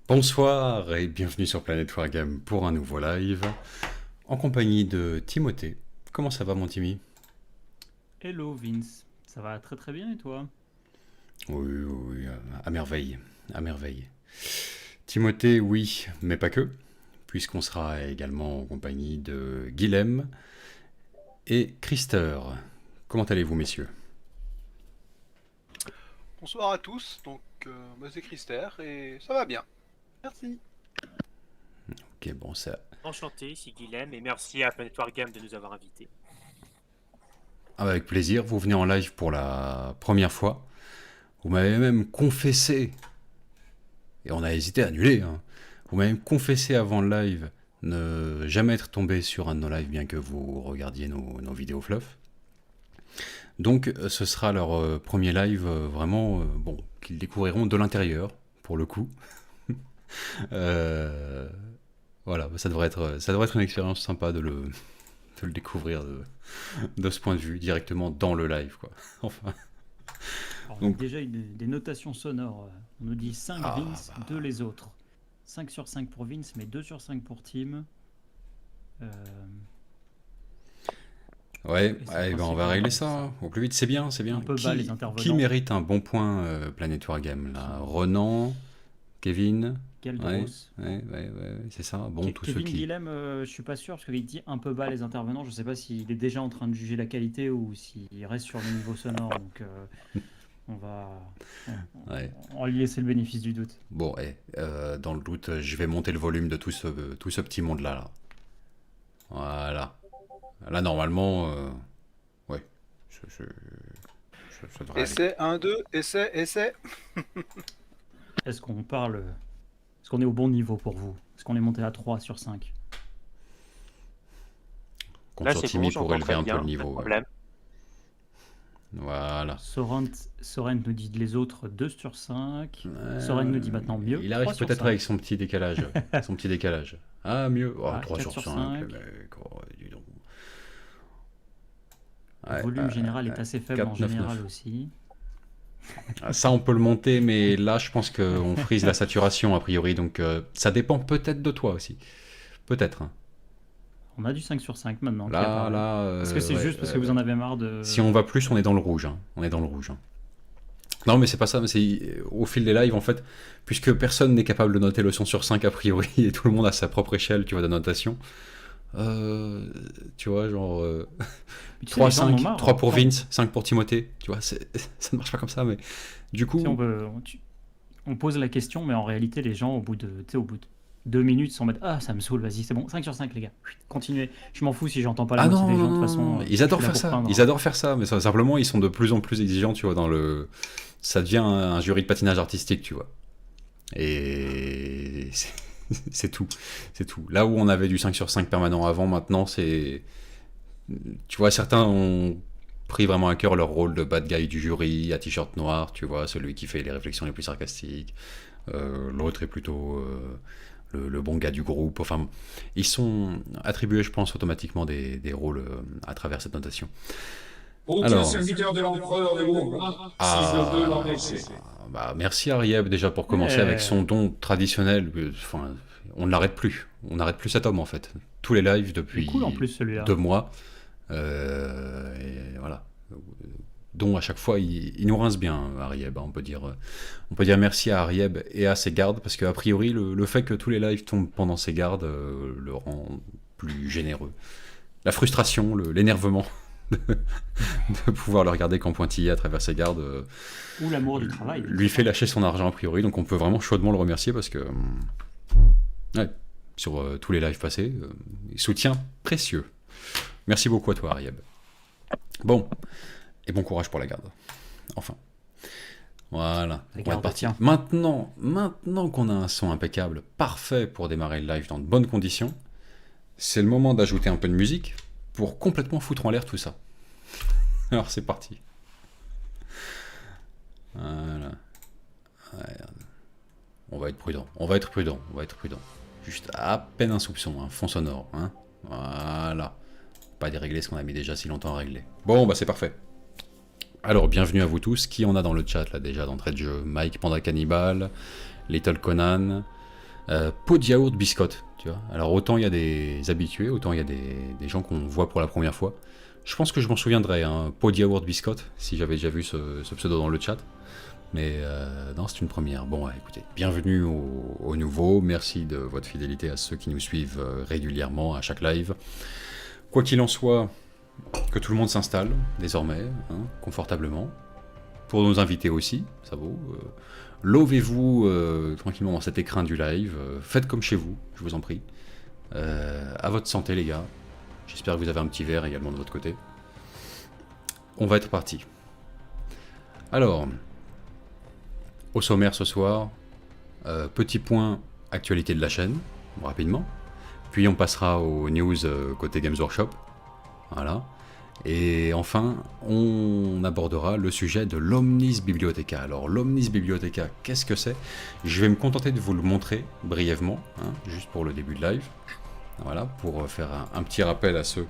Bonsoir et bienvenue sur Planet Wargame pour un nouveau live en compagnie de Timothée. Comment ça va mon Timmy? Hello Vince, ça va très très bien et toi? Oui, oui, à merveille, à merveille. Timothée, oui, mais pas que, puisqu'on sera également en compagnie de Guilhem et Krister. Comment allez-vous messieurs? Bonsoir à tous, moi c'est Christer et ça va bien. Merci. Ok, bon, ça... Enchanté, ici Guilhem, et merci à Planet Wargame de nous avoir invités. Avec plaisir, vous venez en live pour la première fois. Vous m'avez même confessé, et on a hésité à annuler, hein. Vous m'avez même confessé avant le live ne jamais être tombé sur un de nos lives bien que vous regardiez nos vidéos fluff. Donc ce sera leur premier live vraiment, bon, qu'ils découvriront de l'intérieur, pour le coup. Euh, voilà, ça devrait être une expérience sympa de le découvrir de ce point de vue, directement dans le live, quoi. Enfin, Alors, donc- déjà des notations sonores. On nous dit 5 Ah, Vince, 2 les autres. 5 sur 5 pour Vince, mais 2 sur 5 pour Tim. ouais, Et c'est ben, on va principalement régler ça. ça, hein. Au plus vite, c'est bien, c'est bien. Un peu bas, les intervenants. Qui mérite un bon point Planet Wargame là? Renan, Kevin, Galdros. ouais, c'est ça. Bon, tous ceux Kevin qui... Guilhem, je suis pas sûr parce qu'il dit un peu bas les intervenants. Je sais pas s'il est déjà en train de juger la qualité ou s'il reste sur le niveau sonore. Donc on va Ouais. on va lui laisser le bénéfice du doute. Bon, dans le doute, je vais monter le volume de tout ce petit monde-là. Là. Voilà. Là, normalement, ouais, ça devrait aller. Essai 1, 2, essai. Est-ce qu'on parle... Est-ce qu'on est au bon niveau pour vous? Est-ce qu'on est monté à 3 sur 5? Compte Là, sur c'est Timmy bon, pour j'entends élever très un bien, peu le pas de niveau. problème. Voilà. Sorent nous dit les autres 2 sur 5. Soren nous dit maintenant mieux. Il arrive 3 sur peut-être 5. avec son petit décalage. Son petit décalage. Ah, mieux. Oh, Ah, 3 4 sur sur 5. 5. Mec. Oh, dis donc. Le Ouais, volume général est assez faible 4, en 9, général 9. aussi. Ah, ça, on peut le monter, mais là, je pense qu'on frise la saturation, a priori. Donc, ça dépend peut-être de toi aussi. Peut-être. Hein. On a du 5 sur 5 maintenant. qui Là, apparaît. là... Est-ce que c'est ouais, juste parce que vous en avez marre de... Si on va plus, on est dans le rouge. Hein. On est dans le rouge. Hein. Non, mais c'est pas ça. Mais c'est au fil des lives, en fait, puisque personne n'est capable de noter le son sur 5 a priori, et tout le monde a sa propre échelle, tu vois, de notation. Tu vois, genre... Mais tu sais, 3, les gens en ont 5, marre, 3 hein. pour Quand- Vince, 5 pour Timothée. Tu vois, ça ne marche pas comme ça, mais du coup... tu sais, on pose la question, mais en réalité, les gens, au bout de 2 minutes, sont en mode ah, ça me saoule, vas-y, c'est bon. 5 sur 5, les gars. Continuez. Je m'en fous si j'entends pas la Ah moitié non, des gens. non, De toute façon, non, je ils suis adorent là faire pour ça. peindre. Ils adorent faire ça, mais simplement, ils sont de plus en plus exigeants, tu vois, dans le... Ça devient un jury de patinage artistique, tu vois. Et c'est tout. C'est tout. Là où on avait du 5 sur 5 permanent avant, maintenant, c'est... Tu vois, certains ont pris vraiment à cœur leur rôle de bad guy du jury, à t-shirt noir, tu vois, celui qui fait les réflexions les plus sarcastiques. L'autre est plutôt le bon gars du groupe. Enfin, ils sont attribués, je pense, automatiquement des rôles à travers cette notation. Aucun Alors. serviteur de l'empereur ne mourra si je veux l'enlaisser. Bah, merci Arieb déjà pour commencer Ouais. avec son don traditionnel. Enfin, on ne l'arrête plus. On n'arrête plus cet homme en fait. Tous les lives Il est depuis cool en plus celui-là. 2 mois. Et voilà. Dont à chaque fois il nous rince bien Arieb. On peut dire merci à Arieb et à ses gardes parce qu'a priori le fait que tous les lives tombent pendant ses gardes le rend plus généreux. La frustration, l'énervement de pouvoir le regarder qu'en pointillé à travers ses gardes Ou l'amour du travail. lui fait lâcher son argent a priori, donc on peut vraiment chaudement le remercier parce que ouais, sur tous les lives passés, soutien précieux. Merci beaucoup à toi Arieb. Bon, et bon courage pour la garde. Enfin. Voilà, La on va garde être parti. tient. Maintenant qu'on a un son impeccable, parfait pour démarrer le live dans de bonnes conditions, c'est le moment d'ajouter un peu de musique pour complètement foutre en l'air tout ça. Alors c'est parti. Voilà. Ouais. On va être prudent. Juste à peine un soupçon, un fond sonore. Hein. Voilà. Pas dérégler ce qu'on a mis déjà si longtemps à régler. Bon, bah c'est parfait. Alors, bienvenue à vous tous. Qui en a dans le chat là déjà d'entrée de jeu? Mike Panda Cannibal, Little Conan, Pot de yaourt biscotte, tu vois. Alors autant il y a des habitués, autant il y a des gens qu'on voit pour la première fois. Je pense que je m'en souviendrai, hein, pot de yaourt biscotte, si j'avais déjà vu ce pseudo dans le chat. Mais non, c'est une première. Bon, écoutez, bienvenue aux nouveaux. Merci de votre fidélité à ceux qui nous suivent régulièrement à chaque live. Quoi qu'il en soit, que tout le monde s'installe désormais, hein, confortablement. Pour nos invités aussi, ça vaut. Lovez-vous tranquillement dans cet écrin du live. Faites comme chez vous, je vous en prie. À votre santé, les gars. J'espère que vous avez un petit verre également de votre côté. On va être parti. Alors, au sommaire ce soir, petit point actualité de la chaîne, rapidement. Puis on passera aux news côté Games Workshop. Voilà. Et enfin, on abordera le sujet de l'Omnis Bibliotheca. Alors, l'Omnis Bibliotheca, qu'est-ce que c'est? Je vais me contenter de vous le montrer brièvement, hein, juste pour le début de live. Voilà, pour faire un petit rappel à ceux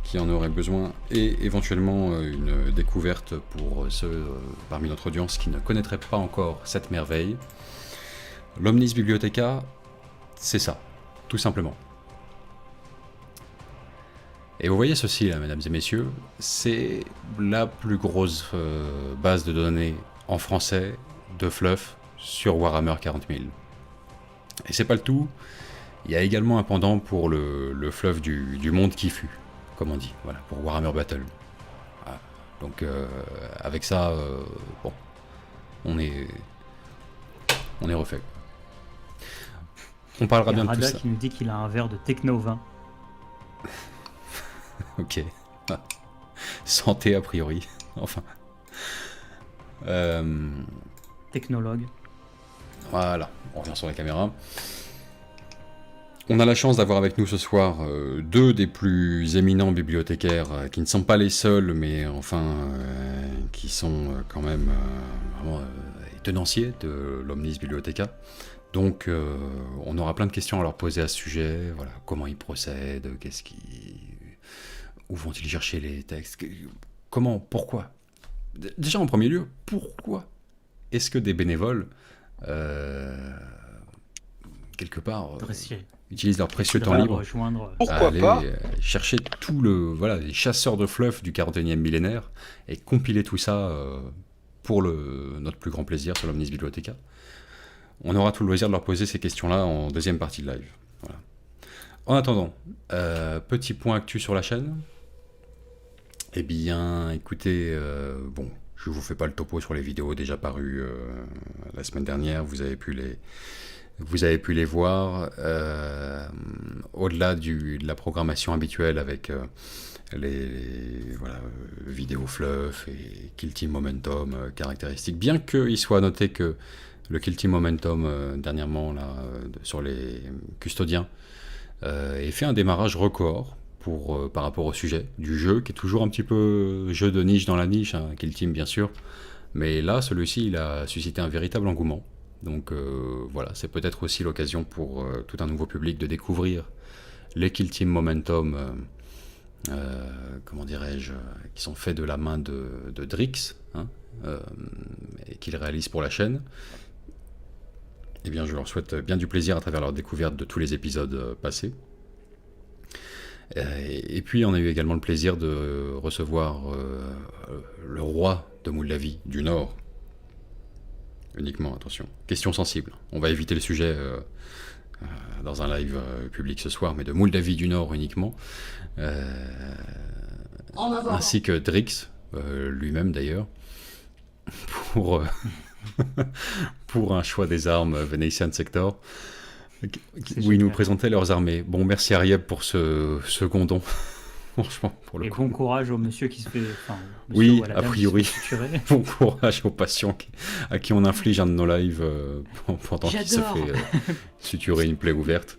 qui en auraient besoin et éventuellement une découverte pour ceux parmi notre audience qui ne connaîtraient pas encore cette merveille. L'Omnis Bibliotheca, c'est ça, tout simplement. Et vous voyez ceci là, mesdames et messieurs, c'est la plus grosse base de données en français de fluff sur Warhammer 40 000. Et c'est pas le tout, il y a également un pendant pour le fluff du monde qui fut, comme on dit, voilà, pour Warhammer Battle. Voilà. Donc avec ça, bon, on est refait. On parlera Il y a bien de tout Rada ça. qui nous dit qu'il a un verre de Techno 20. Ok. Santé a priori. Enfin. Technologue. Voilà, on revient sur la caméra. On a la chance d'avoir avec nous ce soir deux des plus éminents bibliothécaires, qui ne sont pas les seuls, mais enfin, qui sont quand même vraiment tenanciers de l'Omnis Bibliotheca. Donc, on aura plein de questions à leur poser à ce sujet. Voilà, comment ils procèdent, où vont-ils chercher les textes, comment, pourquoi. Déjà en premier lieu, pourquoi est-ce que des bénévoles, quelque part, utilisent leur précieux temps libre Pourquoi aller pas chercher les chasseurs de fluff du 41e millénaire et compiler tout ça pour notre plus grand plaisir sur l'Omnis Bibliotheca. On aura tout le loisir de leur poser ces questions-là en deuxième partie de live. Voilà. En attendant, petit point actu sur la chaîne. Eh bien, écoutez, bon, je ne vous fais pas le topo sur les vidéos déjà parues la semaine dernière, vous avez pu les voir. Au-delà de la programmation habituelle avec les vidéos fluff et Kill Team Momentum caractéristiques, bien qu'il soit noté que le Kill Team Momentum dernièrement là, sur les custodiens ait fait un démarrage record par rapport au sujet du jeu, qui est toujours un petit peu jeu de niche dans la niche, hein, Kill Team bien sûr, mais là celui-ci il a suscité un véritable engouement. Donc voilà, c'est peut-être aussi l'occasion pour tout un nouveau public de découvrir les Kill Team Momentum, comment dirais-je, qui sont faits de la main de Drix, hein, et qu'il réalise pour la chaîne. Eh bien, je leur souhaite bien du plaisir à travers leur découverte de tous les épisodes passés. Et puis, on a eu également le plaisir de recevoir le roi de Moldavie du Nord. Uniquement, attention. Question sensible. On va éviter le sujet dans un live public ce soir, mais de Moldavie du Nord uniquement. Ainsi que Drix, lui-même d'ailleurs, pour un choix des armes Venetian Sector, où ils nous présentaient leurs armées. Bon, merci Arieb pour ce second don. Franchement, pour le Et coup. bon courage au monsieur qui se fait. Oui, ou à la a dame priori. qui se fait suturer. Bon courage aux patients à qui on inflige un de nos lives pendant qu'il se J'adore. fait suturer une plaie ouverte.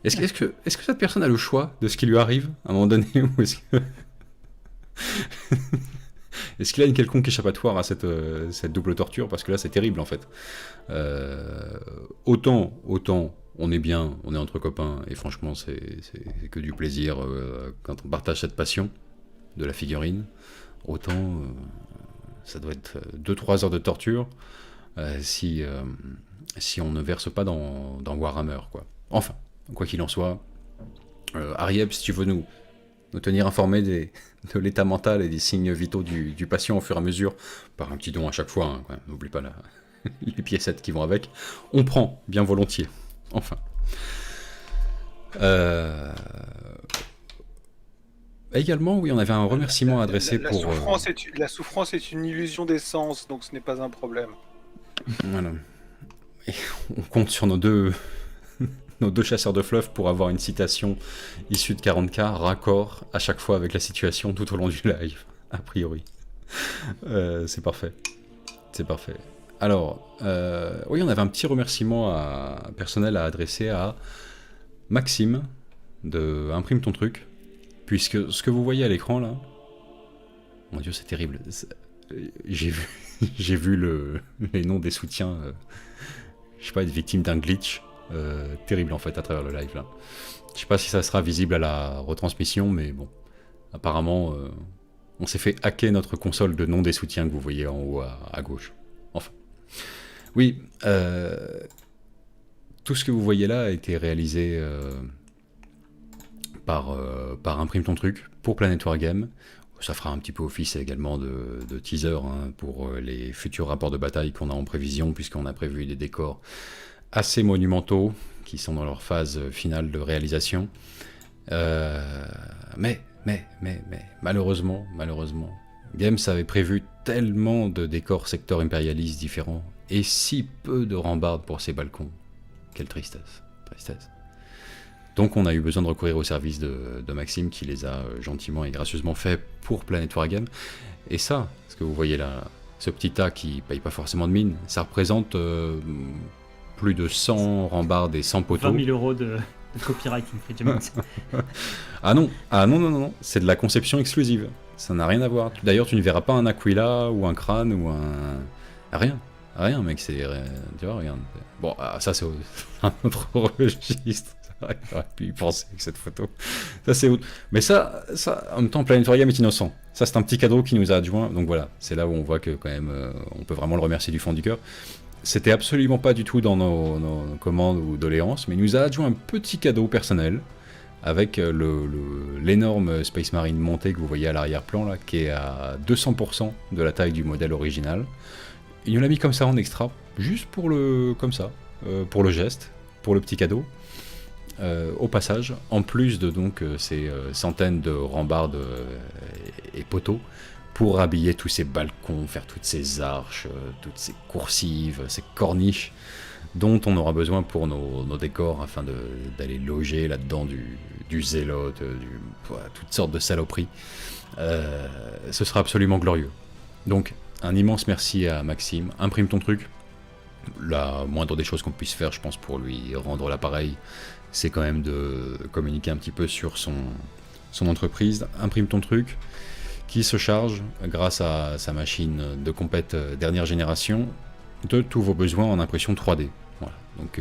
Est-ce que cette personne a le choix de ce qui lui arrive à un moment donné, ou est-ce qu'il a une quelconque échappatoire à cette double torture? Parce que là, c'est terrible, en fait. Autant, on est bien, on est entre copains, et franchement, c'est que du plaisir quand on partage cette passion de la figurine. Autant, ça doit être 2-3 heures de torture si si on ne verse pas dans Warhammer, quoi. Enfin, quoi qu'il en soit, Arieb, si tu veux nous tenir informés de l'état mental et des signes vitaux du patient au fur et à mesure, par un petit don à chaque fois, hein, n'oublie pas les piécettes qui vont avec, on prend bien volontiers. Enfin. Également, oui, on avait un remerciement à adresser La pour... souffrance est une illusion d'essence, donc ce n'est pas un problème. Voilà. Et on compte sur nos deux chasseurs de fleuves pour avoir une citation issue de 40K, raccord à chaque fois avec la situation tout au long du live, a priori. C'est parfait. C'est parfait. Alors, oui, on avait un petit remerciement personnel à adresser à Maxime de Imprime ton truc, puisque ce que vous voyez à l'écran là, mon Dieu, c'est terrible. J'ai vu les noms des soutiens, je sais pas, être victime d'un glitch terrible en fait à travers le live là. Je sais pas si ça sera visible à la retransmission, mais bon, apparemment, on s'est fait hacker notre console de nom des soutiens que vous voyez en haut à gauche. Enfin, oui, tout ce que vous voyez là a été réalisé par Imprime ton truc pour Planet Wargame. Ça fera un petit peu office également de teaser hein, pour les futurs rapports de bataille qu'on a en prévision, puisqu'on a prévu des décors assez monumentaux qui sont dans leur phase finale de réalisation. Mais malheureusement, Games avait prévu tellement de décors secteurs impérialistes différents et si peu de rambardes pour ses balcons. Quelle tristesse. Donc on a eu besoin de recourir au service de Maxime qui les a gentiment et gracieusement fait pour Planet Wargame. Et ça, ce que vous voyez là, ce petit tas qui paye pas forcément de mine, ça représente plus de 100 rambardes et 100 poteaux. 20 000 euros de copyright infringement. Ah non, c'est de la conception exclusive. Ça n'a rien à voir. D'ailleurs, tu ne verras pas un Aquila ou un crâne ou un... Rien, mec, c'est... Tu vois, regarde. Bon, ça c'est un autre registre. J'aurais pu y penser avec cette photo. Ça c'est autre. Mais ça, en même temps, Planet Wargame est innocent. Ça c'est un petit cadeau qui nous a adjoint. Donc voilà, c'est là où on voit que quand même, on peut vraiment le remercier du fond du cœur. C'était absolument pas du tout dans nos commandes ou doléances, mais il nous a adjoint un petit cadeau personnel avec l'énorme Space Marine montée que vous voyez à l'arrière-plan là, qui est à 200% de la taille du modèle original. Il nous l'a mis comme ça en extra, juste pour pour le geste, pour le petit cadeau. Au passage, en plus de donc ces centaines de rambardes et poteaux pour habiller tous ces balcons, faire toutes ces arches, toutes ces coursives, ces corniches dont on aura besoin pour nos décors afin d'aller loger là-dedans du zélote, toutes sortes de saloperies. Ce sera absolument glorieux. Donc un immense merci à Maxime. Imprime ton truc. La moindre des choses qu'on puisse faire, je pense, pour lui rendre l'appareil, c'est quand même de communiquer un petit peu sur son entreprise. Imprime ton truc, qui se charge, grâce à sa machine de compète dernière génération, de tous vos besoins en impression 3D. Voilà. Donc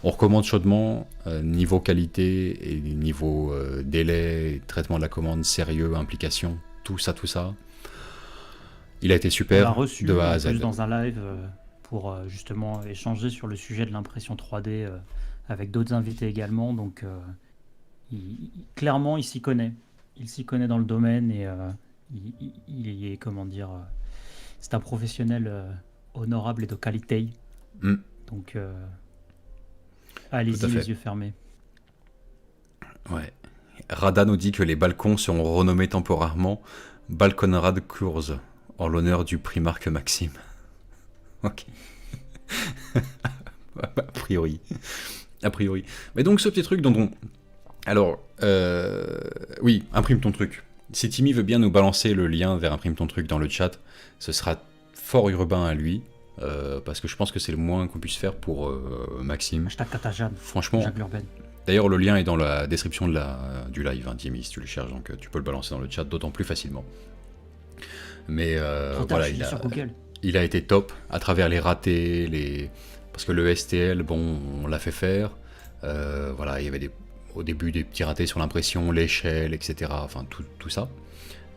on recommande chaudement, niveau qualité et niveau délai, traitement de la commande, sérieux, implication, tout ça. Il a été super, On l'a reçu de A à Z. dans un live pour justement échanger sur le sujet de l'impression 3D avec d'autres invités également. Donc clairement, il s'y connaît. Il s'y connaît dans le domaine et il est, comment dire, c'est un professionnel honorable et de qualité. Donc allez-y les yeux fermés. Ouais. Rada nous dit que les balcons seront renommés temporairement Balconrad Kurz, en l'honneur du primarque Maxime. Ok. A priori. Mais donc ce petit truc dont on... Alors, oui, imprime ton truc. Si Timmy veut bien nous balancer le lien vers imprime ton truc dans le chat, ce sera fort urbain à lui, parce que je pense que c'est le moins qu'on puisse faire pour Maxime. Hashtag Katajan. Franchement. Jacques Lurben. D'ailleurs, le lien est dans la description du live, hein, Timmy, si tu le cherches, donc tu peux le balancer dans le chat d'autant plus facilement. Mais voilà, il a été top à travers les ratés, parce que le STL, bon, on l'a fait faire. Voilà, il y avait au début des petits ratés sur l'impression, l'échelle, etc. Enfin, tout ça.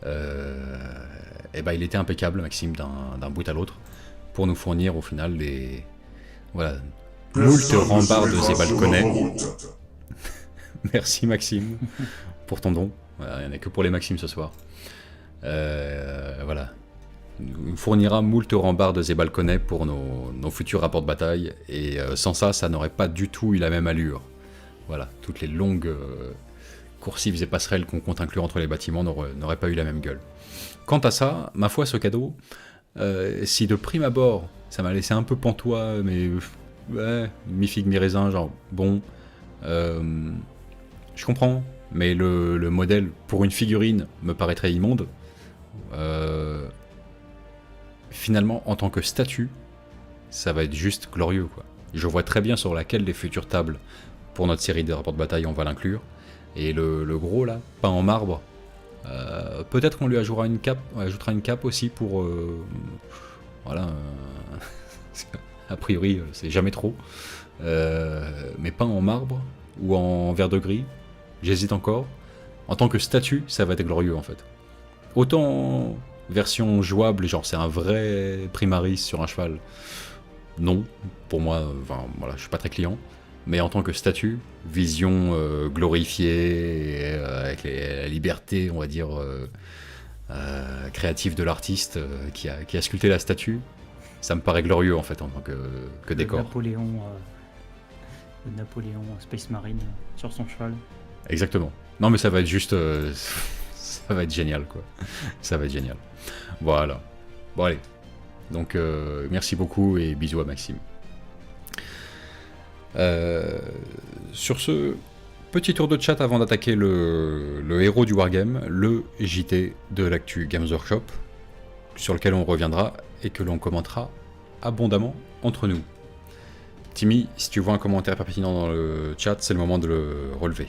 Et ben, il était impeccable, Maxime, d'un bout à l'autre, pour nous fournir au final Voilà. Moult Personne ne rambardes se et mettra sur balconnets. notre route. Merci Maxime pour ton don. Voilà, il n'y en a que pour les Maximes ce soir. Voilà. Nous fournira moult rambardes et balconnets pour nos futurs rapports de bataille. Et sans ça, ça n'aurait pas du tout eu la même allure. Voilà, toutes les longues coursives et passerelles qu'on compte inclure entre les bâtiments n'auraient pas eu la même gueule. Quant à ça, ma foi, ce cadeau, si de prime abord, ça m'a laissé un peu pantois, mais ouais, mi-figue, mi-raisin, genre, bon, je comprends, mais le modèle pour une figurine me paraîtrait immonde. Finalement, en tant que statue, ça va être juste glorieux, quoi. Je vois très bien sur laquelle des futures tables pour notre série de rapports de bataille on va l'inclure. Et le gros là, peint en marbre, peut-être qu'on lui ajoutera une cape aussi pour... voilà. A priori, c'est jamais trop. Mais peint en marbre ou en vert de gris, j'hésite encore. En tant que statue, ça va être glorieux en fait. Autant version jouable, genre c'est un vrai Primaris sur un cheval. Non, pour moi, enfin, voilà, je suis pas très client. Mais en tant que statue, vision glorifiée, avec la liberté, on va dire, créative de l'artiste qui a sculpté la statue, ça me paraît glorieux en fait en tant que décor. Le Napoléon Space Marine sur son cheval. Exactement. Non mais ça va être juste... ça va être génial quoi. Ça va être génial. Voilà. Bon allez. Donc merci beaucoup et bisous à Maxime. Sur ce petit tour de chat avant d'attaquer le héros du Wargame, le JT de l'actu Games Workshop, sur lequel on reviendra et que l'on commentera abondamment entre nous. Timmy, si tu vois un commentaire pertinent dans le chat, c'est le moment de le relever.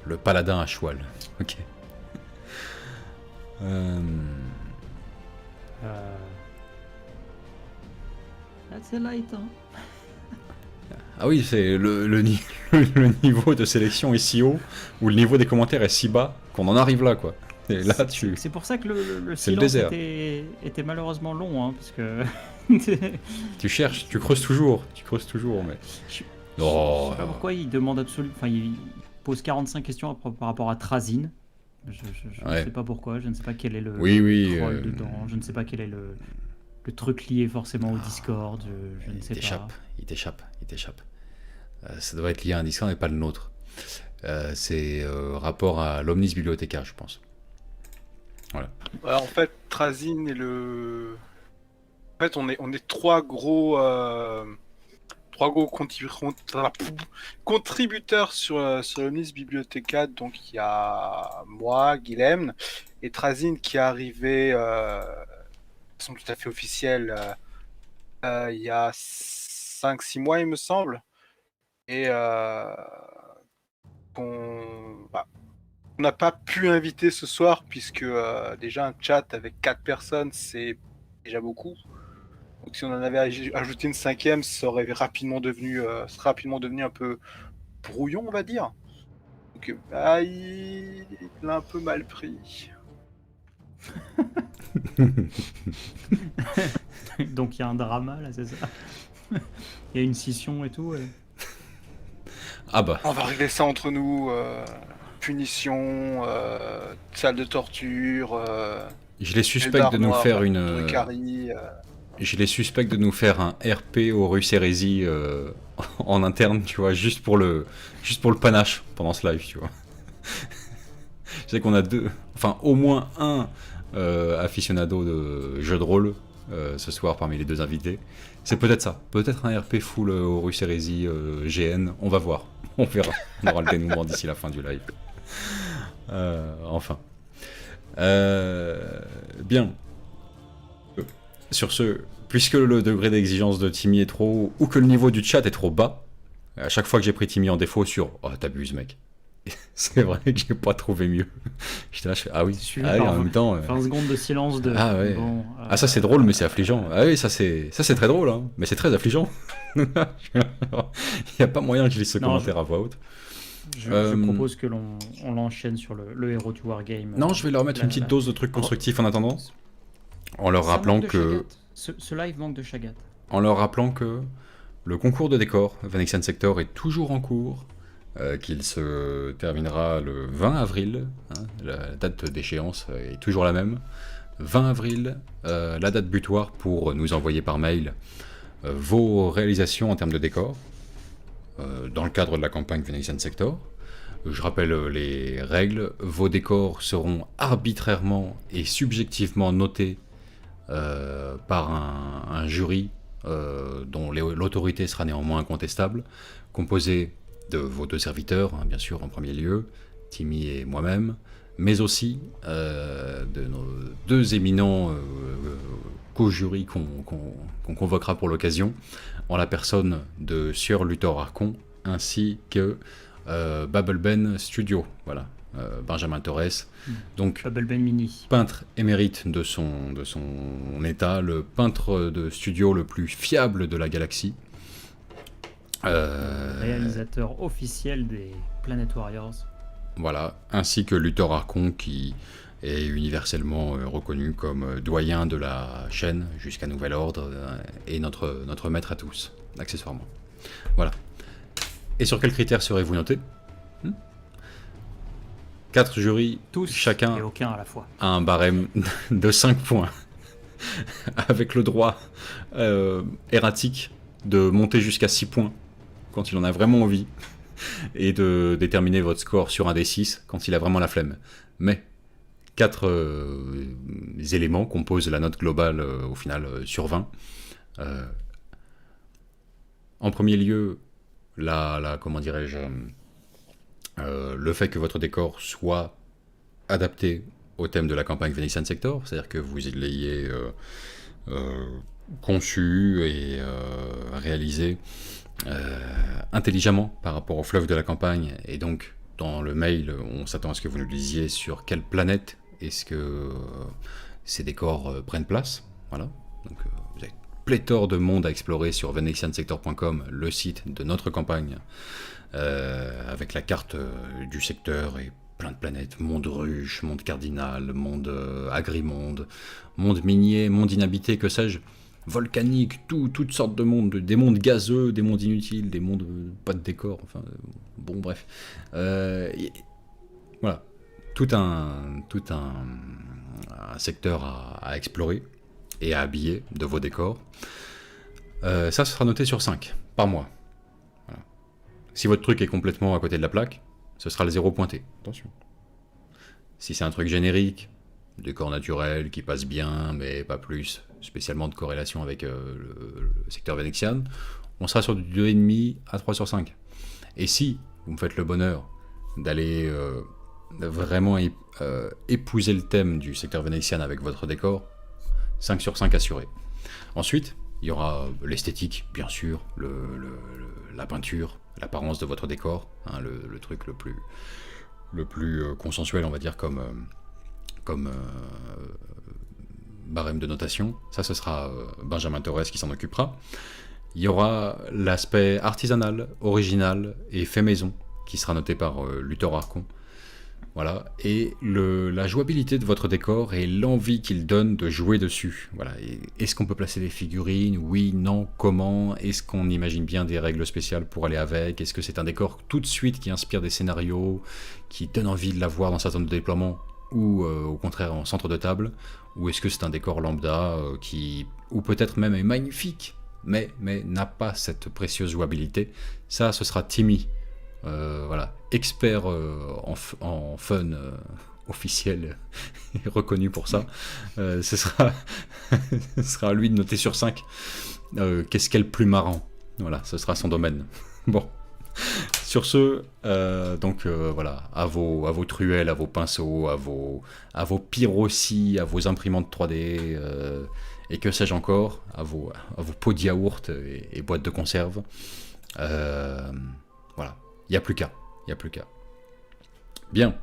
Le paladin à cheval. Ok. C'est light, hein. Ah oui, c'est le niveau de sélection est si haut, ou le niveau des commentaires est si bas, qu'on en arrive là, quoi. Et là, C'est pour ça que le C'est le silence désert. était malheureusement long, hein, parce que... Tu cherches, tu creuses toujours, mais... Je Oh, sais pas pourquoi il demande absolument... Enfin, il pose 45 questions par rapport à Trazyn. Je ne sais pas pourquoi, je ne sais pas quel est le oui, troll dedans, je ne sais pas quel est le truc lié forcément au Discord, je ne sais pas. Il t'échappe. Ça doit être lié à un Discord et pas le nôtre. C'est rapport à l'Omnis Bibliothéca, je pense. Voilà. Ouais, en fait, Trazyn est le... En fait, on est trois gros contributeurs sur l'Omnis Bibliothéca. Donc, il y a moi, Guilhem, et Trazyn qui est arrivé de façon tout à fait officielle il y a 5-6 mois, il me semble. Et on n'a pas pu inviter ce soir puisque déjà un chat avec 4 personnes, c'est déjà beaucoup. Donc si on en avait ajouté une 5e, ça serait rapidement devenu un peu brouillon, on va dire. Donc il l'a un peu mal pris. Donc il y a un drama là, c'est ça. Il y a une scission et tout. Ah bah, On va régler ça entre nous. Punition, salle de torture. je les suspecte de nous faire Je les suspecte de nous faire un RP au Russe Hérésie en interne, tu vois, juste pour le panache pendant ce live, tu vois. Je sais qu'on a au moins un aficionado de jeux de rôle ce soir parmi les deux invités. C'est peut-être ça, peut-être un RP full au Russe Hérésie GN, on va voir, on verra, on aura le dénouement d'ici la fin du live. Enfin. Bien. Sur ce, puisque le degré d'exigence de Timmy est trop haut, ou que le niveau du chat est trop bas, à chaque fois que j'ai pris Timmy en défaut sur « Oh, t'abuses, mec !» C'est vrai que j'ai pas trouvé mieux. J'étais là, ah oui, en même temps... 20 secondes de silence de... Ah ouais. Bon, ah ça c'est drôle, mais c'est affligeant. Ah oui, ça c'est très drôle, hein, mais c'est très affligeant. Il n'y a pas moyen que je lise ce commentaire à voix haute. Je propose que on l'enchaîne sur le héros du Wargame. Non, je vais leur mettre une petite dose de trucs constructifs en attendant, en leur rappelant que... Ce live manque de Chagat. En leur rappelant que le concours de décor Venetian Sector est toujours en cours, qu'il se terminera le 20 avril, hein, la date d'échéance est toujours la même, 20 avril, la date butoir pour nous envoyer par mail vos réalisations en termes de décor, dans le cadre de la campagne Venetian Sector. Je rappelle les règles, vos décors seront arbitrairement et subjectivement notés par un jury dont l'autorité sera néanmoins incontestable, composé de vos 2 serviteurs, hein, bien sûr en premier lieu, Timmy et moi-même, mais aussi de nos 2 éminents co-jurys qu'on convoquera pour l'occasion, en la personne de Sieur Luthor Archon, ainsi que Babelben Studio, voilà, Benjamin Torres, donc Babelben Mini, peintre émérite de son état, le peintre de studio le plus fiable de la galaxie. Réalisateur officiel des Planet Warriors. Voilà, ainsi que Luthor Archon, qui est universellement reconnu comme doyen de la chaîne jusqu'à nouvel ordre, et notre maître à tous, accessoirement. Voilà. Et sur quels critères serez-vous notés ? 4 jurys, tous, chacun et aucun à la fois, a un barème de 5 points, avec le droit erratique de monter jusqu'à 6 points quand il en a vraiment envie, et de déterminer votre score sur un des 6 quand il a vraiment la flemme. Mais 4 éléments composent la note globale au final sur 20. En premier lieu, comment dirais-je, le fait que votre décor soit adapté au thème de la campagne Venetian Sector, c'est-à-dire que vous l'ayez conçu et réalisé intelligemment par rapport au fleuve de la campagne, et donc dans le mail, on s'attend à ce que vous nous disiez sur quelle planète est-ce que ces décors prennent place. Voilà. Donc vous avez pléthore de monde à explorer sur venetiansector.com, le site de notre campagne, avec la carte du secteur et plein de planètes, monde ruche, monde cardinal, monde agrimonde, monde minier, monde inhabité, que sais-je, volcanique, toutes sortes de mondes, des mondes gazeux, des mondes inutiles, des mondes pas de décor, enfin bon bref. Voilà, tout un secteur à explorer et à habiller de vos décors. Ça, ce sera noté sur 5 par mois. Voilà. Si votre truc est complètement à côté de la plaque, ce sera le 0 pointé. Attention. Si c'est un truc générique, décor naturel qui passe bien, mais pas plus, spécialement de corrélation avec le secteur vénétien, on sera sur du 2,5 à 3 sur 5. Et si vous me faites le bonheur d'aller vraiment épouser le thème du secteur vénétien avec votre décor, 5 sur 5 assuré. Ensuite, il y aura l'esthétique, bien sûr, la peinture, l'apparence de votre décor, hein, le truc le plus consensuel, on va dire, comme barème de notation. Ça, ce sera Benjamin Torres qui s'en occupera. Il y aura l'aspect artisanal, original et fait maison, qui sera noté par Luthor Archon. Voilà, et la jouabilité de votre décor et l'envie qu'il donne de jouer dessus. Voilà, est-ce qu'on peut placer des figurines? Oui, non, comment? Est-ce qu'on imagine bien des règles spéciales pour aller avec? Est-ce que c'est un décor tout de suite qui inspire des scénarios, qui donne envie de l'avoir dans sa zone de déploiement, ou au contraire en centre de table? Ou est-ce que c'est un décor lambda ou peut-être même est magnifique, mais n'a pas cette précieuse jouabilité? Ça, ce sera Timmy. Voilà, expert en fun officiel et reconnu pour ça. Ce sera à lui de noter sur 5 qu'est-ce qu'est le plus marrant. Voilà, ce sera son domaine. Bon, sur ce, donc voilà, à vos truelles, à vos pinceaux, à vos pyrocies, à vos imprimantes 3D, et que sais-je encore, à vos pots de yaourt et boîtes de conserve. Voilà. Il n'y a plus qu'à. Bien.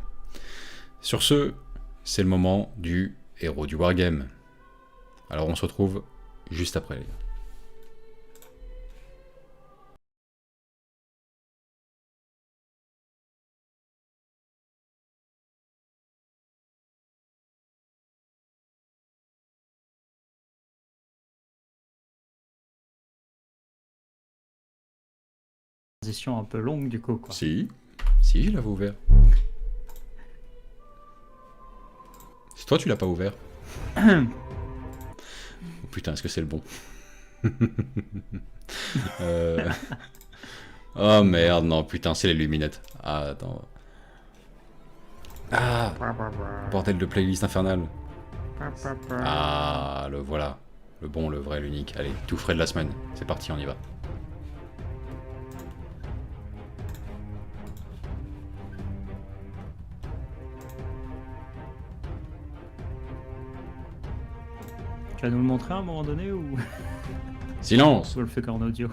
Sur ce, c'est le moment du héros du Wargame. Alors on se retrouve juste après, les gars. transition un peu longue du coup, quoi. Si, je l'avais ouvert. C'est toi, tu l'as pas ouvert. Oh, putain, est-ce que c'est le bon? Oh merde, non, putain, c'est les luminettes. Ah, attends. Ah, bordel de playlist infernale. Ah, le voilà. Le bon, le vrai, l'unique. Allez, tout frais de la semaine. C'est parti, on y va. Tu vas nous le montrer à un moment donné ou Silence! on le fait qu'en audio?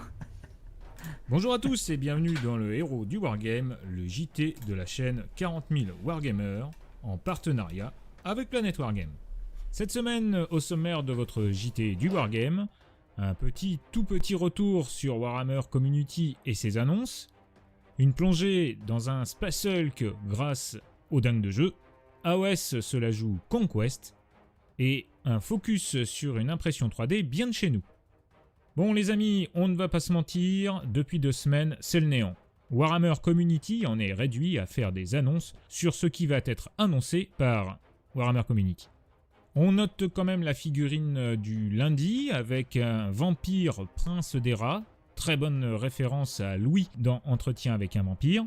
Bonjour à tous et bienvenue dans le héros du Wargame, le JT de la chaîne 40 000 Wargamers, en partenariat avec Planète Wargame. Cette semaine, au sommaire de votre JT du Wargame, un tout petit retour sur Warhammer Community et ses annonces, une plongée dans un Space Hulk grâce au dingue de jeu, AOS cela joue Conquest, et un focus sur une impression 3D bien de chez nous. Bon les amis, on ne va pas se mentir, depuis 2 semaines, c'est le néant. Warhammer Community en est réduit à faire des annonces sur ce qui va être annoncé par Warhammer Community. On note quand même la figurine du lundi avec un vampire prince des rats, très bonne référence à Louis dans Entretien avec un vampire.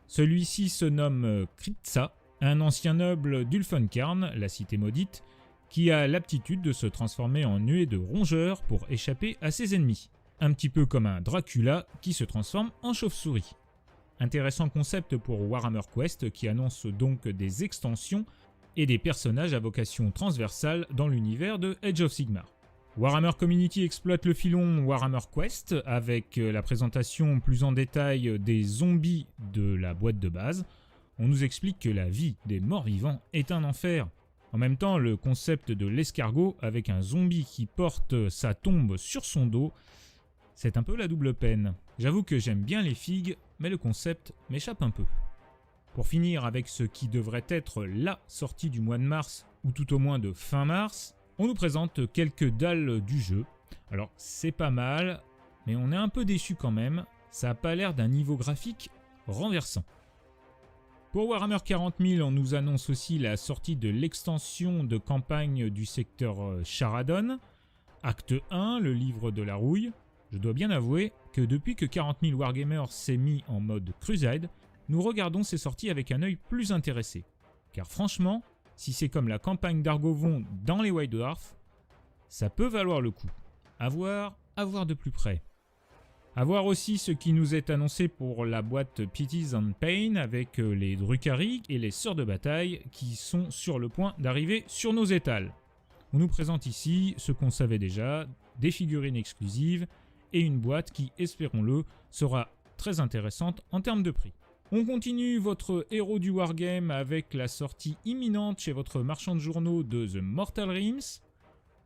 Celui-ci se nomme Kritza, un ancien noble d'Ulfenkarn, la cité maudite, qui a l'aptitude de se transformer en nuée de rongeurs pour échapper à ses ennemis. Un petit peu comme un Dracula qui se transforme en chauve-souris. Intéressant concept pour Warhammer Quest qui annonce donc des extensions et des personnages à vocation transversale dans l'univers de Age of Sigmar. Warhammer Community exploite le filon Warhammer Quest avec la présentation plus en détail des zombies de la boîte de base. On nous explique que la vie des morts-vivants est un enfer. En même temps, le concept de l'escargot avec un zombie qui porte sa tombe sur son dos, c'est un peu la double peine. J'avoue que j'aime bien les figues, mais le concept m'échappe un peu. Pour finir avec ce qui devrait être la sortie du mois de mars, ou tout au moins de fin mars, on nous présente quelques dalles du jeu. Alors c'est pas mal, mais on est un peu déçu quand même, ça a pas l'air d'un niveau graphique renversant. Pour Warhammer 40 000, on nous annonce aussi la sortie de l'extension de campagne du secteur Charadon, Acte 1, le livre de la rouille. Je dois bien avouer que depuis que 40 000 Wargamers s'est mis en mode Crusade, nous regardons ces sorties avec un œil plus intéressé. Car franchement, si c'est comme la campagne d'Argovon dans les White Dwarfs, ça peut valoir le coup. À voir de plus près. A voir aussi ce qui nous est annoncé pour la boîte Pities and Pain avec les Drukhari et les Sœurs de Bataille qui sont sur le point d'arriver sur nos étals. On nous présente ici ce qu'on savait déjà, des figurines exclusives et une boîte qui, espérons-le, sera très intéressante en termes de prix. On continue votre héros du Wargame avec la sortie imminente chez votre marchand de journaux de The Mortal Realms,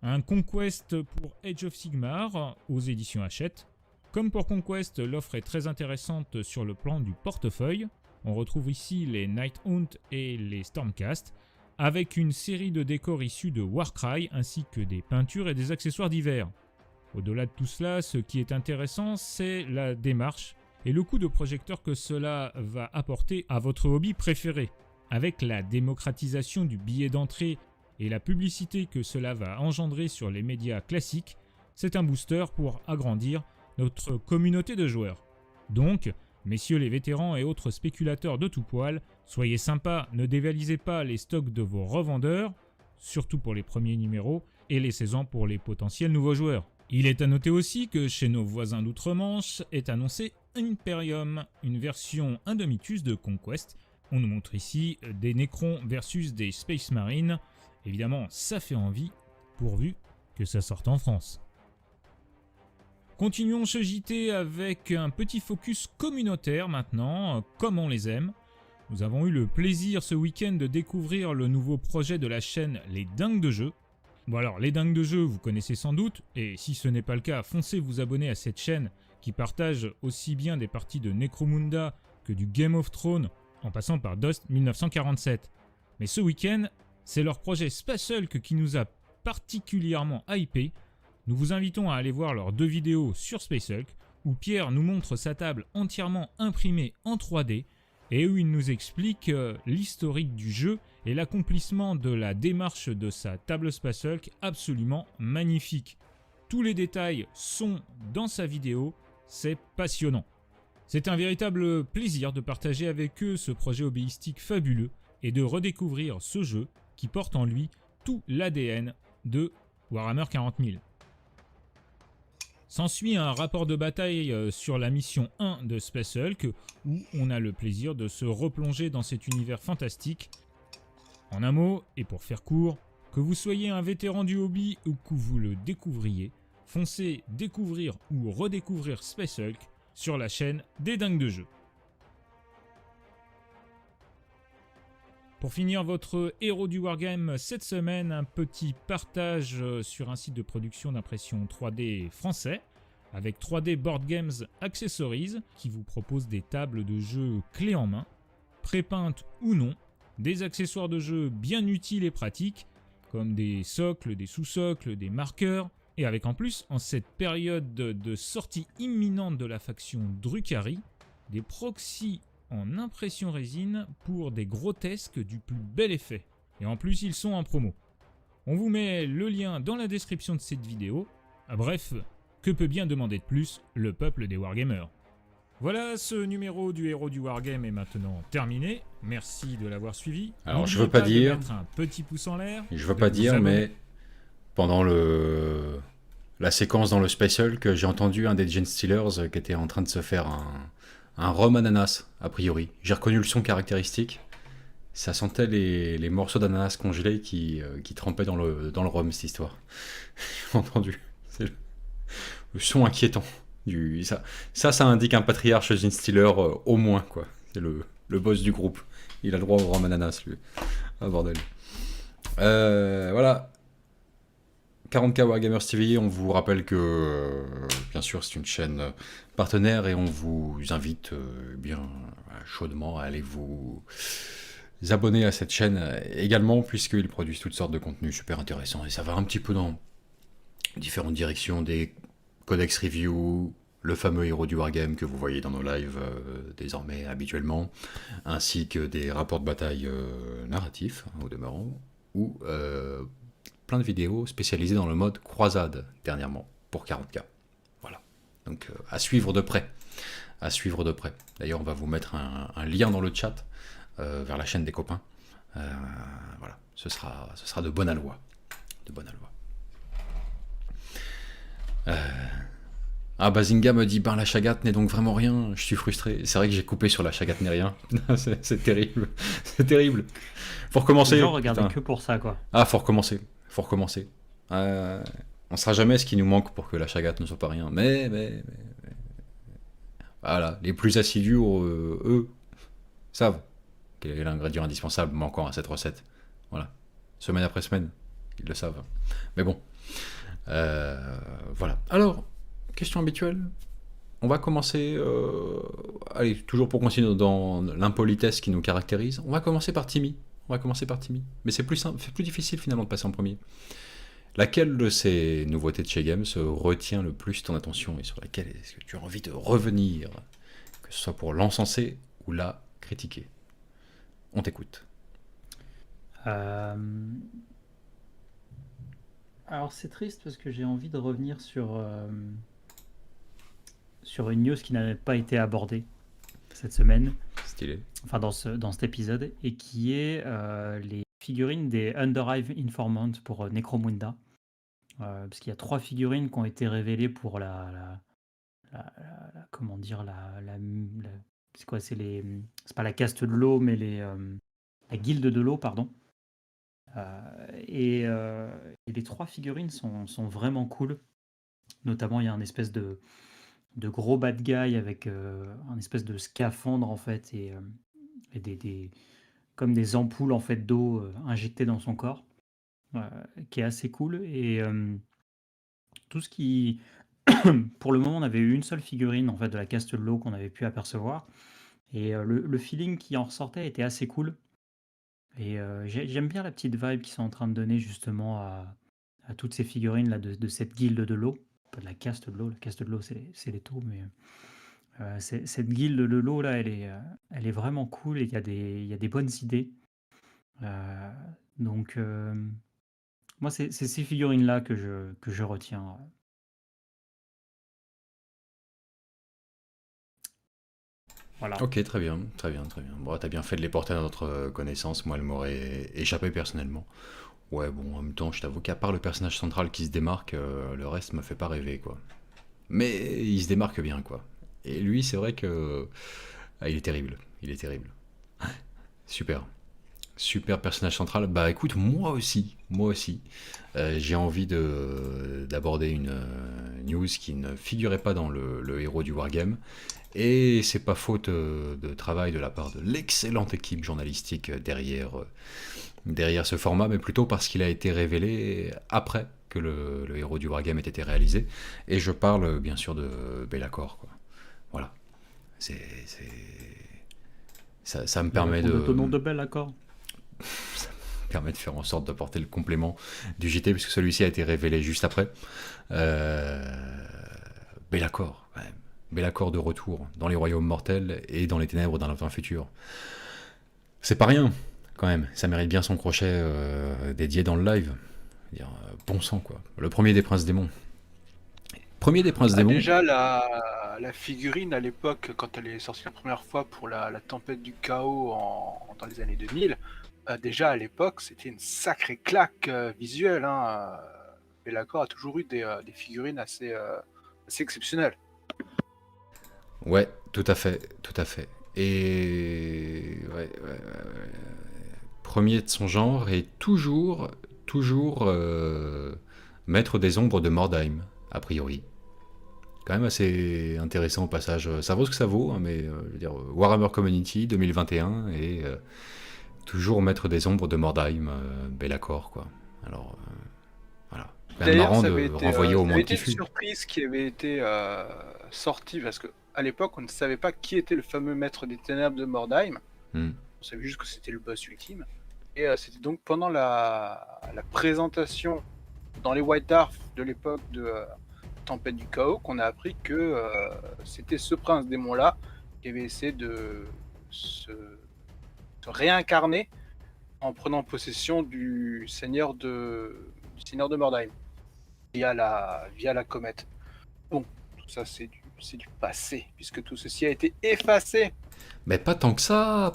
un Conquest pour Age of Sigmar aux éditions Hachette. Comme pour Conquest, l'offre est très intéressante sur le plan du portefeuille. On retrouve ici les Nighthunt et les Stormcast, avec une série de décors issus de Warcry, ainsi que des peintures et des accessoires divers. Au-delà de tout cela, ce qui est intéressant, c'est la démarche et le coup de projecteur que cela va apporter à votre hobby préféré. Avec la démocratisation du billet d'entrée et la publicité que cela va engendrer sur les médias classiques, c'est un booster pour agrandir notre communauté de joueurs. Donc, messieurs les vétérans et autres spéculateurs de tout poil, soyez sympas, ne dévalisez pas les stocks de vos revendeurs, surtout pour les premiers numéros, et laissez-en pour les potentiels nouveaux joueurs. Il est à noter aussi que chez nos voisins d'outre-Manche est annoncé Imperium, une version Indomitus de Conquest. On nous montre ici des Necrons versus des Space Marines. Évidemment, ça fait envie, pourvu que ça sorte en France. Continuons ce JT avec un petit focus communautaire maintenant, comme on les aime. Nous avons eu le plaisir ce week-end de découvrir le nouveau projet de la chaîne Les Dingues de Jeu. Bon alors, Les Dingues de Jeu, vous connaissez sans doute, et si ce n'est pas le cas, foncez vous abonner à cette chaîne qui partage aussi bien des parties de Necromunda que du Game of Thrones, en passant par Dust 1947. Mais ce week-end, c'est leur projet Space Hulk qui nous a particulièrement hypé. Nous vous invitons à aller voir leurs 2 vidéos sur Space Hulk. où Pierre nous montre sa table entièrement imprimée en 3D et où il nous explique l'historique du jeu et l'accomplissement de la démarche de sa table Space Hulk absolument magnifique. Tous les détails sont dans sa vidéo, c'est passionnant. C'est un véritable plaisir de partager avec eux ce projet hobbyistique fabuleux et de redécouvrir ce jeu qui porte en lui tout l'ADN de Warhammer 40 000. S'ensuit un rapport de bataille sur la mission 1 de Space Hulk où on a le plaisir de se replonger dans cet univers fantastique. En un mot, et pour faire court, que vous soyez un vétéran du hobby ou que vous le découvriez, foncez découvrir ou redécouvrir Space Hulk sur la chaîne des Dingues de Jeu. Pour finir votre héros du Wargame cette semaine, un petit partage sur un site de production d'impression 3D français avec 3D Board Games Accessories qui vous propose des tables de jeu clés en main, prépeintes ou non, des accessoires de jeu bien utiles et pratiques comme des socles, des sous-socles, des marqueurs, et avec en plus, en cette période de sortie imminente de la faction Drukhari, des proxys en impression résine pour des grotesques du plus bel effet. Et en plus, ils sont en promo. On vous met le lien dans la description de cette vidéo. Bref, que peut bien demander de plus le peuple des Wargamers? Voilà, ce numéro du héros du Wargame est maintenant terminé. Merci de l'avoir suivi. Alors, je N'oubliez veux pas de dire... mettre un petit pouce en l'air. Je veux de pas vous dire, abonner. mais pendant la séquence dans le Space Hulk, j'ai entendu un des Gen Stealers qui était en train de se faire un rhum ananas, a priori. J'ai reconnu le son caractéristique. Ça sentait les morceaux d'ananas congelés qui trempaient dans le rhum, cette histoire. J'ai entendu. C'est le son inquiétant. Ça indique un patriarche Gen Stealer au moins, quoi. C'est le boss du groupe. Il a le droit au rhum ananas, lui. Ah, bordel. Voilà. 40K Wargamers TV, on vous rappelle que, bien sûr, c'est une chaîne partenaire et on vous invite bien chaudement à aller vous abonner à cette chaîne également, puisqu'ils produisent toutes sortes de contenus super intéressants et ça va un petit peu dans différentes directions, des codex review, le fameux héros du Wargame que vous voyez dans nos lives désormais habituellement, ainsi que des rapports de bataille narratifs, au demeurant, ou plein de vidéos spécialisées dans le mode croisade dernièrement pour 40K. Voilà. Donc à suivre de près. À suivre de près. D'ailleurs, on va vous mettre un lien dans le chat vers la chaîne des copains. Voilà. Ce sera de bonne aloi. De bonne aloi. Bazinga me dit la chagate n'est donc vraiment rien. Je suis frustré. C'est vrai que j'ai coupé sur la chagate n'est rien. c'est terrible. C'est terrible. Faut recommencer. Les gens regardaient que pour ça, quoi. Ah, faut recommencer. On sera jamais ce qui nous manque pour que la chagate ne soit pas rien. Mais voilà, les plus assidus, eux, savent quel est l'ingrédient indispensable manquant à cette recette. Voilà, semaine après semaine, ils le savent. Mais bon, voilà. Alors, question habituelle. On va commencer, allez, toujours pour continuer dans l'impolitesse qui nous caractérise, on va commencer par Timmy. Mais c'est plus simple, c'est plus difficile finalement de passer en premier. Laquelle de ces nouveautés de chez Games retient le plus ton attention et sur laquelle est-ce que tu as envie de revenir, que ce soit pour l'encenser ou la critiquer? On t'écoute. Alors c'est triste parce que j'ai envie de revenir sur une news qui n'avait pas été abordée cette semaine. Stylé. Enfin dans cet épisode, et qui est les figurines des Underhive Informant pour Necromunda. Parce qu'il y a 3 figurines qui ont été révélées pour comment dire, c'est quoi, c'est pas la caste de l'eau, mais la guilde de l'eau, pardon. Et les 3 figurines sont vraiment cool. Notamment, il y a un espèce de gros bad guy avec un espèce de scaphandre en fait et comme des ampoules en fait d'eau injectées dans son corps, qui est assez cool. Et tout ce qui pour le moment, on avait eu une seule figurine en fait de la caste de l'eau qu'on avait pu apercevoir, et le feeling qui en ressortait était assez cool. Et j'aime bien la petite vibe qu'ils sont en train de donner justement à toutes ces figurines là de cette guilde de l'eau. pas de la caste de l'eau. La caste de l'eau, c'est les taux, mais cette guilde de l'eau là, elle est vraiment cool et il y a des bonnes idées. Donc, moi, c'est ces figurines-là que je retiens. Voilà. Ok, très bien, très bien, très bien. Bon, t'as bien fait de les porter à notre connaissance. Moi, elle m'aurait échappé personnellement. Ouais, bon, en même temps, je t'avoue qu'à part le personnage central qui se démarque, le reste me fait pas rêver, quoi. Mais il se démarque bien, quoi. Et lui, c'est vrai que... Ah, il est terrible, il est terrible. Super. Super personnage central. Bah écoute, moi aussi, moi aussi. J'ai envie d'aborder une news qui ne figurait pas dans le héros du Wargame. Et c'est pas faute de travail de la part de l'excellente équipe journalistique derrière ce format, mais plutôt parce qu'il a été révélé après que le héros du Wargame ait été réalisé. Et je parle bien sûr de Be'lakor, quoi. Voilà. Ça me permet De ton nom de de belle accord. permet de faire en sorte d'apporter le complément du JT, puisque celui-ci a été révélé juste après. Be'lakor, ouais. Be'lakor de retour dans les royaumes mortels et dans les ténèbres d'un lointain futur. C'est pas rien, quand même. Ça mérite bien son crochet dédié dans le live. Dire, bon sang, quoi. Le premier des princes démons. Premier des princes démons. Déjà, la figurine à l'époque, quand elle est sortie la première fois pour la tempête du chaos dans les années 2000, déjà à l'époque, c'était une sacrée claque visuelle. Hein. Be'lakor a toujours eu des figurines assez exceptionnelles. Ouais, tout à fait, tout à fait. Et ouais. Premier de son genre et toujours maître des ombres de Mordheim, a priori. Quand même assez intéressant au passage. Ça vaut ce que ça vaut, hein, mais je veux dire, Warhammer Community 2021 et toujours maître des ombres de Mordheim, Be'lakor, quoi. Alors, voilà. C'est quand même marrant D'ailleurs, ça de avait été, renvoyer au ça avait monde été qui une fut. surprise qui avait été sortie parce que à l'époque, on ne savait pas qui était le fameux maître des ténèbres de Mordheim. Hmm. On savait juste que c'était le boss ultime. Et c'était donc pendant la présentation dans les White Dwarfs de l'époque de Tempête du Chaos qu'on a appris que c'était ce prince démon-là qui avait essayé de se réincarner en prenant possession du seigneur de Mordheim via la comète. Bon, tout ça c'est du passé, puisque tout ceci a été effacé. Mais pas tant que ça,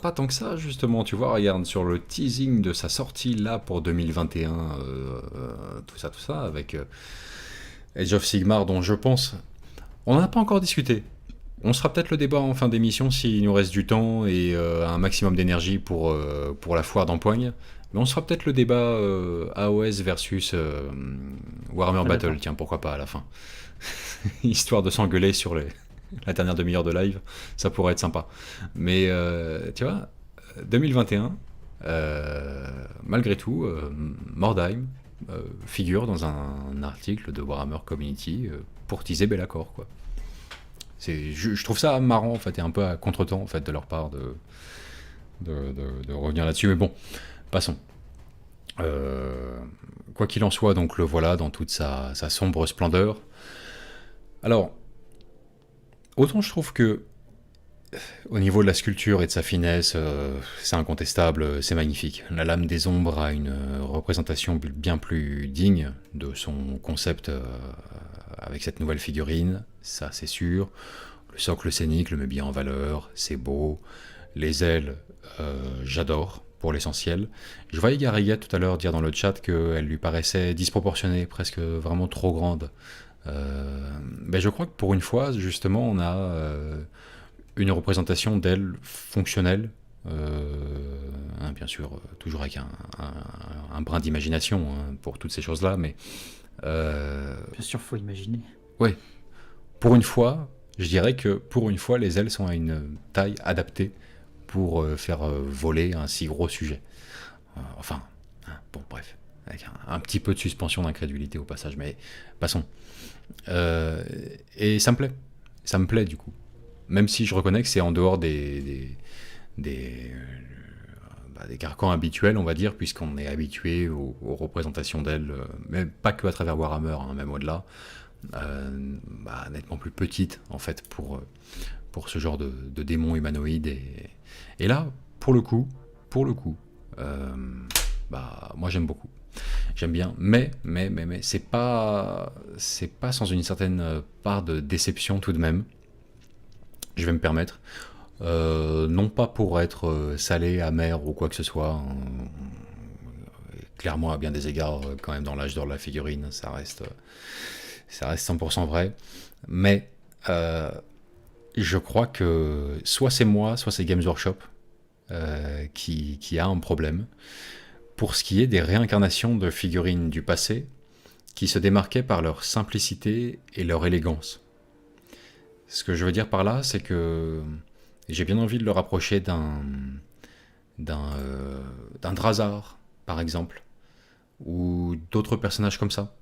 justement. Tu vois, regarde, sur le teasing de sa sortie là pour 2021, tout ça, avec Age of Sigmar, dont je pense. On n'en a pas encore discuté. On se fera peut-être le débat en fin d'émission s'il nous reste du temps et un maximum d'énergie pour la foire d'empoigne. Mais on se fera peut-être le débat AOS versus Warhammer Battle, tiens, pourquoi pas à la fin. Histoire de s'engueuler sur la dernière demi-heure de live, ça pourrait être sympa. Mais tu vois, 2021, malgré tout, Mordheim figure dans un article de Warhammer Community pour teaser Be'lakor, quoi. Je trouve ça marrant, en fait, et un peu à contre-temps, en fait, de leur part de revenir là-dessus. Mais bon, passons. Quoi qu'il en soit, donc le voilà dans toute sa sombre splendeur. Alors, autant je trouve que au niveau de la sculpture et de sa finesse, c'est incontestable, c'est magnifique. La lame des ombres a une représentation bien plus digne de son concept avec cette nouvelle figurine, ça c'est sûr. Le socle scénique le met bien en valeur, c'est beau. Les ailes, j'adore pour l'essentiel. Je voyais Garriga tout à l'heure dire dans le chat qu'elle lui paraissait disproportionnée, presque vraiment trop grande. Ben je crois que pour une fois, justement, on a une représentation d'elle fonctionnelle, hein, bien sûr, toujours avec un brin d'imagination hein, pour toutes ces choses-là, mais... Bien sûr, faut imaginer. Oui, pour une fois, je dirais que pour une fois, les ailes sont à une taille adaptée pour faire voler un si gros sujet. Enfin, hein, bon, bref, avec un petit peu de suspension d'incrédulité au passage, mais passons. Et ça me plaît du coup. Même si je reconnais que c'est en dehors des carcans habituels, on va dire, puisqu'on est habitué aux représentations d'elles, mais pas que à travers Warhammer, hein, même au-delà. nettement plus petite en fait pour ce genre de démons humanoïdes. Et là, pour le coup, moi j'aime beaucoup. J'aime bien, mais c'est pas sans une certaine part de déception tout de même. Je vais me permettre. Non pas pour être salé, amer ou quoi que ce soit. Clairement, à bien des égards, quand même, dans l'âge d'or de la figurine, ça reste 100% vrai. Mais je crois que soit c'est moi, soit c'est Games Workshop qui a un problème. Pour ce qui est des réincarnations de figurines du passé, qui se démarquaient par leur simplicité et leur élégance. Ce que je veux dire par là, c'est que j'ai bien envie de le rapprocher d'un Drazar, par exemple, ou d'autres personnages comme ça.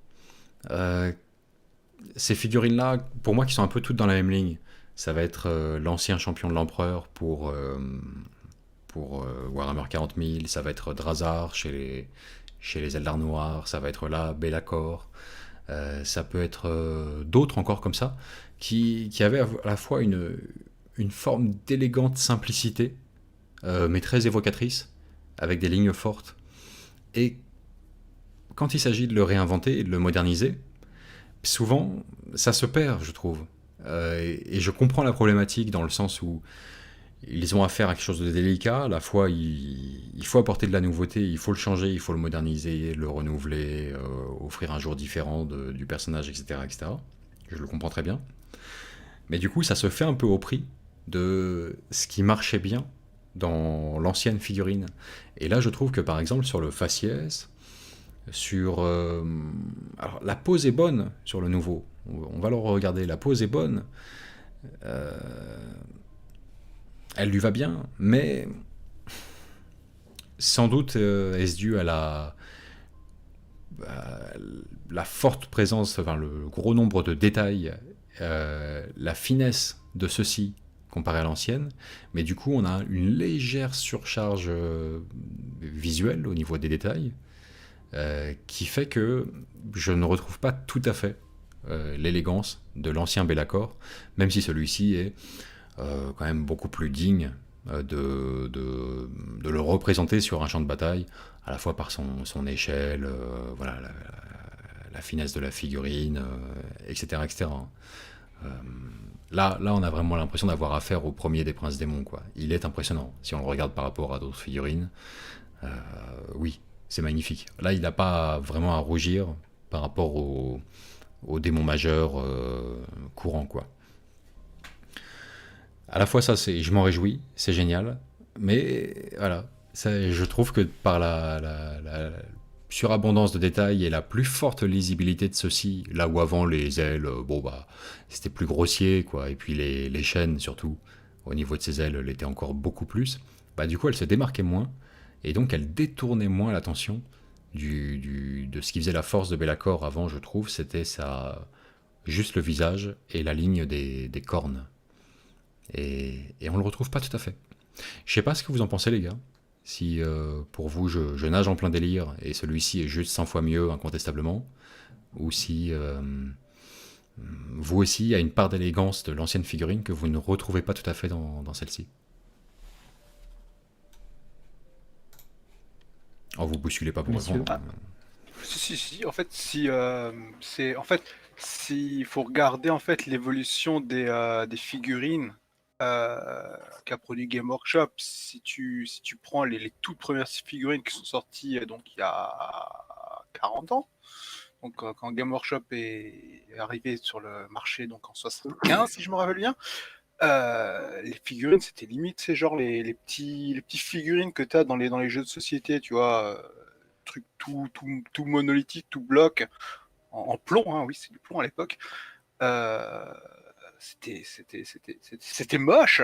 Ces figurines-là, pour moi, qui sont un peu toutes dans la même ligne, ça va être l'ancien champion de l'empereur pour Warhammer 40 000, ça va être Drazar chez les Eldar Noirs, ça va être là Be'lakor, ça peut être d'autres encore comme ça, qui avaient à la fois une forme d'élégante simplicité, mais très évocatrice, avec des lignes fortes. Et quand il s'agit de le réinventer et de le moderniser, souvent ça se perd, je trouve. Et je comprends la problématique dans le sens où ils ont affaire à quelque chose de délicat. À la fois, il faut apporter de la nouveauté, il faut le changer, il faut le moderniser, le renouveler, offrir un jour différent du personnage, etc., etc. Je le comprends très bien. Mais du coup, ça se fait un peu au prix de ce qui marchait bien dans l'ancienne figurine. Et là, je trouve que, par exemple, sur le faciès, alors, la pose est bonne sur le nouveau. On va le regarder. La pose est bonne. Elle lui va bien, mais sans doute est-ce dû à la forte présence, enfin le gros nombre de détails, la finesse de ceci comparé à l'ancienne, mais du coup on a une légère surcharge visuelle au niveau des détails, qui fait que je ne retrouve pas tout à fait l'élégance de l'ancien Be'lakor, même si celui-ci est quand même beaucoup plus digne de le représenter sur un champ de bataille, à la fois par son échelle, voilà, la finesse de la figurine, etc. etc. Là, on a vraiment l'impression d'avoir affaire au premier des Princes Démons, quoi. Il est impressionnant. Si on le regarde par rapport à d'autres figurines, oui, c'est magnifique. Là, il n'a pas vraiment à rougir par rapport aux démons majeurs courants, quoi. À la fois ça, je m'en réjouis, c'est génial, mais voilà, je trouve que par la surabondance de détails et la plus forte lisibilité de ceux-ci, là où avant les ailes, c'était plus grossier, quoi, et puis les chaînes surtout, au niveau de ces ailes, elles étaient encore beaucoup plus, du coup elles se démarquaient moins, et donc elles détournaient moins l'attention de ce qui faisait la force de Be'lakor avant, je trouve, c'était juste le visage et la ligne des cornes. Et on le retrouve pas tout à fait. Je sais pas ce que vous en pensez, les gars. Si pour vous je nage en plein délire et celui-ci est juste 100 fois mieux incontestablement, ou si vous aussi il y a une part d'élégance de l'ancienne figurine que vous ne retrouvez pas tout à fait dans celle-ci. Oh, vous bousculez pas pour Messieurs. répondre. Si. En fait, il faut regarder en fait l'évolution des figurines qu'a produit Game Workshop. Si tu prends les toutes premières figurines qui sont sorties donc il y a 40 ans, donc quand Game Workshop est arrivé sur le marché donc en 75 si je me rappelle bien, les figurines c'était limite c'est genre les petits figurines que tu as dans les jeux de société, tu vois, truc tout monolithique, tout bloc en plomb, hein, oui c'est du plomb à l'époque. C'était moche,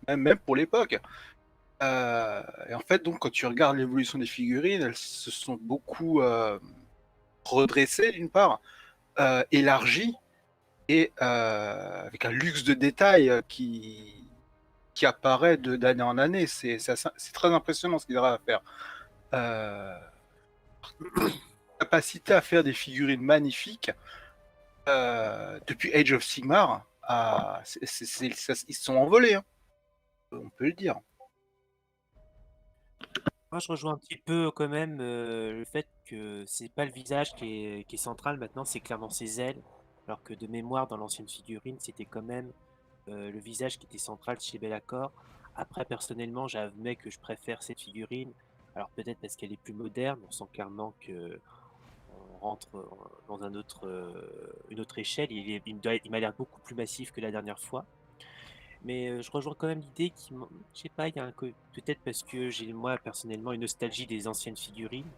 même pour l'époque. Et en fait, donc, quand tu regardes l'évolution des figurines, elles se sont beaucoup redressées d'une part, élargies, et avec un luxe de détails qui apparaît d'année en année. C'est très impressionnant ce qu'il y aura à faire. Capacité à faire des figurines magnifiques. depuis Age of Sigmar, ils se sont envolés, hein. On peut le dire. Moi, je rejoins un petit peu quand même le fait que c'est pas le visage qui est central maintenant, c'est clairement ses ailes. Alors que de mémoire, dans l'ancienne figurine, c'était quand même le visage qui était central chez Bellacore. Après, personnellement, j'admets que je préfère cette figurine. Alors peut-être parce qu'elle est plus moderne, on sent clairement que on rentre dans une autre échelle. Il m'a l'air beaucoup plus massif que la dernière fois. Mais je rejoins quand même l'idée je sais pas, il y a peut-être parce que j'ai moi personnellement une nostalgie des anciennes figurines.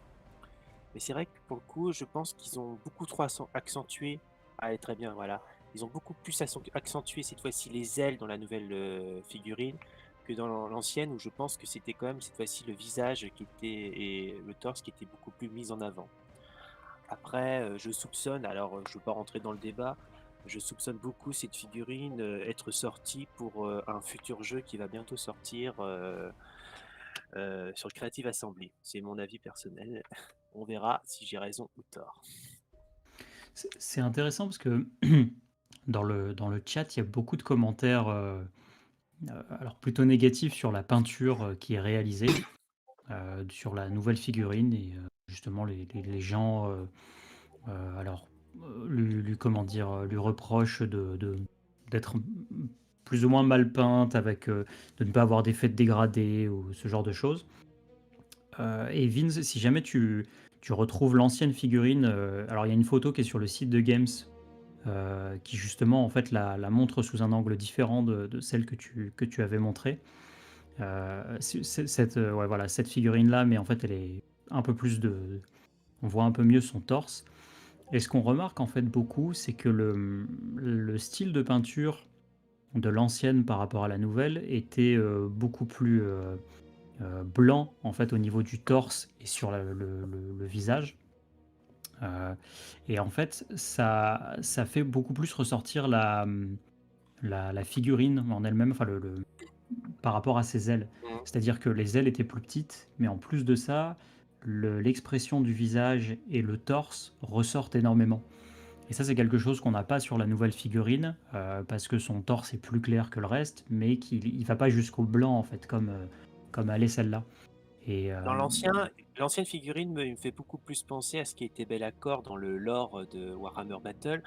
Mais c'est vrai que pour le coup, je pense qu'ils ont beaucoup trop accentué. Ah, très bien, voilà. Ils ont beaucoup plus accentué cette fois-ci les ailes dans la nouvelle figurine que dans l'ancienne où je pense que c'était quand même cette fois-ci le visage et le torse qui étaient beaucoup plus mis en avant. Après, je soupçonne, alors je ne veux pas rentrer dans le débat, je soupçonne beaucoup cette figurine être sortie pour un futur jeu qui va bientôt sortir sur Creative Assembly. C'est mon avis personnel. On verra si j'ai raison ou tort. C'est intéressant parce que dans le chat, il y a beaucoup de commentaires, alors plutôt négatifs sur la peinture qui est réalisée, sur la nouvelle figurine et justement les gens alors comment dire, lui reprochent d'être plus ou moins mal peinte avec de ne pas avoir d'effet de dégradé ou ce genre de choses. Et Vince, si jamais tu retrouves l'ancienne figurine, alors il y a une photo qui est sur le site de Games qui justement en fait la montre sous un angle différent de celle que tu avais montrée. Ouais, voilà, cette figurine-là, mais en fait elle est un peu plus on voit un peu mieux son torse. Et ce qu'on remarque en fait beaucoup, c'est que le style de peinture de l'ancienne par rapport à la nouvelle était beaucoup plus blanc en fait au niveau du torse et sur le visage. Et en fait, ça fait beaucoup plus ressortir la figurine en elle-même, enfin par rapport à ses ailes. C'est-à-dire que les ailes étaient plus petites, mais en plus de ça, l'expression du visage et le torse ressortent énormément. Et ça, c'est quelque chose qu'on n'a pas sur la nouvelle figurine, parce que son torse est plus clair que le reste, mais qu'il ne va pas jusqu'au blanc, en fait, comme allait celle-là. Et, Dans l'ancienne figurine me fait beaucoup plus penser à ce qui était Bellacore dans le lore de Warhammer Battle.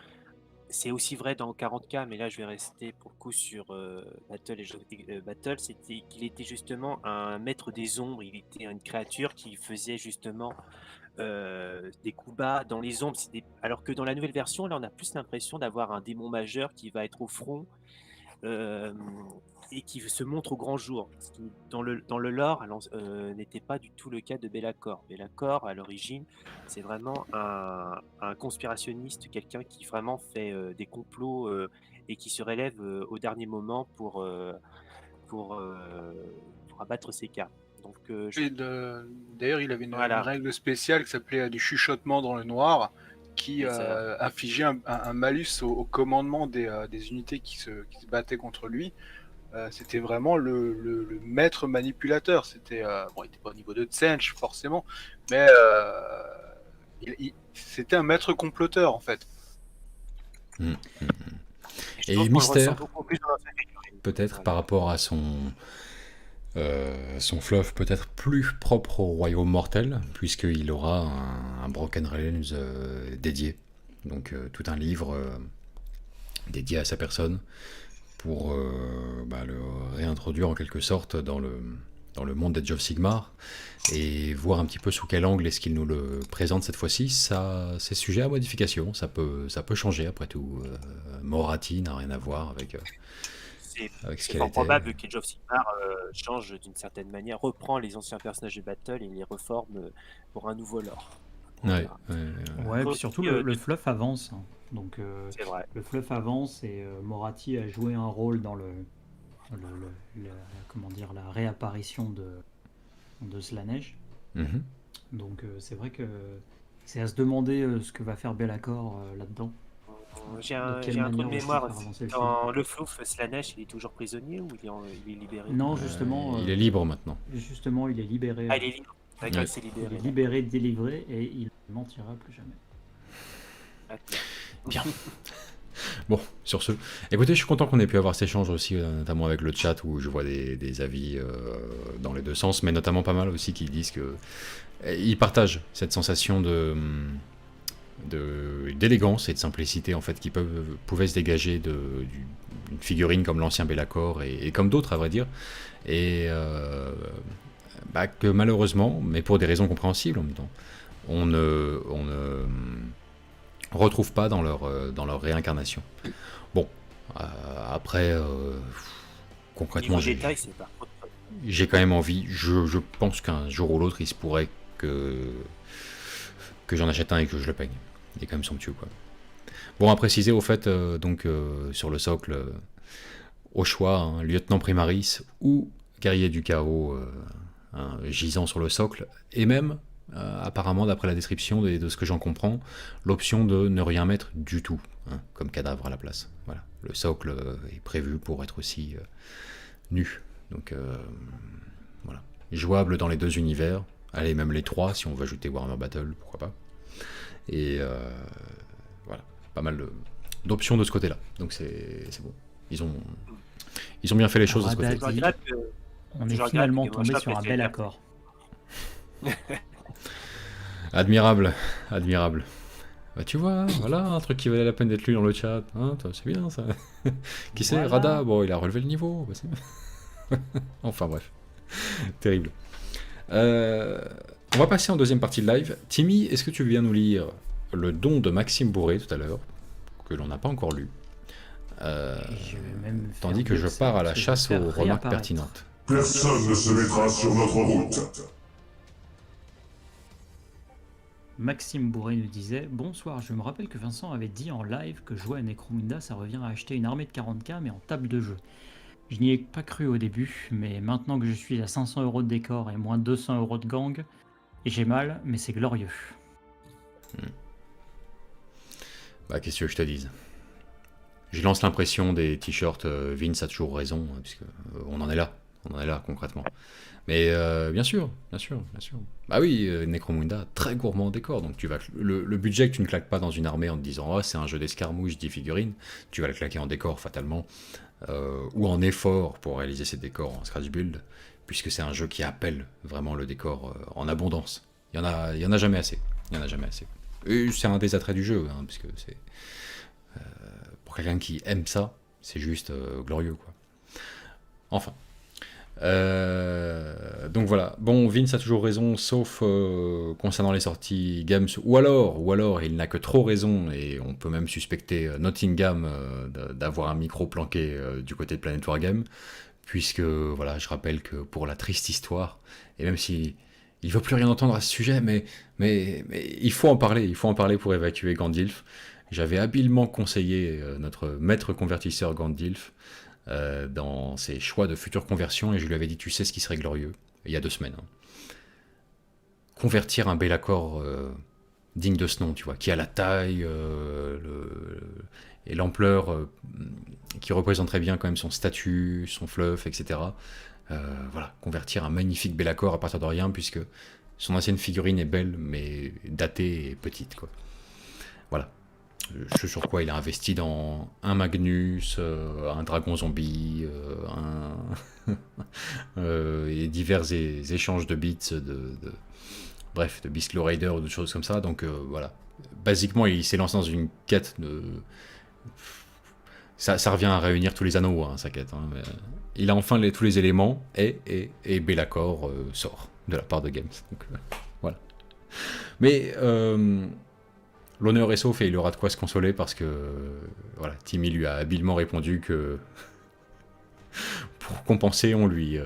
C'est aussi vrai dans 40K, mais là je vais rester pour le coup sur Battle et Battle. C'était qu'il était justement un maître des ombres, il était une créature qui faisait justement des coups bas dans les ombres. Alors que dans la nouvelle version, là on a plus l'impression d'avoir un démon majeur qui va être au front. Et qui se montre au grand jour. Ce qui, dans le lore, n'était pas du tout le cas de Bellacore. Bellacore, à l'origine, c'est vraiment un conspirationniste, quelqu'un qui vraiment fait des complots et qui se relève au dernier moment pour abattre ses cas. Donc, D'ailleurs, il avait une Voilà. règle spéciale qui s'appelait du chuchotement dans le noir, qui infligeait un malus au commandement des unités qui se battaient contre lui. C'était vraiment le maître manipulateur. C'était bon, il n'était pas au niveau de Tsench forcément, mais c'était un maître comploteur en fait. Et Mystère, peut-être par rapport à son fluff peut-être plus propre au royaume mortel, puisqu'il aura un Broken Realms dédié. Donc tout un livre dédié à sa personne pour le réintroduire en quelque sorte dans le monde d'Age of Sigmar et voir un petit peu sous quel angle est-ce qu'il nous le présente cette fois-ci. Ça, c'est sujet à modification, ça peut changer après tout. Moratti n'a rien à voir avec ce qu'elle C'est fort était. probable qu'Age of Sigmar change d'une certaine manière, reprend les anciens personnages de Battle et les reforme pour un nouveau lore. Ouais, et puis surtout le fluff avance. Hein. Donc C'est vrai. le fluff avance et Moratti a joué un rôle dans la réapparition de Slaanesh. Donc c'est vrai que c'est à se demander ce que va faire Bellacore là-dedans. J'ai un trou de mémoire. Dans le flouf, Slaanesh, il est toujours prisonnier ou il est libéré? Non, justement. Il est libre maintenant. Justement, il est libéré. Ah, il est libre. D'accord, il est libéré, délivré, et il ne mentira plus jamais. Ah, tiens. Bien. Bon, sur ce, écoutez, je suis content qu'on ait pu avoir cet échange aussi, notamment avec le chat où je vois des avis dans les deux sens, mais notamment pas mal aussi qui disent que ils partagent cette sensation d'élégance et de simplicité en fait qui pouvaient se dégager d'une figurine comme l'ancien Be'lakor et comme d'autres à vrai dire, et que malheureusement, mais pour des raisons compréhensibles en même temps, on ne retrouve pas dans leur réincarnation. Bon, après, concrètement, Niveau détail, c'est par contre. j'ai quand même envie, je pense qu'un jour ou l'autre, il se pourrait que j'en achète un et que je le peigne. Il est quand même somptueux, quoi. Bon, à préciser, au fait, sur le socle, au choix, hein, lieutenant primaris ou guerrier du chaos gisant sur le socle, et même, apparemment, d'après la description de ce que j'en comprends, l'option de ne rien mettre du tout, hein, comme cadavre à la place. Voilà. Le socle est prévu pour être aussi nu. Donc, voilà. Jouable dans les deux univers. Allez, même les trois, si on veut ajouter Warhammer Battle, pourquoi pas. Et voilà, pas mal d'options de ce côté-là. Donc c'est bon. Ils ont bien fait les choses de ce côté. Je regrette on est finalement tombé sur un bel accord. Admirable, admirable. Bah tu vois, voilà un truc qui valait la peine d'être lu dans le chat. Hein, c'est bien ça. Qui c'est, Rada? Bon, il a relevé le niveau. Bah, c'est... enfin bref, terrible. On va passer en deuxième partie de live. Timmy, est-ce que tu veux bien nous lire le don de Maxime Bourré tout à l'heure, que l'on n'a pas encore lu, tandis que je pars à la chasse aux remarques pertinentes. Personne ne se mettra sur notre route. Maxime Bourré nous disait « Bonsoir, je me rappelle que Vincent avait dit en live que jouer à Necromunda, ça revient à acheter une armée de 40k mais en table de jeu. Je n'y ai pas cru au début, mais maintenant que je suis à 500 € de décor et moins 200 € de gang, j'ai mal, mais c'est glorieux. » Bah, qu'est-ce que je te dise? Je lance l'impression des t-shirts Vince a toujours raison, hein, puisque on en est là concrètement. Mais bien sûr. Bah oui, Necromunda, très gourmand en décor, donc tu vas le budget que tu ne claques pas dans une armée en te disant oh, c'est un jeu d'escarmouche, 10 figurines, tu vas le claquer en décor fatalement, ou en effort pour réaliser ces décors en scratch build, puisque c'est un jeu qui appelle vraiment le décor en abondance. Il y en a jamais assez. Et c'est un des attraits du jeu, hein, puisque c'est pour quelqu'un qui aime ça, c'est juste glorieux, quoi. Enfin. Donc voilà. Bon, Vince a toujours raison, sauf concernant les sorties Games, ou alors il n'a que trop raison, et on peut même suspecter Nottingham d'avoir un micro planqué du côté de Planet Wargame, puisque voilà, je rappelle que pour la triste histoire, et même si il veut plus rien entendre à ce sujet, mais il faut en parler pour évacuer Gandilf. J'avais habilement conseillé notre maître convertisseur Gandilf dans ses choix de future conversion, et je lui avais dit, tu sais ce qui serait glorieux, il y a 2 semaines. Hein. Convertir un Be'lakor digne de ce nom, tu vois, qui a la taille et l'ampleur qui représenterait bien quand même son statut, son fluff, etc. Voilà, convertir un magnifique Be'lakor à partir de rien, puisque son ancienne figurine est belle, mais datée et petite, quoi. Voilà. Ce sur quoi il a investi dans un Magnus, un dragon zombie, et divers échanges de bits, bref, de Beast Claw Raider ou d'autres choses comme ça. Donc voilà. Basiquement, il s'est lancé dans une quête de... Ça revient à réunir tous les anneaux, hein, sa quête. Hein, mais, il a enfin tous les éléments, et Be'lakor sort de la part de Games. Donc voilà. Mais... l'honneur est sauf et il aura de quoi se consoler parce que voilà, Timmy lui a habilement répondu que pour compenser, on lui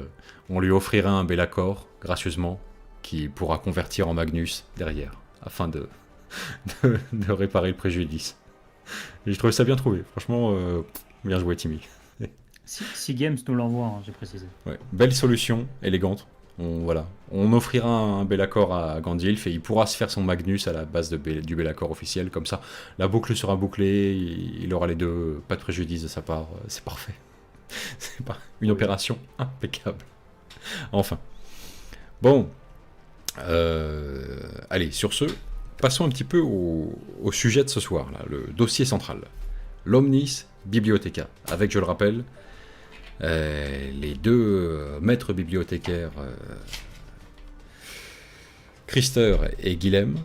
offrira un Be'lakor gracieusement qui pourra convertir en Magnus derrière afin de réparer le préjudice. Et je trouvais ça bien trouvé, franchement, bien joué Timmy. Si Games nous l'envoie, hein, j'ai précisé. Ouais, belle solution, élégante. On offrira un Be'lakor à Gandilf et il pourra se faire son Magnus à la base du Be'lakor officiel, comme ça la boucle sera bouclée, il aura les deux, pas de préjudice de sa part, c'est parfait. C'est pas une opération impeccable. Enfin. Bon. Allez, sur ce, passons un petit peu au sujet de ce soir, là, le dossier central. L'Omnis Bibliotheca, avec, je le rappelle, les deux maîtres bibliothécaires, Christer et Guilhem,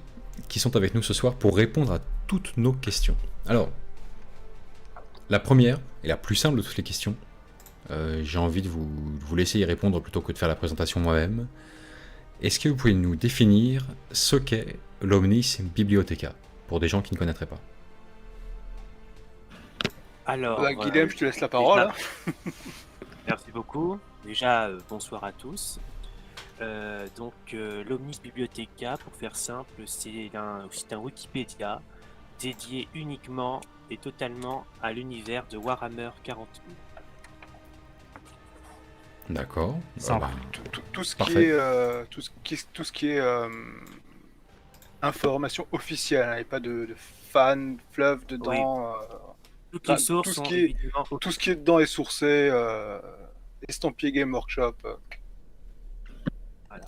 qui sont avec nous ce soir pour répondre à toutes nos questions. Alors, la première et la plus simple de toutes les questions, j'ai envie de vous laisser y répondre plutôt que de faire la présentation moi-même. Est-ce que vous pouvez nous définir ce qu'est l'Omnis Bibliotheca, pour des gens qui ne connaîtraient pas? Alors, Guilhem, je te laisse la parole. déjà, hein. merci beaucoup. Déjà, bonsoir à tous. L'Omnis Bibliotheca, pour faire simple, c'est un Wikipédia dédié uniquement et totalement à l'univers de Warhammer 40 000. D'accord. Simple. Tout ce qui Parfait. est, tout ce qui est information officielle, hein, et pas de fan fluff dedans. Toutes Ah, les sources tout ce sont qui est- évidemment Tout ce qui est dedans est sourcé. Estampillé Game Workshop.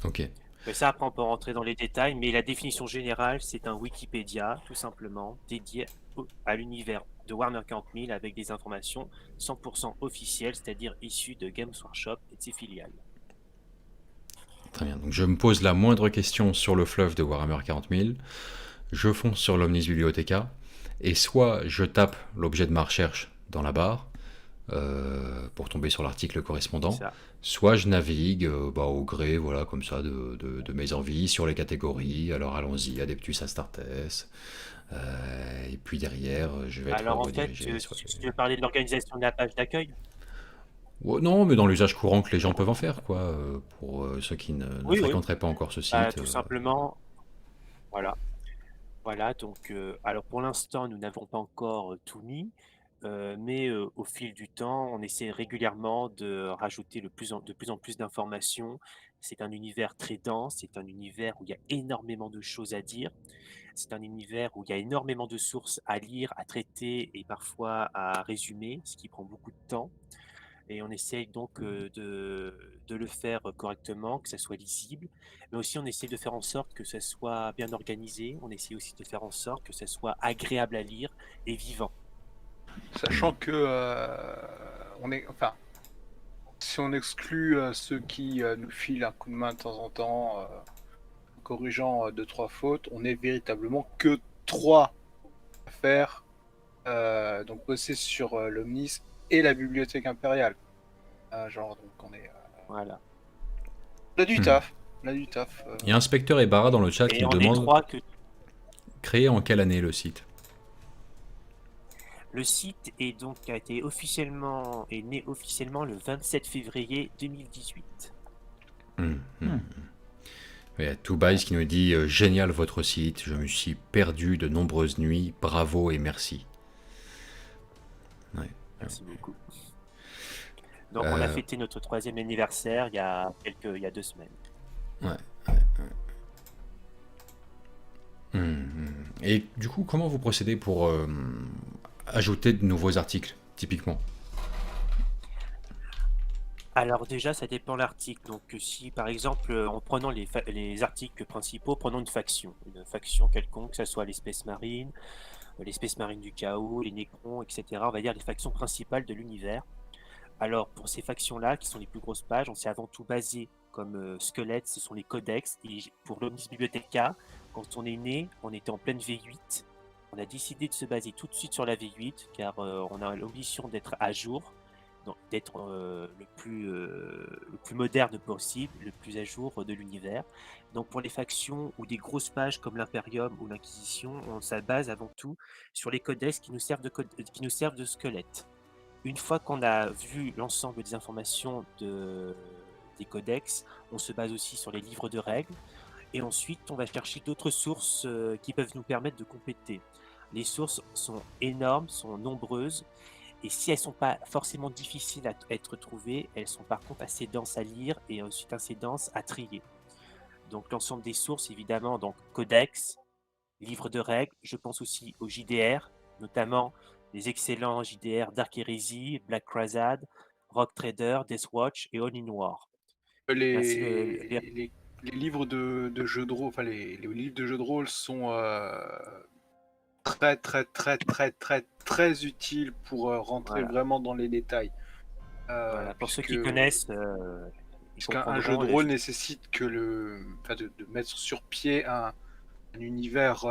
Ok. Mais ça, après, on peut rentrer dans les détails, mais la définition générale, c'est un Wikipédia, tout simplement, dédié à l'univers de Warhammer 40 000 avec des informations 100% officielles, c'est-à-dire issues de Games Workshop et de ses filiales. Très bien. Donc je me pose la moindre question sur le fluff de Warhammer 40 000, je fonce sur l'Omnis Bibliotheca, et soit je tape l'objet de ma recherche dans la barre, pour tomber sur l'article correspondant, Ça. soit je navigue au gré, voilà, comme ça, de mes envies sur les catégories. Alors allons-y, Adeptus Astartes, et puis derrière, je vais être Alors en fait, redirigé sur tu veux parler de l'organisation de la page d'accueil? Ouais, non, mais dans l'usage courant que les gens peuvent en faire, quoi, pour ceux qui ne Oui. fréquenteraient pas encore ce site. Tout simplement, voilà. Voilà, alors pour l'instant, nous n'avons pas encore tout mis, mais au fil du temps, on essaie régulièrement de rajouter de plus en plus d'informations. C'est un univers très dense, c'est un univers où il y a énormément de choses à dire. C'est un univers où il y a énormément de sources à lire, à traiter et parfois à résumer, ce qui prend beaucoup de temps. Et on essaye donc de le faire correctement, que ça soit lisible, mais aussi on essaie de faire en sorte que ça soit bien organisé, on essaie aussi de faire en sorte que ça soit agréable à lire et vivant. Sachant que si on exclut ceux qui nous filent un coup de main de temps en temps, en corrigeant 2-3 fautes, on est véritablement que 3 à faire, donc bosser sur l'Omnis et la Bibliothèque impériale. Donc on est, Voilà. on a du taf. On a du taf. Il y a Inspecteur et Barra dans le chat qui Et nous on est demande trois que créé en quelle année le site? le site est né officiellement le 27 février 2018. Il y a Toubaïs qui nous dit génial votre site, je me suis perdu de nombreuses nuits, bravo et merci. Ouais. Merci beaucoup. Donc on a fêté notre 3e anniversaire il y a 2 semaines. Et du coup, comment vous procédez pour ajouter de nouveaux articles, typiquement? Alors déjà, ça dépend de l'article. Donc si par exemple, en prenant les articles principaux, prenons une faction quelconque, que ce soit l'espèce marine du chaos, les nécrons, etc. On va dire les factions principales de l'univers. Alors pour ces factions-là, qui sont les plus grosses pages, on s'est avant tout basé comme squelettes, ce sont les codex. Et pour l'Omnis Bibliotheca, quand on est né, on était en pleine V8. On a décidé de se baser tout de suite sur la V8, car on a l'ambition d'être à jour, d'être le plus moderne possible, le plus à jour de l'univers. Donc pour les factions ou des grosses pages comme l'Imperium ou l'Inquisition, on se base avant tout sur les codex qui nous servent de squelettes. Une fois qu'on a vu l'ensemble des informations des codex, on se base aussi sur les livres de règles. Et ensuite, on va chercher d'autres sources qui peuvent nous permettre de compléter. Les sources sont énormes, sont nombreuses. Et si elles ne sont pas forcément difficiles à être trouvées, elles sont par contre assez denses à lire et ensuite assez denses à trier. Donc l'ensemble des sources, évidemment, donc codex, livres de règles, je pense aussi aux JDR, notamment les excellents JDR Dark Heresy, Black Crusade, Rogue Trader, Death Watch et All in War. les les livres de jeux de rôle, enfin les livres de jeux de rôle sont très très très très très très utiles pour rentrer Voilà. vraiment dans les détails. Voilà. Pour ceux qui Puisque connaissent, ils puisqu'un jeu de comprendront. rôle nécessite que de mettre sur pied un univers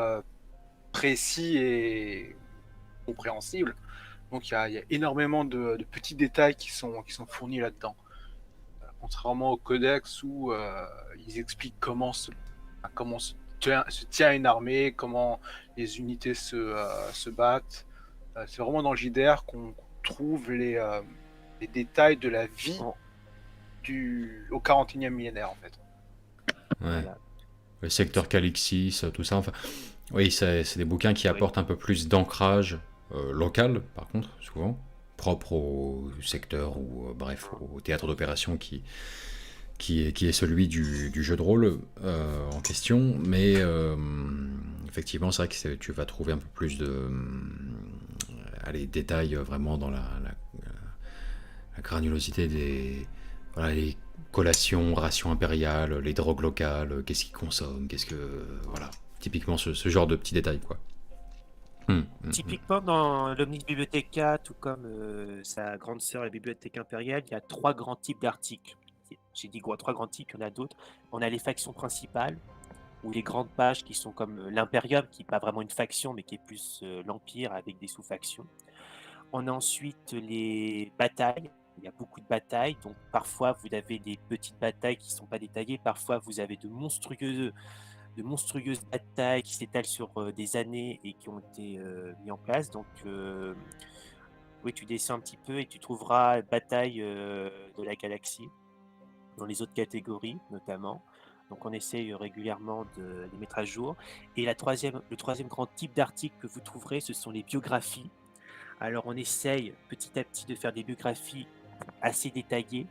précis et compréhensible. Donc il y a énormément de petits détails qui sont fournis là-dedans. Contrairement au codex où ils expliquent comment se tient une armée, comment les unités se battent. C'est vraiment dans le JDR qu'on trouve les détails de la vie Bon, au 41e millénaire en fait. Ouais. voilà. Le secteur Calixis, tout ça. Enfin, oui, c'est des bouquins qui apportent un peu plus d'ancrage local, par contre, souvent, propre au secteur ou, bref, au théâtre d'opération qui est celui du jeu de rôle en question. Mais effectivement, c'est vrai que tu vas trouver un peu plus de détails vraiment dans la granulosité des. Voilà, les collations, rations impériales, les drogues locales, qu'est-ce qu'ils consomment, voilà. Typiquement ce genre de petits détails, quoi. Typiquement, dans l'Omnis Bibliotheca, tout comme sa grande sœur, la Bibliothèque impériale, il y a 3 grands types d'articles. J'ai dit 3 grands types, il y en a d'autres. On a les factions principales, ou les grandes pages qui sont comme l'Imperium, qui n'est pas vraiment une faction, mais qui est plus l'Empire avec des sous-factions. On a ensuite les batailles. Il y a beaucoup de batailles, donc parfois vous avez des petites batailles qui ne sont pas détaillées, parfois vous avez de monstrueuses batailles qui s'étalent sur des années et qui ont été mis en place. Donc oui, tu descends un petit peu et tu trouveras bataille de la galaxie dans les autres catégories notamment. Donc on essaye régulièrement de les mettre à jour. Et le troisième grand type d'article que vous trouverez, ce sont les biographies. Alors on essaye petit à petit de faire des biographies assez détaillées.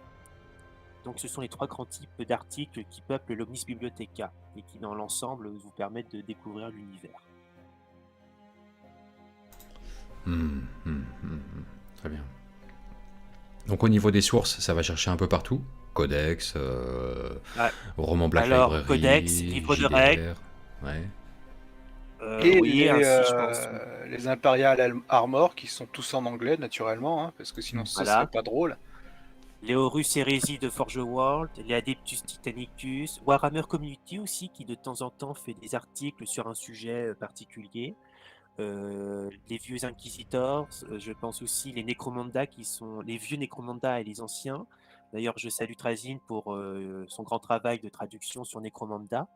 Donc ce sont les 3 grands types d'articles qui peuplent l'Omnis Bibliotheca et qui dans l'ensemble vous permettent de découvrir l'univers. Très bien. Donc au niveau des sources, ça va chercher un peu partout. Codex, roman Black Alors, Library, codex, livre de JDR, règles. ouais. Et Oui, ainsi je pense. les Imperial Armor qui sont tous en anglais naturellement, hein, parce que sinon ce Voilà. serait pas drôle. Les Horus Hérésie de Forge World, les Adeptus Titanicus, Warhammer Community aussi qui de temps en temps fait des articles sur un sujet particulier. Les vieux Inquisitors, je pense aussi les Necromunda qui sont les vieux Necromunda et les anciens. D'ailleurs, je salue Trazyn pour son grand travail de traduction sur Necromunda.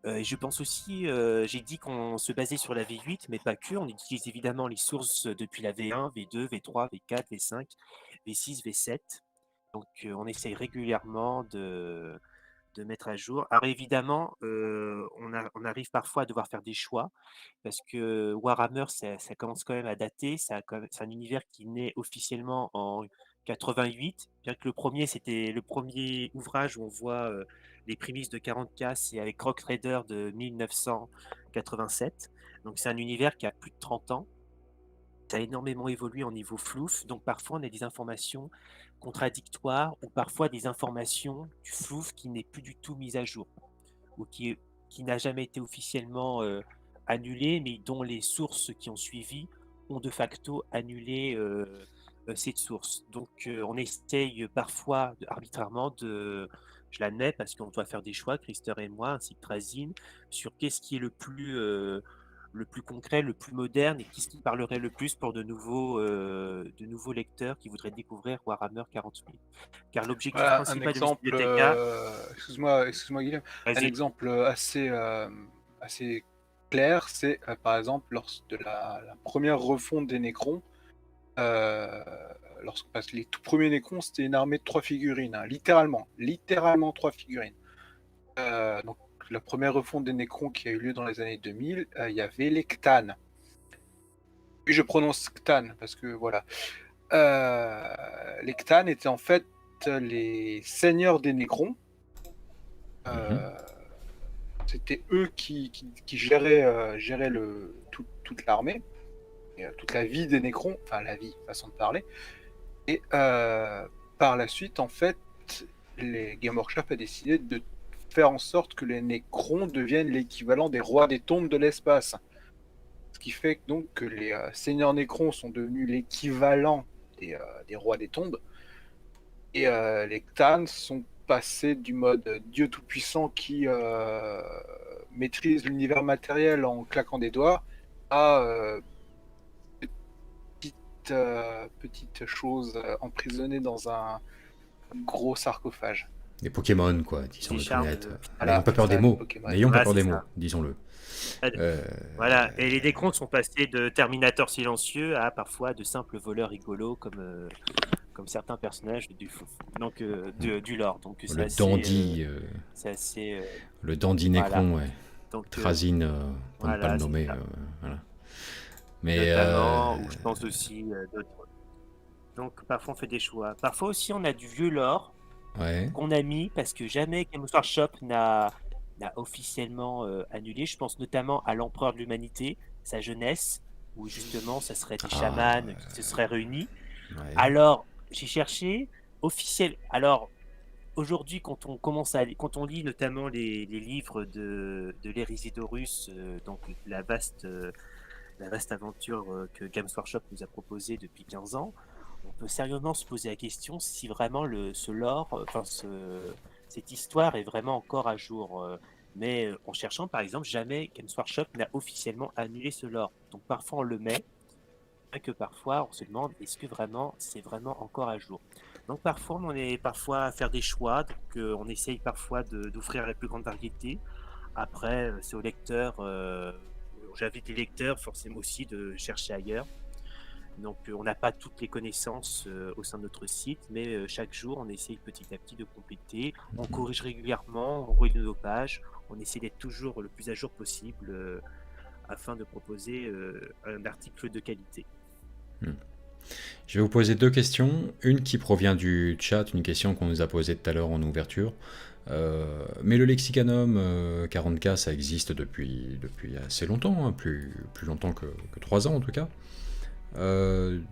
Et je pense aussi, j'ai dit qu'on se basait sur la V8, mais pas que. On utilise évidemment les sources depuis la V1, V2, V3, V4, V5, V6, V7. Donc, on essaye régulièrement de mettre à jour. Alors évidemment, on arrive parfois à devoir faire des choix parce que Warhammer, ça commence quand même à dater. C'est un univers qui naît officiellement en 88, bien que c'était le premier ouvrage où on voit les prémices de 40K, c'est avec Rock Trader de 1987. Donc c'est un univers qui a plus de 30 ans. Ça a énormément évolué en niveau flouf, donc parfois on a des informations contradictoires ou parfois des informations du flouf qui n'est plus du tout mise à jour ou qui n'a jamais été officiellement annulée, mais dont les sources qui ont suivi ont de facto annulé cette source. Donc on essaye parfois arbitrairement je l'admets parce qu'on doit faire des choix, Christer et moi, ainsi que Trazyn, sur qu'est-ce qui est le plus concret, le plus moderne et qui parlerait le plus pour de nouveaux lecteurs qui voudraient découvrir Warhammer 40 000. Car l'objectif Voilà, un principal de exemple, Bibliotheca, excuse-moi Guillaume, un vas-y. exemple assez clair, c'est par exemple lors de la première refonte des Necrons, parce que les tout premiers Necrons c'était une armée de 3 figurines, hein, littéralement 3 figurines. Donc la première refonte des Necrons qui a eu lieu dans les années 2000, il y avait les Cthans. Puis je prononce Cthans parce que voilà. Les Cthans étaient en fait les seigneurs des Nécrons. C'était eux qui géraient toute l'armée, et, toute la vie des Nécrons, enfin la vie, façon de parler. Et par la suite, en fait, les Game Workshop a décidé de faire en sorte que les Nécrons deviennent l'équivalent des rois des tombes de l'espace. Ce qui fait donc que les seigneurs Nécrons sont devenus l'équivalent des rois des tombes. Et les Ktans sont passés du mode Dieu tout-puissant qui maîtrise l'univers matériel en claquant des doigts à petite chose emprisonnée dans un gros sarcophage. Des Pokémon, quoi, disons le charmes, honnête. voilà, N'ayons pas peur c'est des ça, mots. Pokémon. N'ayons pas Ouais, peur c'est des mots, ça. disons-le. Voilà, et les Nécrons sont passés de Terminator silencieux à parfois de simples voleurs rigolos comme certains personnages du lore. Donc c'est Le assez, dandy, c'est assez le dandy voilà. Nécron, ouais. donc Trazine, pour ne pas voilà, le c'est nommer. ça. Voilà. Mais Notamment, ou je pense aussi d'autres. Donc parfois on fait des choix. Parfois aussi on a du vieux lore ouais. qu'on a mis parce que jamais Games Workshop n'a officiellement annulé. Je pense notamment à l'Empereur de l'Humanité, sa jeunesse, où justement ça serait des chamans qui se seraient réunis. Ouais. Alors j'ai cherché officiel. Alors aujourd'hui, quand on lit notamment les livres de l'Hérésidorus, donc la vaste aventure que Games Workshop nous a proposée depuis 15 ans, on peut sérieusement se poser la question si vraiment ce lore, cette histoire est vraiment encore à jour. Mais en cherchant, par exemple, jamais Games Workshop n'a officiellement annulé ce lore. Donc parfois on le met, bien que parfois on se demande est-ce que vraiment c'est vraiment encore à jour. Donc parfois on est parfois à faire des choix, donc on essaye parfois d'offrir la plus grande variété. Après, c'est au lecteur. J'invite les lecteurs forcément aussi de chercher ailleurs. Donc on n'a pas toutes les connaissances au sein de notre site, mais chaque jour on essaye petit à petit de compléter. On corrige régulièrement, on relit nos pages, on essaie d'être toujours le plus à jour possible afin de proposer un article de qualité. Je vais vous poser deux questions. Une qui provient du chat, une question qu'on nous a posée tout à l'heure en ouverture. Mais le Lexicanum 40K, ça existe depuis assez longtemps, hein, plus longtemps que 3 ans en tout cas.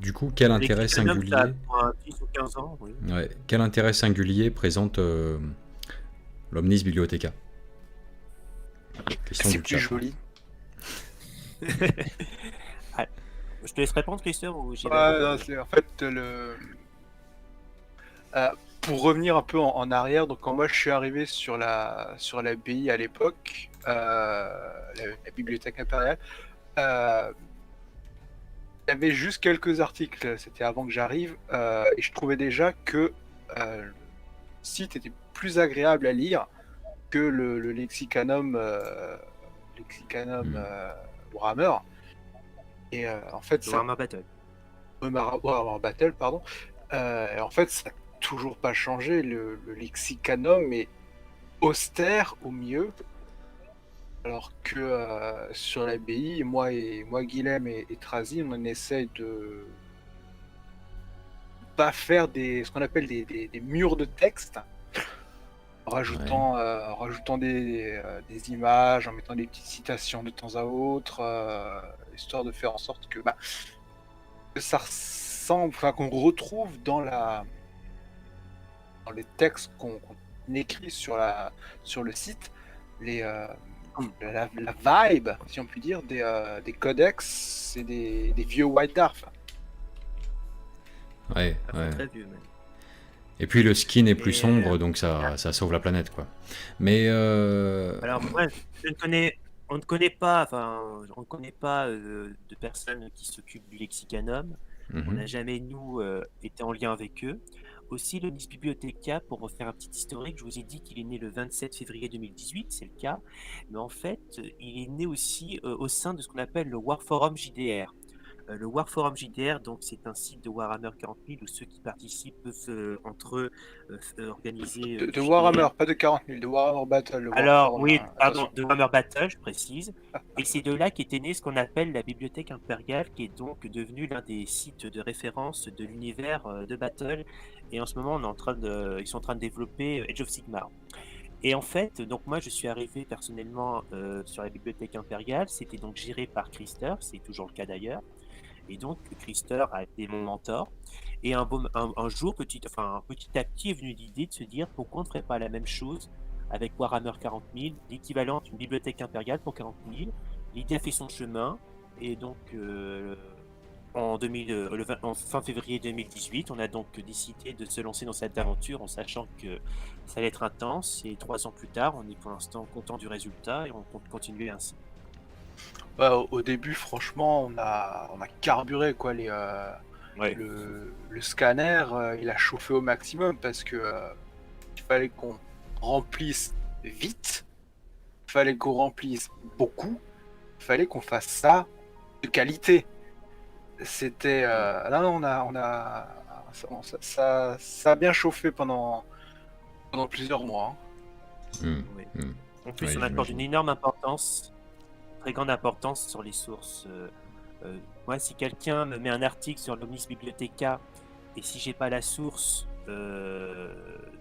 Du coup, quel intérêt singulier Ça a 10 ou 15 ans, oui. ouais, quel intérêt singulier présente l'Omnis Bibliotheca? Question C'est du plus chat. joli. Je te laisse répondre, Christophe, ou j'y vais? Non, en fait, pour revenir un peu en arrière, donc quand moi je suis arrivé sur l'abbaye à l'époque, la bibliothèque impériale, il y avait juste quelques articles, c'était avant que j'arrive, et je trouvais déjà que le site était plus agréable à lire que le Lexicanum Warhammer. Et en fait, ça Warhammer Battle. Warhammer Battle, pardon. En fait, ça n'a toujours pas changé. Le Lexicanum est austère au mieux, alors que sur l'abbaye, moi, Guilhem et Trazine, on essaye de pas faire ce qu'on appelle des murs de texte, en rajoutant des images, en mettant des petites citations de temps à autre, histoire de faire en sorte que ça ressemble, enfin qu'on retrouve dans les textes qu'on écrit sur le site, la vibe, si on peut dire, des codex et des vieux White Dwarf. Ouais, Ça fait ouais. très vieux, même. Et puis le skin est plus Et, sombre, donc ça sauve la planète, quoi. Mais Alors, bref, on ne connaît pas de personnes qui s'occupent du Lexicanum. On n'a jamais, nous, été en lien avec eux. Aussi, le Omnis Bibliotheca, pour refaire un petit historique, je vous ai dit qu'il est né le 27 février 2018, c'est le cas. Mais en fait, il est né aussi au sein de ce qu'on appelle le War Forum JDR. Le War Forum JDR, donc, c'est un site de Warhammer 40 000 où ceux qui participent peuvent entre eux organiser. De du Warhammer, JDR. pas de 40 000, de Warhammer Battle. Le War Alors, Forum, oui, pardon, attention. de Warhammer Battle, je précise. Et c'est de là qu'était né ce qu'on appelle la Bibliothèque Impériale, qui est donc devenue l'un des sites de référence de l'univers de Battle. Et en ce moment, ils sont en train de développer Age of Sigmar. Et en fait, donc moi, je suis arrivé personnellement sur la Bibliothèque Impériale. C'était donc géré par Krister, c'est toujours le cas d'ailleurs. Et donc, Krister a été mon mentor. Et un jour, petit à petit, est venue l'idée de se dire pourquoi on ne ferait pas la même chose avec Warhammer 40 000, l'équivalent d'une bibliothèque impériale pour 40 000. L'idée a fait son chemin, et donc en fin février 2018, on a donc décidé de se lancer dans cette aventure en sachant que ça allait être intense, et 3 ans plus tard, on est pour l'instant content du résultat et on compte continuer ainsi. Ouais, au début, franchement, on a carburé quoi. Ouais. Le scanner, il a chauffé au maximum parce que il fallait qu'on remplisse vite, il fallait qu'on remplisse beaucoup, il fallait qu'on fasse ça de qualité. C'était là, ça a bien chauffé pendant plusieurs mois. Hmm. Oui. Hmm. En plus, Ouais, on accorde j'imagine. une énorme importance, très grande importance sur les sources. Moi, si quelqu'un me met un article sur l'Omnis Bibliotheca et si j'ai pas la source de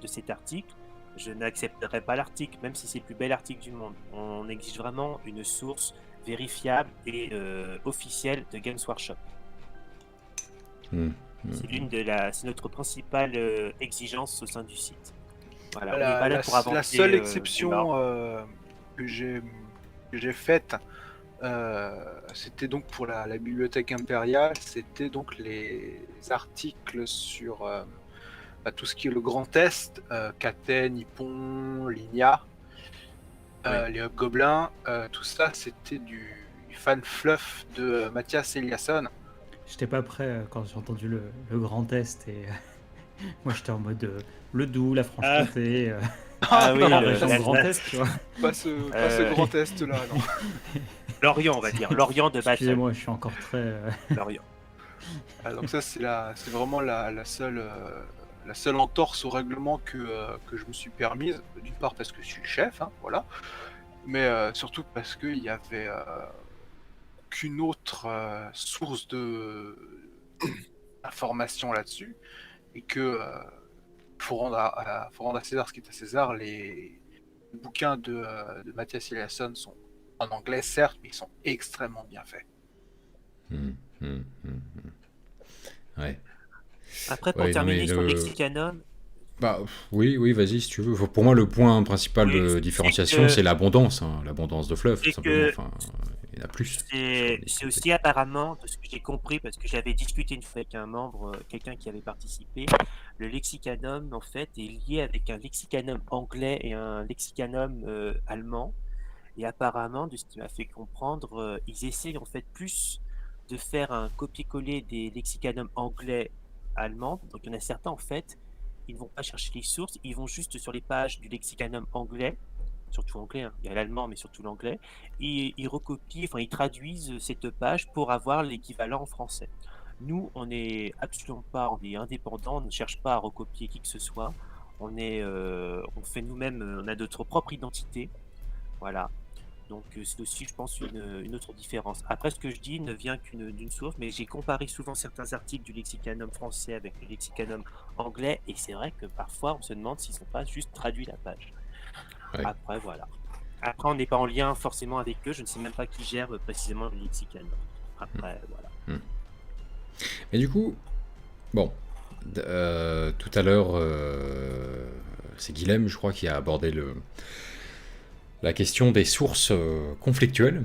cet article, je n'accepterai pas l'article, même si c'est le plus bel article du monde. On exige vraiment une source vérifiable et officielle de Games Workshop. Hmm. C'est notre principale exigence au sein du site. Voilà, on n'est La, pas là la- pour la inventer seule des morts. exception que j'ai faite, c'était donc pour la bibliothèque impériale, c'était donc les articles sur tout ce qui est le Grand Est, Katen, Nippon, Ligna, les Hobgoblins, tout ça c'était du fan fluff de Mathias Eliasson. J'étais pas prêt quand j'ai entendu le Grand Est et moi j'étais en mode le Doubs, la Franche-Comté, Ah oui, la le- région la- Grand la- Est, tu vois. Pas ce Grand Est là, non. Lorient, on va dire. Lorient de Battle. Excusez-moi, je suis encore très. Lorient. Donc ça c'est vraiment la seule entorse au règlement que je me suis permise, d'une part parce que je suis le chef, hein, voilà, mais surtout parce qu'il y avait qu'une autre source de information là-dessus, et que faut rendre à César ce qui est à César. Les bouquins de Mathias Eliasson sont en anglais certes, mais ils sont extrêmement bien faits. Hmm. Hmm. Hmm. Ouais. Après, pour Ouais, non, mais terminer sur le Lexicanum, Bah, oui, vas-y, si tu veux. Pour moi, le point principal Oui, de c'est différenciation, que- c'est l'abondance, hein, l'abondance de fluff, tout c'est simplement. que Enfin, il y en a plus. c'est aussi apparemment, de ce que j'ai compris, parce que j'avais discuté une fois avec un membre, quelqu'un qui avait participé, le Lexicanum, en fait, est lié avec un Lexicanum anglais et un Lexicanum allemand. Et apparemment, de ce qui m'a fait comprendre, ils essayent en fait plus de faire un copier-coller des lexicanums anglais allemands. Donc il y en a certains en fait, ils ne vont pas chercher les sources, ils vont juste sur les pages du lexicanum anglais, surtout anglais, hein, il y a l'allemand mais surtout l'anglais, et ils recopient, enfin ils traduisent cette page pour avoir l'équivalent en français. Nous, on n'est absolument pas, on est indépendant, on ne cherche pas à recopier qui que ce soit. On fait nous-mêmes, on a notre propre identité. Voilà. Donc c'est aussi, je pense, une autre différence. Après, ce que je dis ne vient d'une source, mais j'ai comparé souvent certains articles du lexicanum français avec le lexicanum anglais, et c'est vrai que parfois on se demande s'ils n'ont pas juste traduit la page. Ouais. Après, voilà. Après, on n'est pas en lien forcément avec eux, je ne sais même pas qui gère précisément le lexicanum. Après, voilà. Mais du coup, bon, tout à l'heure, c'est Guilhem, je crois, qui a abordé la question des sources conflictuelles.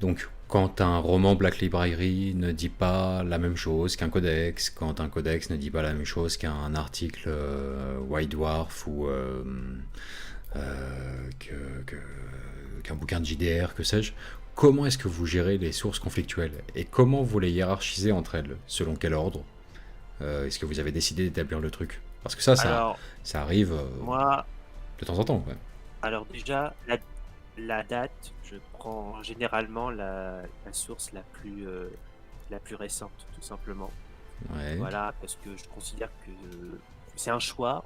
Donc, quand un roman Black Library ne dit pas la même chose qu'un codex, quand un codex ne dit pas la même chose qu'un article White Dwarf ou qu'un bouquin de JDR, que sais-je, comment est-ce que vous gérez les sources conflictuelles et comment vous les hiérarchisez entre elles? Selon quel ordre est-ce que vous avez décidé d'établir le truc? Parce que ça Alors, arrive moi, de temps en temps. Ouais. alors déjà, la date, je prends généralement la source la plus récente, tout simplement. Ouais. Voilà, parce que je considère que c'est un choix.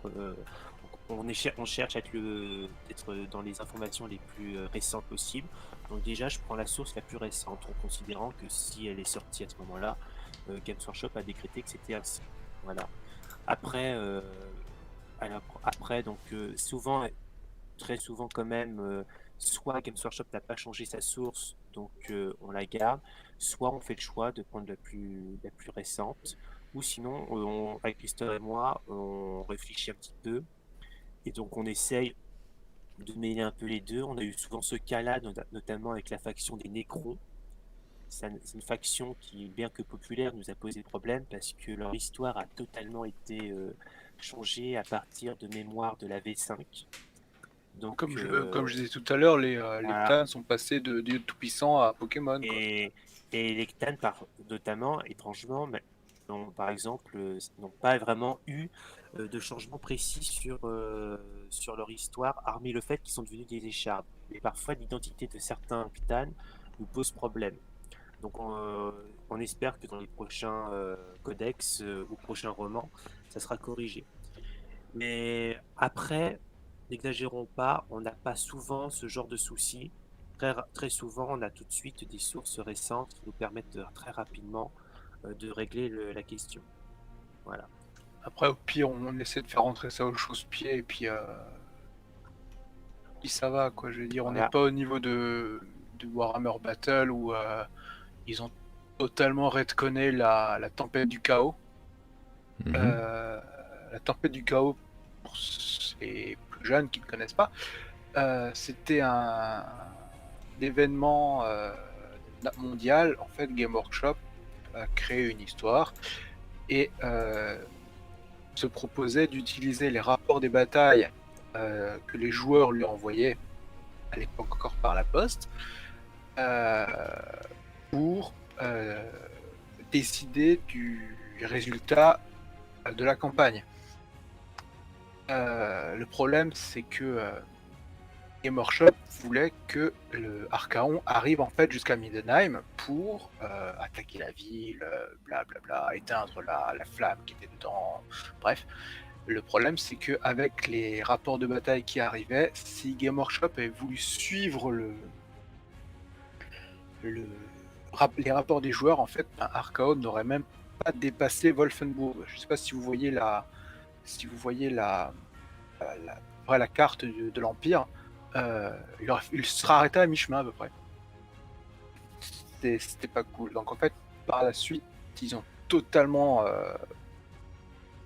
On cherche à être dans les informations les plus récentes possibles. Donc déjà, je prends la source la plus récente, en considérant que si elle est sortie à ce moment-là, Games Workshop a décrété que c'était ainsi. Voilà. Après, donc souvent, très souvent quand même, soit Games Workshop n'a pas changé sa source, donc on la garde, soit on fait le choix de prendre la plus récente, ou sinon, avec Christophe et moi, on réfléchit un petit peu, et donc on essaye de mêler un peu les deux. On a eu souvent ce cas-là, notamment avec la faction des Nécrons. C'est une faction qui, bien que populaire, nous a posé problème parce que leur histoire a totalement été changée à partir de mémoire de la V5. Donc, Comme je disais tout à l'heure, les voilà. Tans sont passés de dieu tout-puissant à Pokémon. Quoi. Et les Tans, notamment, étrangement, par exemple, n'ont pas vraiment eu de changement précis sur leur histoire, hormis le fait qu'ils sont devenus des écharpes. Mais parfois, l'identité de certains Tans nous pose problème. Donc on espère que dans les prochains codex ou prochains romans, ça sera corrigé. Mais après, n'exagérons pas, on n'a pas souvent ce genre de soucis. Très souvent, on a tout de suite des sources récentes qui nous permettent très rapidement de régler la question. Voilà. Après, au pire, on essaie de faire rentrer ça au chausse-pied et puis ça va, quoi. Je veux dire, on n'est Voilà. pas au niveau de Warhammer Battle où ils ont totalement retconné la tempête du chaos. Mhm. La tempête du chaos, pour les plus jeunes qui ne connaissent pas, c'était un événement mondial. En fait, Game Workshop a créé une histoire et se proposait d'utiliser les rapports des batailles que les joueurs lui envoyaient, à l'époque encore par la poste, pour décider du résultat de la campagne. Le problème, c'est que Game Workshop voulait que le Archaon arrive en fait jusqu'à Middenheim pour attaquer la ville, blablabla, éteindre la flamme qui était dedans. Bref, le problème, c'est que avec les rapports de bataille qui arrivaient, si Game Workshop avait voulu suivre les rapports des joueurs, en fait, Archaon n'aurait même pas dépassé Wolfenburg. Je sais pas si vous voyez la carte de l'Empire. Il sera arrêté à mi-chemin à peu près. C'était pas cool. Donc en fait, par la suite, ils ont totalement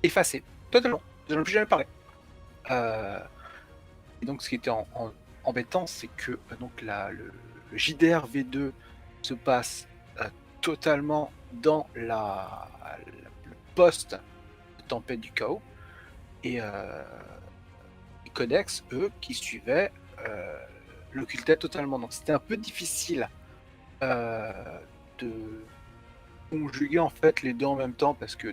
effacé. Totalement. Ils n'en ont plus jamais parlé. Et donc ce qui était embêtant, c'est que donc le JDR V2 se passe totalement dans le post de Tempête du Chaos. Et les codex, eux, qui suivaient, l'occultaient totalement. Donc c'était un peu difficile de conjuguer en fait les deux en même temps, parce que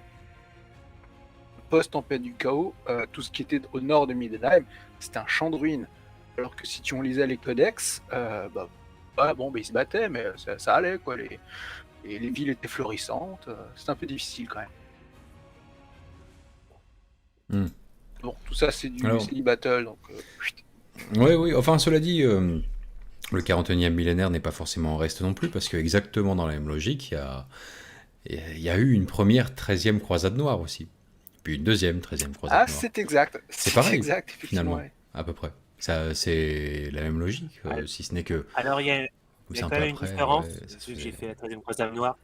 post-tempête du chaos, tout ce qui était au nord de Middenheim, c'était un champ de ruines. Alors que si on lisait les codex, ils se battaient, mais ça allait, quoi. Les villes étaient florissantes, c'était un peu difficile quand même. Bon, tout ça c'est du battle, donc... Oui, enfin cela dit, le 41e millénaire n'est pas forcément en reste non plus, parce que exactement dans la même logique, il y a eu une première 13e croisade noire aussi, puis une deuxième 13e croisade noire. Ah, c'est exact. C'est pareil, exact, finalement, ouais. à peu près. Ça, c'est la même logique, si ce n'est que... Alors il y a quand même une différence, ouais, que j'ai fait la 13e croisade noire,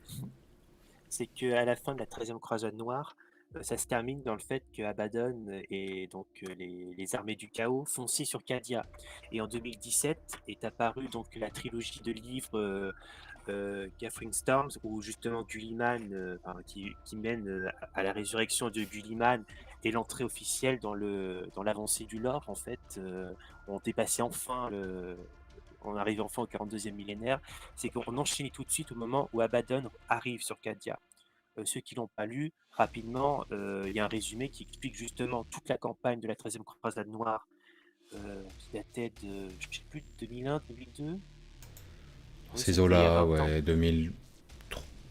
c'est qu'à la fin de la 13e croisade noire, ça se termine dans le fait que Abaddon et donc les armées du chaos foncient sur Cadia. Et en 2017 est apparue donc la trilogie de livres Gathering Storms, où justement Gulliman, qui mène à la résurrection de Gulliman et l'entrée officielle dans l'avancée du lore, en fait, on dépassait enfin on arrive enfin au 42e millénaire. C'est qu'on enchaîne tout de suite au moment où Abaddon arrive sur Cadia. Ceux qui l'ont pas lu, rapidement, il y a un résumé qui explique justement toute la campagne de la 13e croisade noire, qui datait de, je sais plus, 2001, 2002. Ces eaux-là, ouais, 2000,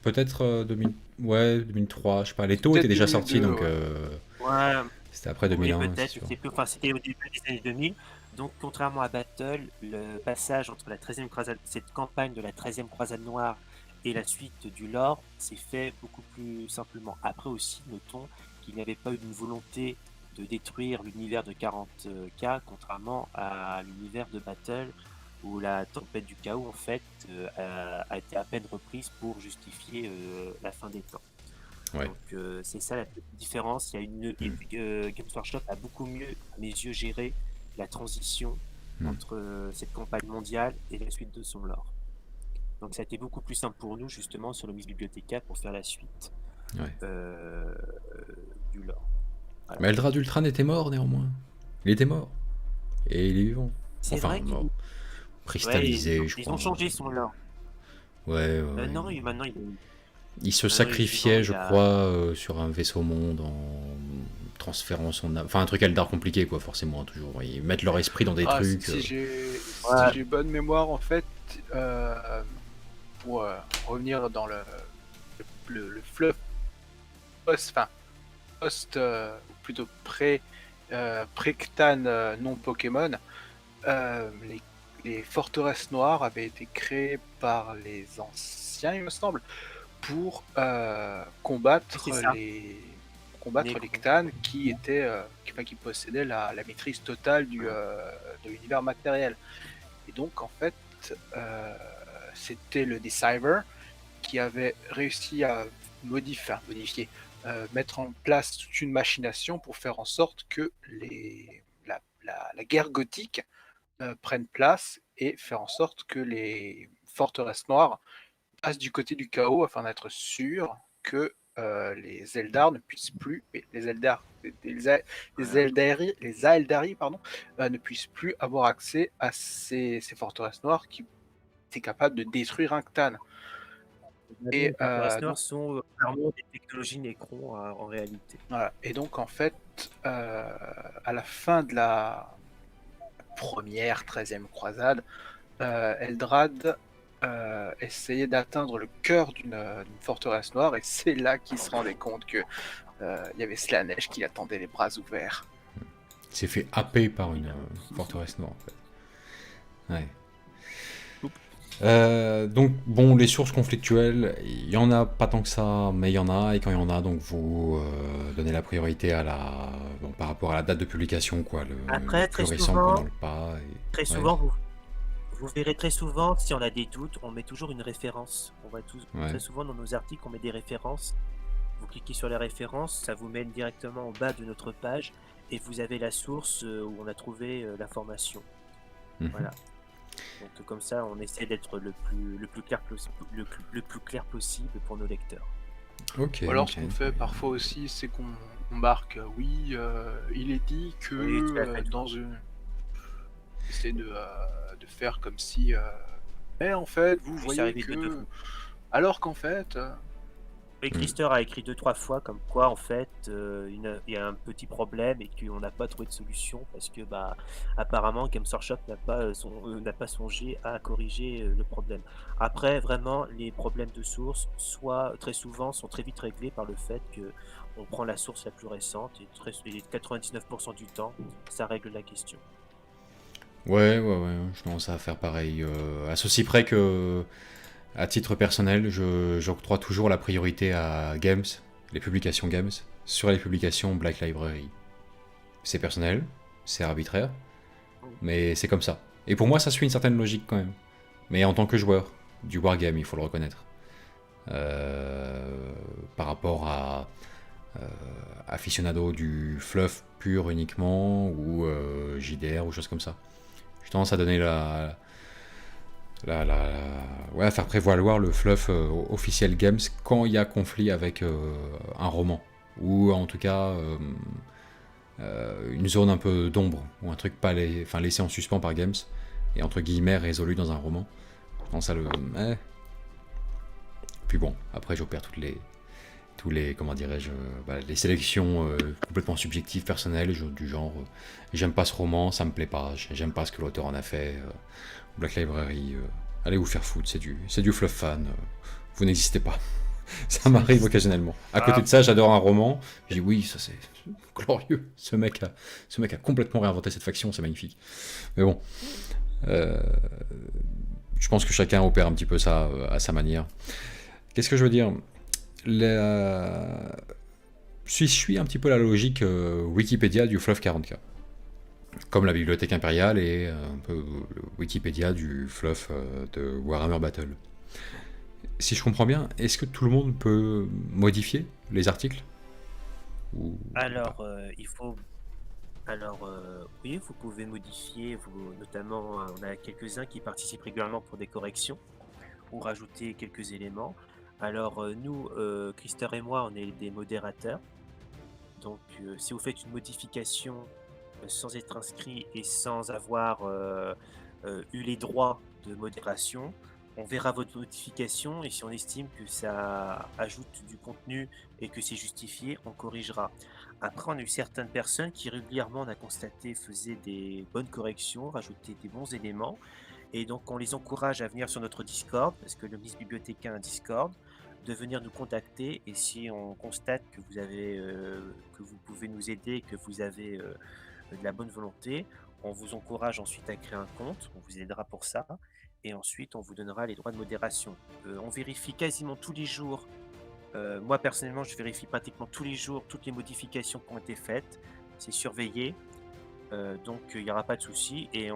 peut-être 2003, je sais pas. Les taux étaient déjà 2002, sortis, donc ouais. c'était après 2001. Oui, peut-être, je sais plus. Enfin, c'était au début des années 2000. Donc, contrairement à Battle, le passage entre la 13e croisade, cette campagne de la 13e croisade noire et la suite du lore s'est fait beaucoup plus simplement. Après aussi, notons qu'il n'y avait pas eu une volonté de détruire l'univers de 40K, contrairement à l'univers de Battle, où la tempête du chaos, en fait, a été à peine reprise pour justifier la fin des temps. Ouais. Donc c'est ça la différence. Il y a Games Workshop a beaucoup mieux, à mes yeux, géré la transition entre cette campagne mondiale et la suite de son lore. Donc ça a été beaucoup plus simple pour nous justement sur le Mix Bibliothéca pour faire la suite Ouais. du lore. Mais Eldrad Ultran était mort néanmoins. Il était mort. Et il est vivant. C'est Enfin, vrai qu'ils mort. Cristallisé, je ils crois. ont changé son lore. Ouais. Non, maintenant Il se maintenant, sacrifiait, il je a- crois, sur un vaisseau monde en transférant son âme. Enfin, un truc Eldar compliqué, quoi, forcément, hein, toujours. Ils mettent leur esprit dans des trucs. Si Ouais. j'ai bonne mémoire, en fait, pour revenir dans le fluff post, ou plutôt pré-Cthulhu non Pokémon, les forteresses noires avaient été créées par les anciens, il me semble, pour combattre C'est ça. les Nécro. Cthulhu qui possédaient la maîtrise totale de l'univers matériel. Et donc en fait, c'était le Deceiver qui avait réussi à modifier, mettre en place toute une machination pour faire en sorte que la guerre gothique prenne place et faire en sorte que les forteresses noires passent du côté du chaos afin d'être sûr que les Eldar ne puissent plus, les Aeldari, pardon, ne puissent plus avoir accès à ces forteresses noires qui étaient capables de détruire un Cthulhu. Les Et forteresses noires donc, sont clairement des technologies Necron en réalité. voilà. Et donc en fait, à la fin de la première 13e croisade, Eldrad essayait d'atteindre le cœur d'une forteresse noire, et c'est là qu'il se rendait compte que il y avait Slanesh qui attendait les bras ouverts. Il s'est fait happer par une forteresse noire, en fait. Ouais. Donc, bon, les sources conflictuelles, il y en a pas tant que ça, mais il y en a, et quand il y en a, donc vous donnez la priorité à par rapport à la date de publication, quoi, le Après, plus très récent souvent- pendant le pas. Très Ouais. souvent, vous verrez très souvent, si on a des doutes, on met toujours une référence. Ouais. Très souvent dans nos articles, on met des références. Vous cliquez sur les références, ça vous mène directement au bas de notre page et vous avez la source où on a trouvé l'information. Mhm. Voilà. Donc comme ça, on essaie d'être le plus clair possible pour nos lecteurs. Ok. Ou alors, ok. ce qu'on fait parfois aussi, c'est qu'on marque, il est dit que Oui, tu l'as fait. dans une. Essayer de faire comme si. Mais en fait, vous Oui, c'est voyez arrivé deux que. fois. Alors qu'en fait. Et Krister a écrit 2-3 fois comme quoi en fait il y a un petit problème et qu'on n'a pas trouvé de solution parce que apparemment Games Workshop n'a pas songé à corriger le problème. Après vraiment les problèmes de source très souvent sont très vite réglés par le fait que on prend la source la plus récente et 99% du temps ça règle la question. Ouais, je commence à faire pareil. À ceci près que, à titre personnel, j'octroie toujours la priorité à Games, les publications Games, sur les publications Black Library. C'est personnel, c'est arbitraire, mais c'est comme ça. Et pour moi, ça suit une certaine logique quand même. Mais en tant que joueur du wargame, il faut le reconnaître. Par rapport à aficionado du fluff pur uniquement, ou JDR, ou choses comme ça. J'ai tendance à donner à faire prévaloir le fluff officiel Games quand il y a conflit avec un roman, ou en tout cas une zone un peu d'ombre, ou un truc pas laissé en suspens par Games, et entre guillemets résolu dans un roman. Je pense à Puis bon, après j'opère tous les comment dirais-je, les sélections complètement subjectives, personnelles, du genre j'aime pas ce roman, ça me plaît pas, j'aime pas ce que l'auteur en a fait, Black Library, allez vous faire foutre, c'est du fluff fan, vous n'existez pas. Ça m'arrive occasionnellement. À côté de ça, j'adore un roman, je dis oui, ça c'est glorieux, ce mec a complètement réinventé cette faction, c'est magnifique. Mais bon, je pense que chacun opère un petit peu ça à sa manière. Qu'est-ce que je veux dire ? Je suis un petit peu la logique Wikipédia du fluff 40K. Comme la bibliothèque impériale et un peu le Wikipédia du fluff de Warhammer Battle. Si je comprends bien, est-ce que tout le monde peut modifier les articles ? Ou Alors pas il faut Alors, oui, vous pouvez modifier, notamment, on a quelques-uns qui participent régulièrement pour des corrections ou rajouter quelques éléments. Alors, nous, Christer et moi, on est des modérateurs. Donc, si vous faites une modification sans être inscrit et sans avoir eu les droits de modération, on verra votre modification et si on estime que ça ajoute du contenu et que c'est justifié, on corrigera. Après, on a eu certaines personnes qui régulièrement, on a constaté, faisaient des bonnes corrections, rajoutaient des bons éléments. Et donc, on les encourage à venir sur notre Discord, parce que le Miss Bibliothéca a un Discord, de venir nous contacter. Et si on constate que que vous pouvez nous aider, que vous avez de la bonne volonté, on vous encourage ensuite à créer un compte, on vous aidera pour ça. Et ensuite, on vous donnera les droits de modération. On vérifie quasiment tous les jours. Moi, personnellement, je vérifie pratiquement tous les jours toutes les modifications qui ont été faites. C'est surveillé. Donc, il n'y aura pas de souci. Et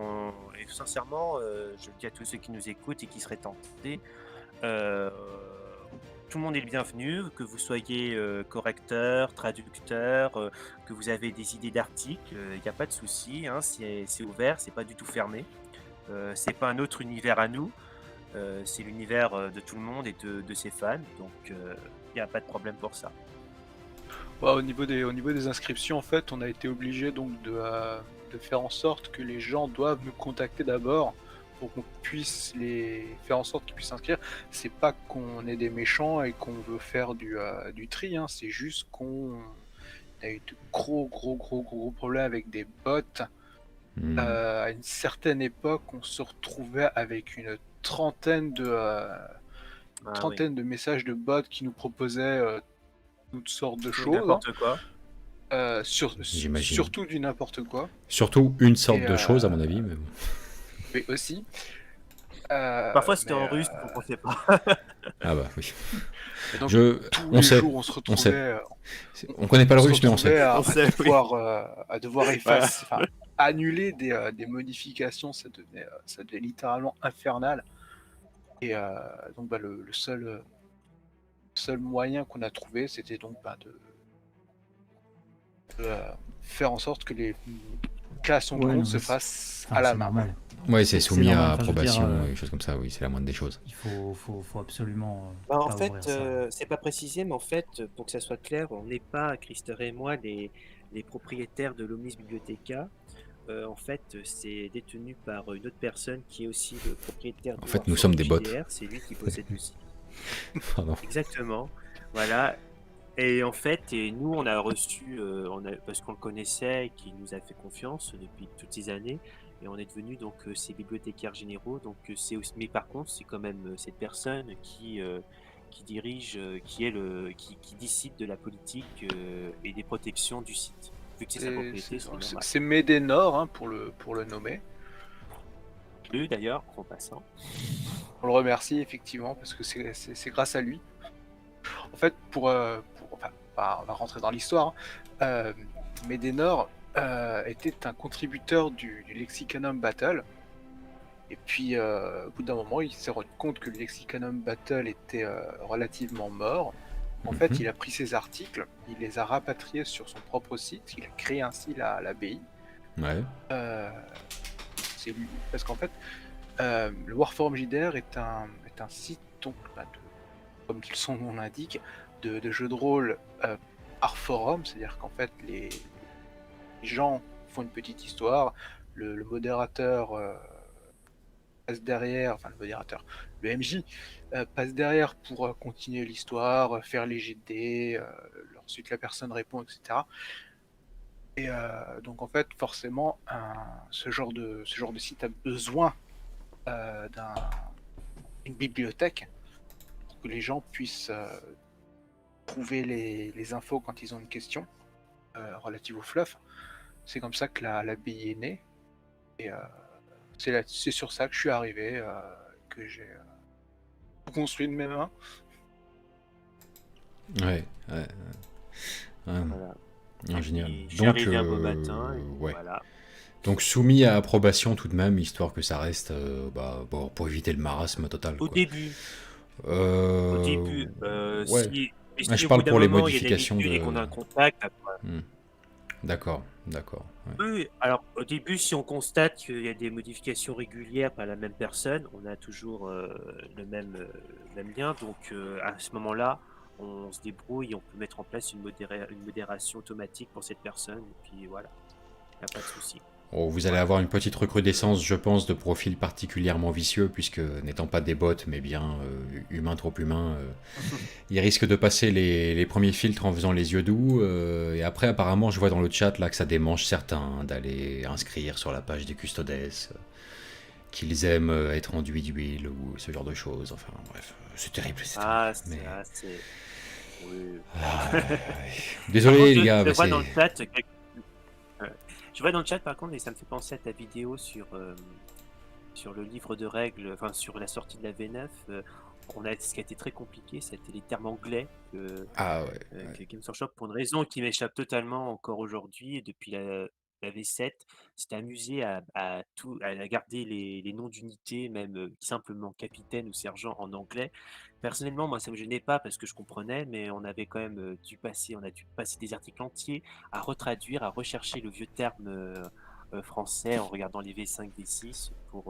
sincèrement, je le dis à tous ceux qui nous écoutent et qui seraient tentés, tout le monde est le bienvenu, que vous soyez correcteur, traducteur, que vous avez des idées d'articles, il n'y a pas de souci, hein, c'est ouvert, c'est pas du tout fermé. C'est pas un autre univers à nous, c'est l'univers de tout le monde et de ses fans, donc il n'y a pas de problème pour ça. Ouais, au niveau des inscriptions, en fait, on a été obligé donc de faire en sorte que les gens doivent nous contacter d'abord pour qu'on puisse les faire en sorte qu'ils puissent s'inscrire. C'est pas qu'on est des méchants et qu'on veut faire du tri, hein, c'est juste qu'on a eu de gros problèmes avec des bots. À une certaine époque, on se retrouvait avec une trentaine de messages de bots qui nous proposaient toutes sortes de choses. N'importe quoi. J'imagine. Surtout du n'importe quoi. Surtout une sorte Et, de chose, à mon avis. Mais bon. Mais aussi. Parfois c'était en mais, russe, donc on sait pas. Ah bah oui. et donc, tous on les sait. jours, on se retrouvait. On connaît pas le russe, mais on sait. À, On sait, oui. à devoir effacer, enfin, annuler des modifications, ça devenait littéralement infernal. Et donc le seul moyen qu'on a trouvé, c'était donc de faire en sorte que les créations de Ouais, compte non, se mais fassent Enfin, à la c'est main. normal. Ouais, c'est soumis normal, à enfin, je veux dire, approbation et des choses comme ça, oui, c'est la moindre des choses. Il faut absolument Bah, en pas fait, ouvrir ça. c'est pas précisé, mais en fait, pour que ça soit clair, on n'est pas, Christer et moi, les propriétaires de l'Omnis Bibliothéca. En fait, c'est détenu par une autre personne qui est aussi le propriétaire de En fait, nous sommes des bots. JDR, c'est lui qui possède le site. Pardon. Exactement. Voilà. Et en fait, nous, on a reçu, parce qu'on le connaissait et qu'il nous a fait confiance depuis toutes ces années, et on est devenu donc ses bibliothécaires généraux. Donc mais par contre, c'est quand même cette personne qui dirige, qui décide de la politique et des protections du site. Vu que c'est sa propriété, c'est normal. C'est Médénor, hein, pour le nommer. Lui d'ailleurs, en passant. On le remercie effectivement parce que c'est grâce à lui. En fait, enfin, on va rentrer dans l'histoire. Médénor était un contributeur du Lexicanum Battle. Et puis, au bout d'un moment, il s'est rendu compte que le Lexicanum Battle était relativement mort. En fait, il a pris ses articles, il les a rapatriés sur son propre site, il a créé ainsi l'ABI. Ouais. C'est lui, parce qu'en fait, le Warforum JDR est un site, donc, comme son nom l'indique, de jeux de rôle par forum, c'est-à-dire qu'en fait, les gens font une petite histoire, le modérateur passe derrière, enfin le modérateur, le MJ passe derrière pour continuer l'histoire, faire les GD, ensuite la personne répond, etc. Et donc en fait, forcément, ce genre de site a besoin d'une bibliothèque pour que les gens puissent trouver les infos quand ils ont une question relative au fluff. C'est comme ça que l'ABI est née. Et c'est sur ça que je suis arrivé, que j'ai tout construit de mes mains. Ouais. Voilà. Ah, génial. Je suis arrivé un beau matin. Et ouais. voilà. Donc soumis à approbation tout de même, histoire que ça reste pour éviter le marasme total. Au Quoi. début. Au début. ouais. Si je au parle bout d'un pour les moment, modifications il y a des de. et qu'on a un contact. Après. D'accord, d'accord. Ouais. Oui, alors au début, si on constate qu'il y a des modifications régulières par la même personne, on a toujours le même lien. Donc à ce moment-là, on se débrouille et on peut mettre en place une modération automatique pour cette personne. Et puis voilà, il n'y a pas de souci. Oh, vous allez avoir une petite recrudescence, je pense, de profils particulièrement vicieux, puisque n'étant pas des bots, mais bien humains trop humains, ils risquent de passer les premiers filtres en faisant les yeux doux. Et après, apparemment, je vois dans le chat là que ça démange certains d'aller inscrire sur la page des custodes qu'ils aiment être enduits d'huile ou ce genre de choses. Enfin bref, c'est terrible. C'est Ah, terrible. c'est. Oui. Ouais. Par Désolé contre, les gars, je mais vois c'est... dans le chat, je vois dans le chat par contre, et ça me fait penser à ta vidéo sur le livre de règles, enfin sur la sortie de la V9. Ce qui a été très compliqué, c'était les termes anglais Ah ouais. que Games Workshop, pour une raison qui m'échappe totalement encore aujourd'hui, et depuis la V7, s'est amusé à garder les noms d'unités, même simplement capitaine ou sergent en anglais. Personnellement, moi, ça me gênait pas parce que je comprenais, mais on a dû passer des articles entiers à retraduire, à rechercher le vieux terme français en regardant les V5, V6 Ou pour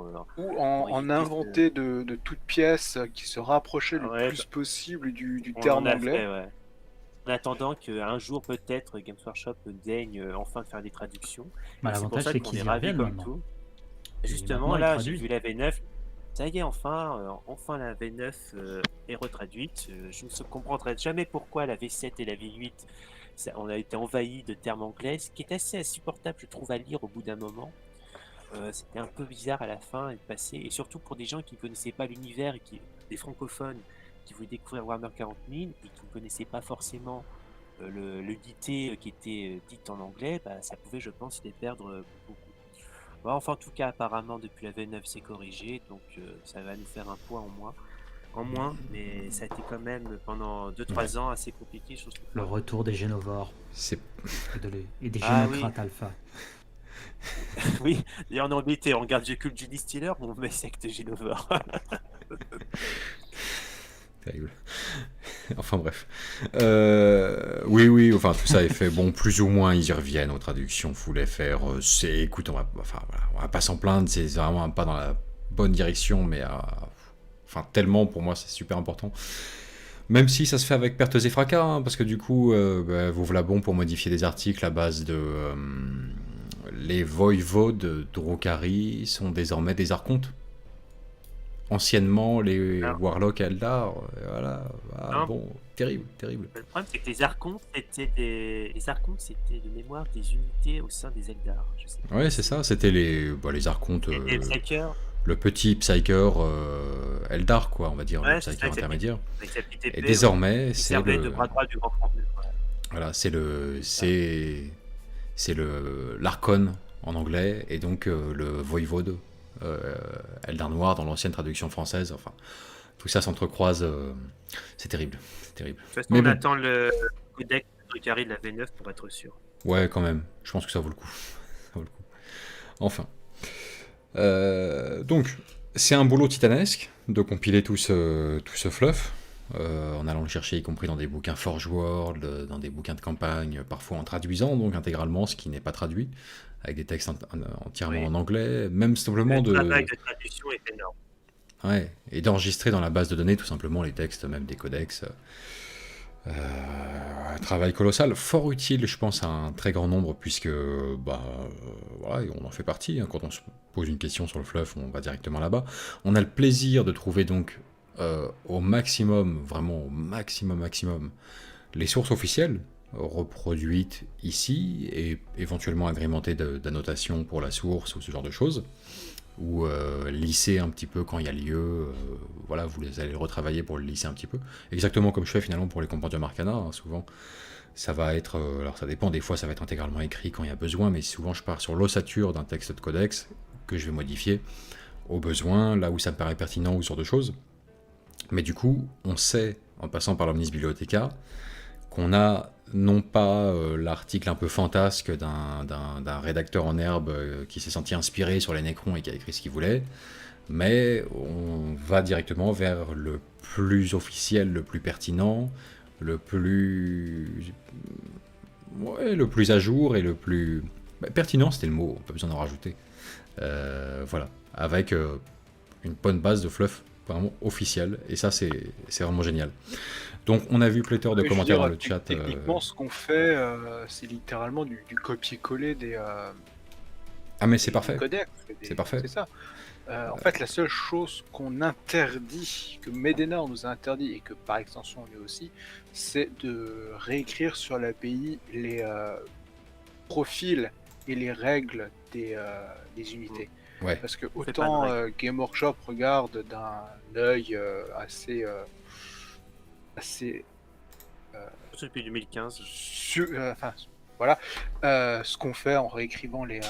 en éviter inventer de toutes pièces qui se rapprochaient le Ouais, plus possible du on terme en a anglais. fait, ouais. En attendant qu'un jour, peut-être, Games Workshop daigne enfin faire des traductions. Bah, Et c'est pour l'avantage, ça c'est qu'on qu'ils est y ravis reviennent comme maintenant. tout. Et Justement, maintenant, ils là, j'ai traduisent. vu la V9. Ça y est, enfin la V9 est retraduite. Je ne comprendrai jamais pourquoi la V7 et la V8, on a été envahis de termes anglais, ce qui est assez insupportable, je trouve, à lire au bout d'un moment. C'était un peu bizarre à la fin de passer, et surtout pour des gens qui ne connaissaient pas l'univers, des francophones qui voulaient découvrir Warhammer 40 000 et qui ne connaissaient pas forcément l'unité qui était dite en anglais, bah, ça pouvait, je pense, les perdre beaucoup. Bon, enfin, en tout cas, apparemment, depuis la V9, c'est corrigé, donc ça va nous faire un poids en moins, mais ça a été quand même pendant 2-3 ans assez compliqué. Le retour des Génovores C'est... et des Ah oui. Génocrates alpha. Oui, et on est embêté, on regarde Jekyll Judy Stealer, on met secte Génovore. Terrible. Enfin bref. Oui, enfin tout ça est fait. Bon, plus ou moins, ils y reviennent aux traductions full FR. Écoute, on va pas s'en plaindre, c'est vraiment un pas dans la bonne direction, mais enfin tellement pour moi, c'est super important. Même si ça se fait avec pertes et fracas, hein, parce que du coup, vous voilà bon pour modifier des articles à base de... les voïvodes de Drukhari sont désormais des archontes. Anciennement, les Warlocks Eldar, voilà. Bon, terrible. Le problème, c'est que les archontes, c'était de mémoire des unités au sein des Eldar. Ouais, c'est ça, c'était les archontes. Et Psyker. Le petit Psyker Eldar, quoi, on va dire, Ouais, le Psyker intermédiaire. Et Et désormais, c'est servait le... de bras droit du grand front. Voilà, c'est l'Archon en anglais, et donc le Voïvode Eldar Noir dans l'ancienne traduction française. Enfin, tout ça s'entrecroise, c'est terrible. De toute façon, Mais on bon. attend le codex de Drukhari de la V9 pour être sûr. Ouais, quand même, je pense que ça vaut le coup. Enfin. Donc, c'est un boulot titanesque de compiler tout ce fluff, en allant le chercher, y compris dans des bouquins Forge World, dans des bouquins de campagne, parfois en traduisant donc intégralement ce qui n'est pas traduit, avec des textes entièrement en anglais, même simplement Le travail de traduction est énorme. Ouais, et d'enregistrer dans la base de données tout simplement les textes, même des codex. Un travail colossal, fort utile, je pense, à un très grand nombre, puisque voilà, on en fait partie. Hein. Quand on se pose une question sur le fluff, on va directement là-bas. On a le plaisir de trouver donc au maximum, vraiment au maximum, les sources officielles reproduites ici et éventuellement agrémentées d'annotations pour la source ou ce genre de choses. Ou lisser un petit peu quand il y a lieu, voilà, vous allez le retravailler pour le lisser un petit peu. Exactement comme je fais finalement pour les compendiums Arcana, hein, souvent. Ça va être, alors ça dépend, des fois ça va être intégralement écrit quand il y a besoin, mais souvent je pars sur l'ossature d'un texte de codex que je vais modifier au besoin, là où ça me paraît pertinent ou ce genre de choses. Mais du coup, on sait, en passant par l'Omnis Bibliotheca, qu'on a non pas l'article un peu fantasque d'un rédacteur en herbe qui s'est senti inspiré sur les Nécrons et qui a écrit ce qu'il voulait, mais on va directement vers le plus officiel, le plus pertinent, le plus ouais, le plus à jour et le plus pertinent, c'était le mot, pas besoin d'en rajouter. Voilà, avec une bonne base de fluff vraiment officielle, et ça c'est vraiment génial. Donc on a vu pléthore de Oui, je veux commentaires dire, dans le chat. techniquement, ce qu'on fait, c'est littéralement du copier-coller Ah mais c'est des parfait, codecs. c'est parfait. C'est ça. En fait, la seule chose qu'on interdit, que Medena nous a interdit, et que par extension lui aussi, c'est de réécrire sur l'API les profils et les règles des unités. Ouais, Parce que fait pas de autant règles. Game Workshop regarde d'un œil assez Surtout depuis 2015. enfin, voilà, ce qu'on fait en réécrivant les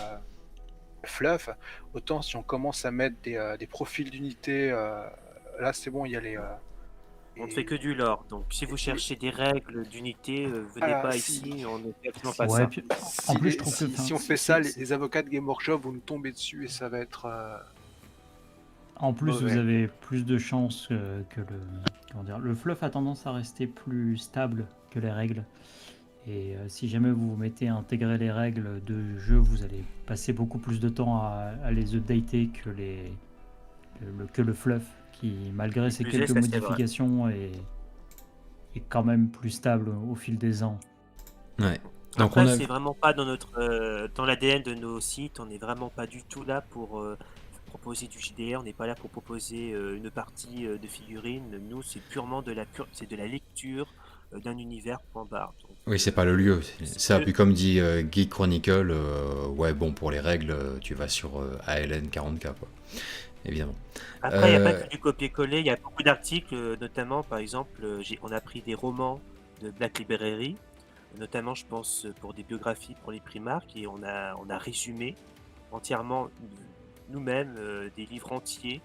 fluff, autant si on commence à mettre des profils d'unités, là c'est bon, il y a les On ne fait que du lore. Donc, si vous cherchez des règles d'unité, venez Ah, pas si. ici. On ne fait absolument pas Ouais, ça. puis, si, en plus, je trouve que. si on fait ça, les avocats de Game Workshop vont nous tomber dessus et ça va être En plus, mauvais. vous avez plus de chances que le. Comment dire, le fluff a tendance à rester plus stable que les règles. Et si jamais vous vous mettez à intégrer les règles de jeu, vous allez passer beaucoup plus de temps à les updater que le fluff, qui, malgré ses Plus est, quelques ça, c'est vrai. modifications, est quand même plus stable au fil des ans. ouais. Donc Après, on a c'est vraiment pas dans notre dans l'ADN de nos sites. On n'est vraiment pas du tout là pour proposer du JDR. On n'est pas là pour proposer une partie de figurines. Nous, c'est purement de la lecture d'un univers point barre. Donc, oui, c'est pas le lieu, c'est ça. que- Puis comme dit Geek Chronicle, ouais, bon, pour les règles, tu vas sur ALN 40K, quoi. Évidemment. Après, il n'y a pas que du copier-coller. Il y a beaucoup d'articles, notamment, par exemple, on a pris des romans de Black Library, notamment, je pense, pour des biographies pour les Primark, et on a résumé entièrement nous-mêmes des livres entiers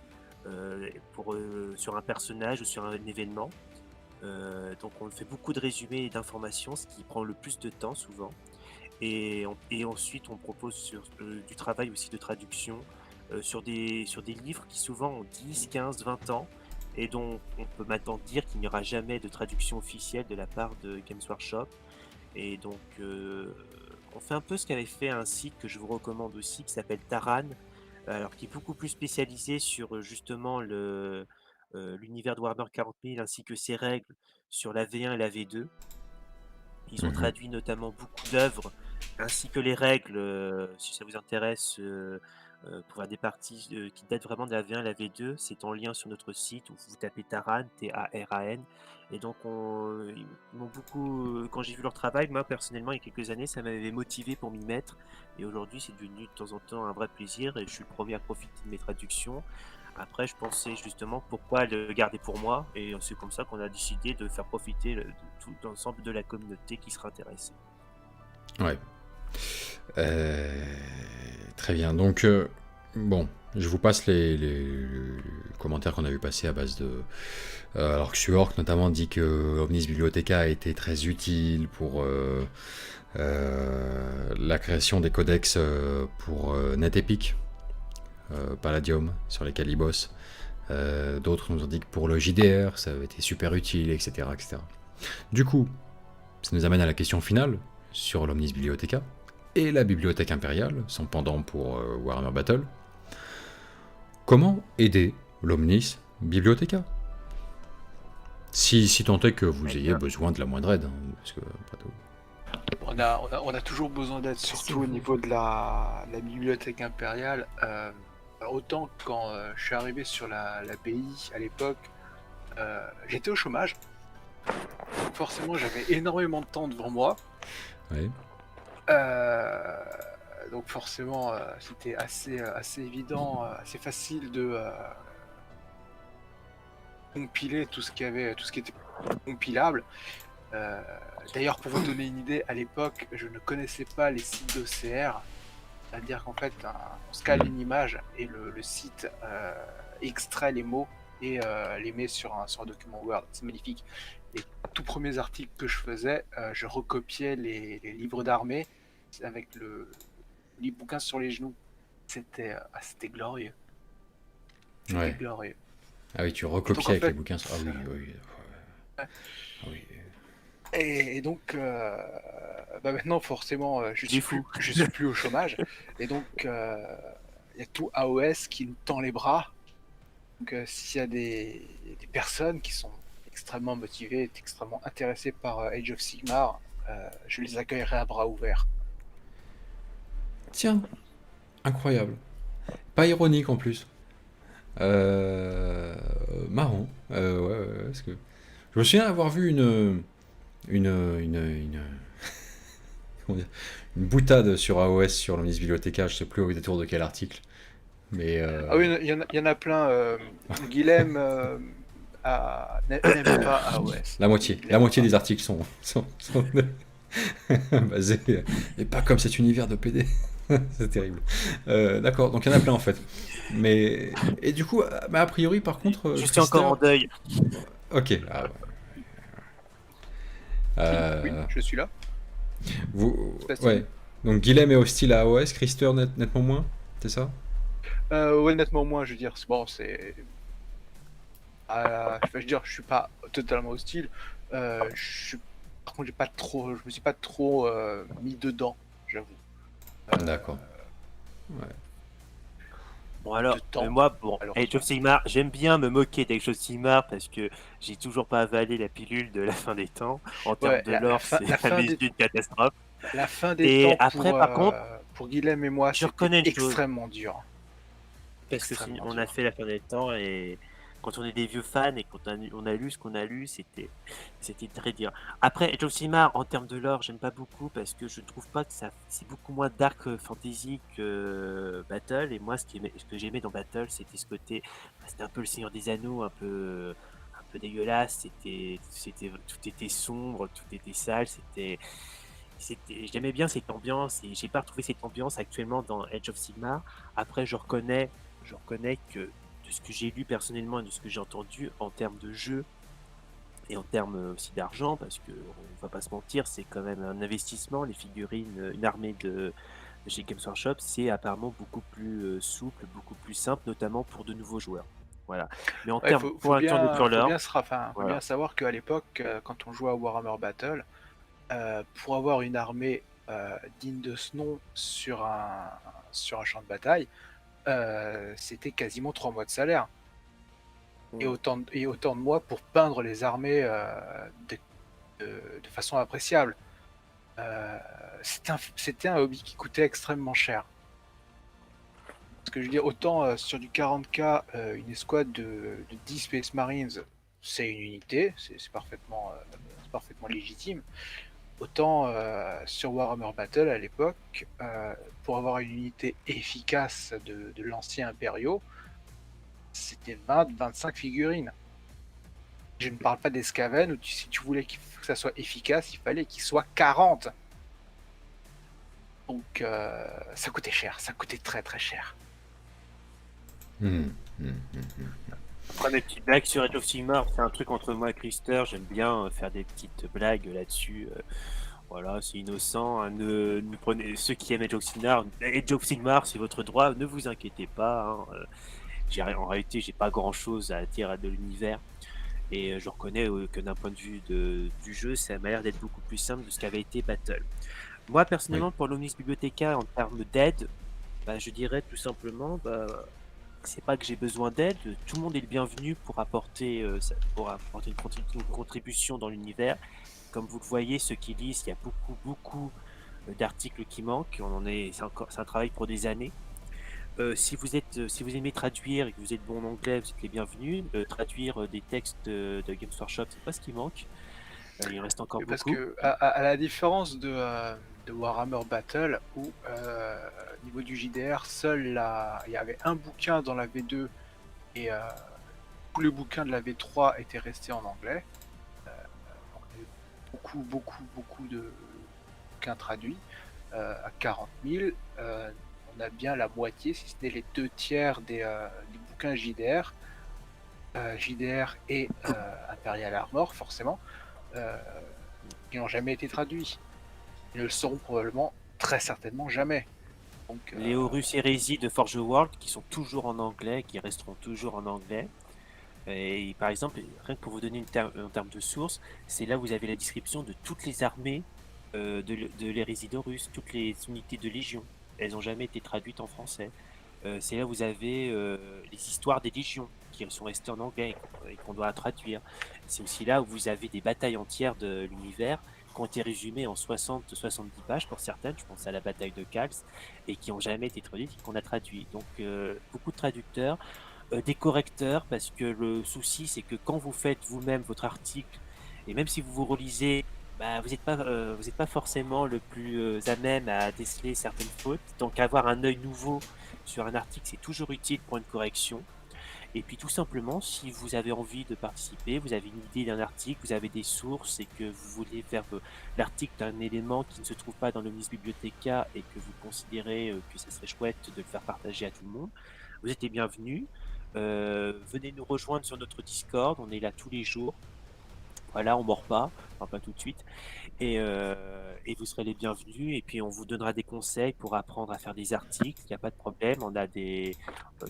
sur un personnage ou sur un événement. Donc on fait beaucoup de résumés et d'informations, ce qui prend le plus de temps souvent. Et ensuite on propose du travail aussi de traduction sur des livres qui souvent ont 10, 15, 20 ans et dont on peut maintenant dire qu'il n'y aura jamais de traduction officielle de la part de Games Workshop. Et donc on fait un peu ce qu'avait fait un site que je vous recommande aussi qui s'appelle Taran, alors qui est beaucoup plus spécialisé sur justement l'univers de Warhammer 40 000 ainsi que ses règles sur la V1 et la V2. Ils ont Mhm. traduit notamment beaucoup d'œuvres ainsi que les règles, si ça vous intéresse, pour faire des parties qui datent vraiment de la V1 et la V2. C'est en lien sur notre site où vous tapez Taran, T-A-R-A-N. Et donc, ils m'ont beaucoup. Quand j'ai vu leur travail, moi personnellement, il y a quelques années, ça m'avait motivé pour m'y mettre. Et aujourd'hui, c'est devenu de temps en temps un vrai plaisir et je suis le premier à profiter de mes traductions. Après, je pensais justement pourquoi le garder pour moi, et c'est comme ça qu'on a décidé de faire profiter de tout l'ensemble de la communauté qui sera intéressée. Ouais. Très bien. Donc, bon, je vous passe les commentaires qu'on a vu passer à base de. Alors que Suork notamment dit que Omnis Bibliotheca a été très utile pour la création des codex pour NetEpic, Palladium, sur lesquels il bosse. D'autres nous ont dit que pour le JDR, ça avait été super utile, etc., etc. Du coup, ça nous amène à la question finale sur l'Omnis Bibliotheca et la Bibliothèque Impériale, son pendant pour Warhammer Battle. Comment aider l'Omnis Bibliotheca ? Si tant est que vous ayez besoin de la moindre aide, hein, parce que pas tout. On a toujours besoin d'aide, surtout au niveau de la bibliothèque impériale. Autant quand je suis arrivé sur l'API à l'époque, j'étais au chômage. Forcément, j'avais énormément de temps devant moi. Oui. Donc forcément, c'était assez évident, assez facile de compiler tout ce qui était compilable. D'ailleurs, pour vous donner une idée, à l'époque, je ne connaissais pas les sites d'OCR. C'est-à-dire qu'en fait, on scale une image et le site extrait les mots et les met sur un document Word. C'est magnifique. Les tout premiers articles que je faisais, je recopiais les livres d'armée avec les bouquins sur les genoux. C'était glorieux. C'était glorieux. Ah oui, tu recopiais donc, en avec fait, les bouquins. Ah oui, oui. Ouais. Ah oui. Et donc, maintenant, forcément, Il est fou. je suis plus au chômage. Et donc, il y a tout AOS qui nous tend les bras. Donc, s'il y a des personnes qui sont extrêmement motivées, extrêmement intéressées par Age of Sigmar, je les accueillerai à bras ouverts. Tiens, incroyable. Pas ironique en plus. Marrant. Ouais, parce que je me souviens avoir vu comment dire, une boutade sur AOS sur l'Omnis Bibliothéca, je sais plus autour de quel article. Mais Ah oui, il y en a plein. Guilhem n'aime pas AOS. la moitié des articles sont basés, et pas comme cet univers de PD. C'est terrible. D'accord, donc il y en a plein en fait. Mais et du coup, a priori par contre, Je suis encore en deuil. Ok. Ah, ouais. Oui, je suis là. Se passe-t-il Ouais. Donc Guilhem est hostile à AOS, Krister nettement moins, c'est ça? Ouais, nettement moins, je veux dire. Bon, c'est. Je veux dire, je suis pas totalement hostile. Par contre, je me suis pas trop mis dedans, j'avoue. D'accord. Ouais. Bon alors, de temps. moi, Alors, Age of Sigmar, j'aime bien me moquer d'Age of Sigmar parce que j'ai toujours pas avalé la pilule de la fin des temps. En termes Ouais, de la lore, fin- c'est la fin la des- une catastrophe. la fin des Et temps après, par contre, pour Guilhem et moi, je c'était reconnais une chose. extrêmement dur. Parce que Extrêmement on a dur. fait la fin des temps et quand on est des vieux fans et quand on a lu ce qu'on a lu, c'était très dur. Après, Age of Sigmar, en termes de lore, j'aime pas beaucoup parce que je trouve pas que c'est beaucoup moins dark fantasy que Battle. Et moi, ce que j'aimais dans Battle, c'était ce côté, c'était un peu le Seigneur des Anneaux, un peu dégueulasse. Tout était sombre, tout était sale. J'aimais bien cette ambiance et j'ai pas retrouvé cette ambiance actuellement dans Age of Sigmar. Après, je reconnais que de ce que j'ai lu personnellement et de ce que j'ai entendu en termes de jeu et en termes aussi d'argent, parce que on va pas se mentir, c'est quand même un investissement. Les figurines, une armée de chez Games Workshop, c'est apparemment beaucoup plus souple, beaucoup plus simple, notamment pour de nouveaux joueurs. Voilà. Mais en Ouais, termes pour un tour de pure lore, faut bien savoir qu'à l'époque, quand on jouait à Warhammer Battle, pour avoir une armée digne de ce nom sur un champ de bataille, c'était quasiment 3 mois de salaire. Et autant de mois pour peindre les armées de façon appréciable. C'était un hobby qui coûtait extrêmement cher. Parce que je veux dire, autant sur du 40K, une escouade de 10 Space Marines, c'est une unité, c'est parfaitement légitime. Autant sur Warhammer Battle à l'époque, pour avoir une unité efficace de lanciers impériaux, c'était 20-25 figurines. Je ne parle pas des Skaven où si tu voulais que ça soit efficace, il fallait qu'il soit 40. Donc ça coûtait cher, ça coûtait très très cher. Après mes petites blagues sur Age of Sigmar, c'est un truc entre moi et Krister, j'aime bien faire des petites blagues là-dessus. Voilà, c'est innocent. Hein, ne prenez, ceux qui aiment Age of Sigmar, c'est votre droit, ne vous inquiétez pas. Hein, en réalité, j'ai pas grand-chose à dire de l'univers. Et je reconnais que d'un point de vue du jeu, ça m'a l'air d'être beaucoup plus simple de ce qu'avait été Battle. Moi, personnellement, pour l'Omnis Bibliothéca, en termes d'aide, je dirais tout simplement, c'est pas que j'ai besoin d'aide, tout le monde est le bienvenu pour apporter une contribution dans l'univers. Comme vous le voyez, ceux qui lisent, il y a beaucoup d'articles qui manquent. C'est un travail pour des années. Si vous aimez traduire et que vous êtes bon en anglais, vous êtes les bienvenus. Traduire des textes de Games Workshop, c'est pas ce qui manque. Il reste encore Parce beaucoup. que à la différence de Warhammer Battle, où au niveau du JDR, il y avait un bouquin dans la V2 et tous les bouquins de la V3 étaient restés en anglais. Beaucoup de bouquins traduits à 40 000. On a bien la moitié, si ce n'est les 2/3 des bouquins JDR. JDR et Imperial Armor, forcément, qui n'ont jamais été traduits. Ils ne le seront probablement, très certainement, jamais. Donc, Les Horus Hérésie de Forge World, qui sont toujours en anglais, qui resteront toujours en anglais. Et par exemple, rien que pour vous donner en termes de sources, c'est là où vous avez la description de toutes les armées de l'Hérésidorus, toutes les unités de Légion. Elles n'ont jamais été traduites en français. C'est là où vous avez les histoires des légions qui sont restées en anglais et qu'on doit traduire. C'est aussi là où vous avez des batailles entières de l'univers qui ont été résumées en 60-70 pages pour certaines, je pense à la bataille de Kals, et qui n'ont jamais été traduites et qu'on a traduit. Donc beaucoup de traducteurs, des correcteurs, parce que le souci c'est que quand vous faites vous-même votre article, et même si vous vous relisez, bah, vous n'êtes pas forcément le plus à même à déceler certaines fautes. Donc avoir un œil nouveau sur un article, c'est toujours utile pour une correction. Et puis tout simplement, si vous avez envie de participer, vous avez une idée d'un article, vous avez des sources et que vous voulez faire l'article d'un élément qui ne se trouve pas dans l'Omnis Bibliotheca et que vous considérez que ça serait chouette de le faire partager à tout le monde, vous êtes les bienvenus. Venez nous rejoindre sur notre Discord, on est là tous les jours. Voilà, on mord pas, enfin pas tout de suite. Et vous serez les bienvenus. Et puis on vous donnera des conseils pour apprendre à faire des articles. Il n'y a pas de problème. On a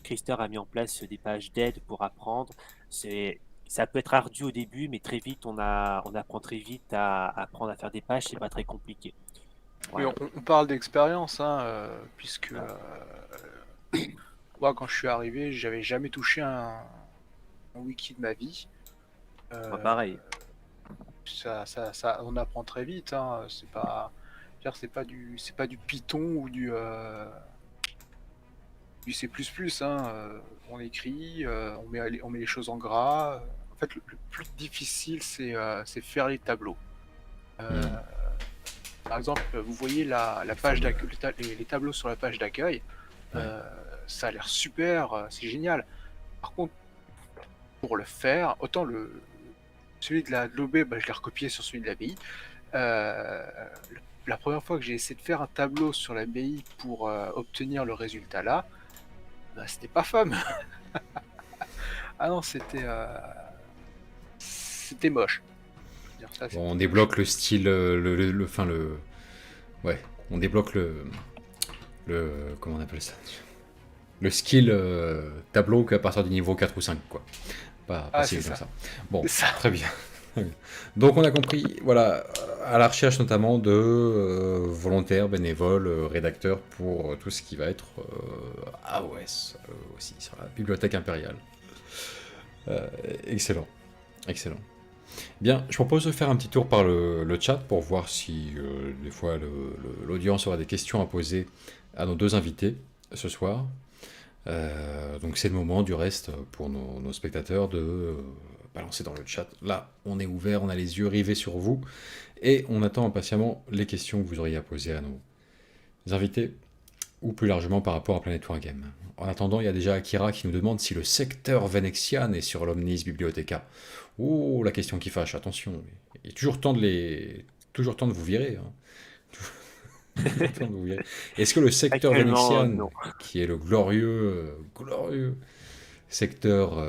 Christer a mis en place des pages d'aide pour apprendre. Ça peut être ardu au début, mais très vite on apprend très vite à apprendre à faire des pages. C'est pas très compliqué. Mais Voilà. on parle d'expérience, hein, puisque moi, quand je suis arrivé, j'avais jamais touché un wiki de ma vie. Pareil. On apprend très vite, hein. C'est pas du Python ou du C++, hein. On écrit, on met les choses en gras. En fait, le plus difficile, c'est faire les tableaux. Par exemple, vous voyez la page d'accueil, les tableaux sur la page d'accueil. Ça a l'air super, c'est génial. Par contre, pour le faire, autant celui de l'OB, je l'ai recopié sur celui de l'ABI. La première fois que j'ai essayé de faire un tableau sur l'ABI pour obtenir le résultat là, c'était pas fun. Ah non, c'était moche. Je veux dire, ça, Bon, on débloque le style, ouais, on débloque comment on appelle ça? Le skill tableau qu'à partir du niveau 4 ou 5, quoi. Pas si c'est comme ça. ça. Bon, C'est ça. très bien. Donc on a compris, voilà, à la recherche notamment de volontaires, bénévoles, rédacteurs pour tout ce qui va être AOS aussi, sur la bibliothèque impériale. Excellent, excellent. Bien, je propose de faire un petit tour par le chat pour voir si des fois l'audience aura des questions à poser à nos deux invités ce soir. Donc c'est le moment du reste pour nos spectateurs de balancer dans le chat. Là, on est ouvert, on a les yeux rivés sur vous et on attend impatiemment les questions que vous auriez à poser à nos invités ou plus largement par rapport à Planet Wargame. En attendant, il y a déjà Akira qui nous demande si le secteur Venexian est sur l'Omnis Bibliotheca. Oh, la question qui fâche, attention. Il y a toujours temps de vous virer. Hein. Est-ce que le secteur Venexian, non. qui est le glorieux secteur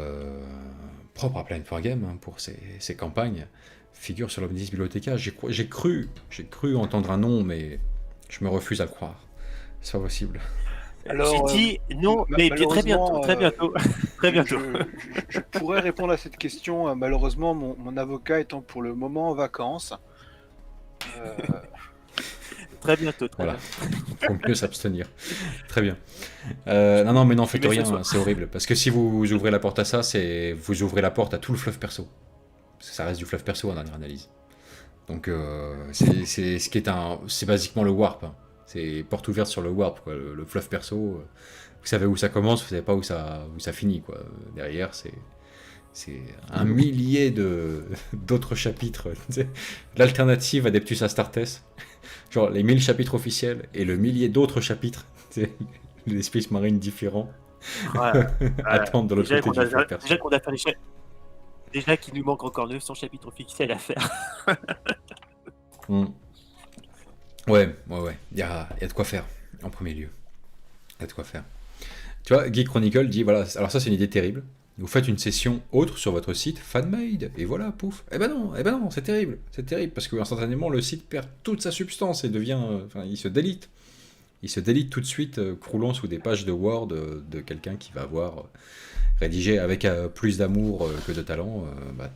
propre à Planet Wargame hein, pour ses campagnes, figure sur l'Omnis Bibliotheca? J'ai cru entendre un nom, mais je me refuse à le croire. C'est pas possible. Alors, J'ai dit non, mais très bientôt. Très bientôt. Je pourrais répondre à cette question. Malheureusement, mon avocat étant pour le moment en vacances. Très bientôt. Voilà, faut mieux s'abstenir. Très bien. Non, mais n'en faites rien, hein, c'est horrible. Parce que si vous ouvrez la porte à ça, vous ouvrez la porte à tout le fluff perso. Parce que ça reste du fluff perso en dernière analyse. Donc, c'est basiquement le warp. Hein. C'est porte ouverte sur le warp, quoi. Le fluff perso. Vous savez où ça commence, vous savez pas où ça finit, quoi. Derrière, c'est un millier d'autres chapitres. L'alternative Adeptus Astartes. Genre les 1000 chapitres officiels et le millier d'autres chapitres. Les Space Marines différents. Attendre de l'autre côté du fluff perso. Déjà qu'on a fait déjà qu'il nous manque encore 900 chapitres officiels à faire. Ouais. Il y a de quoi faire, en premier lieu. Il y a de quoi faire. Tu vois, Geek Chronicle dit, voilà, alors ça c'est une idée terrible. Vous faites une session autre sur votre site, fanmade, et voilà, pouf. Eh ben non, c'est terrible, parce que instantanément le site perd toute sa substance et devient, il se délite. il se délite tout de suite, croulant sous des pages de Word de quelqu'un qui va avoir rédigé avec plus d'amour que de talent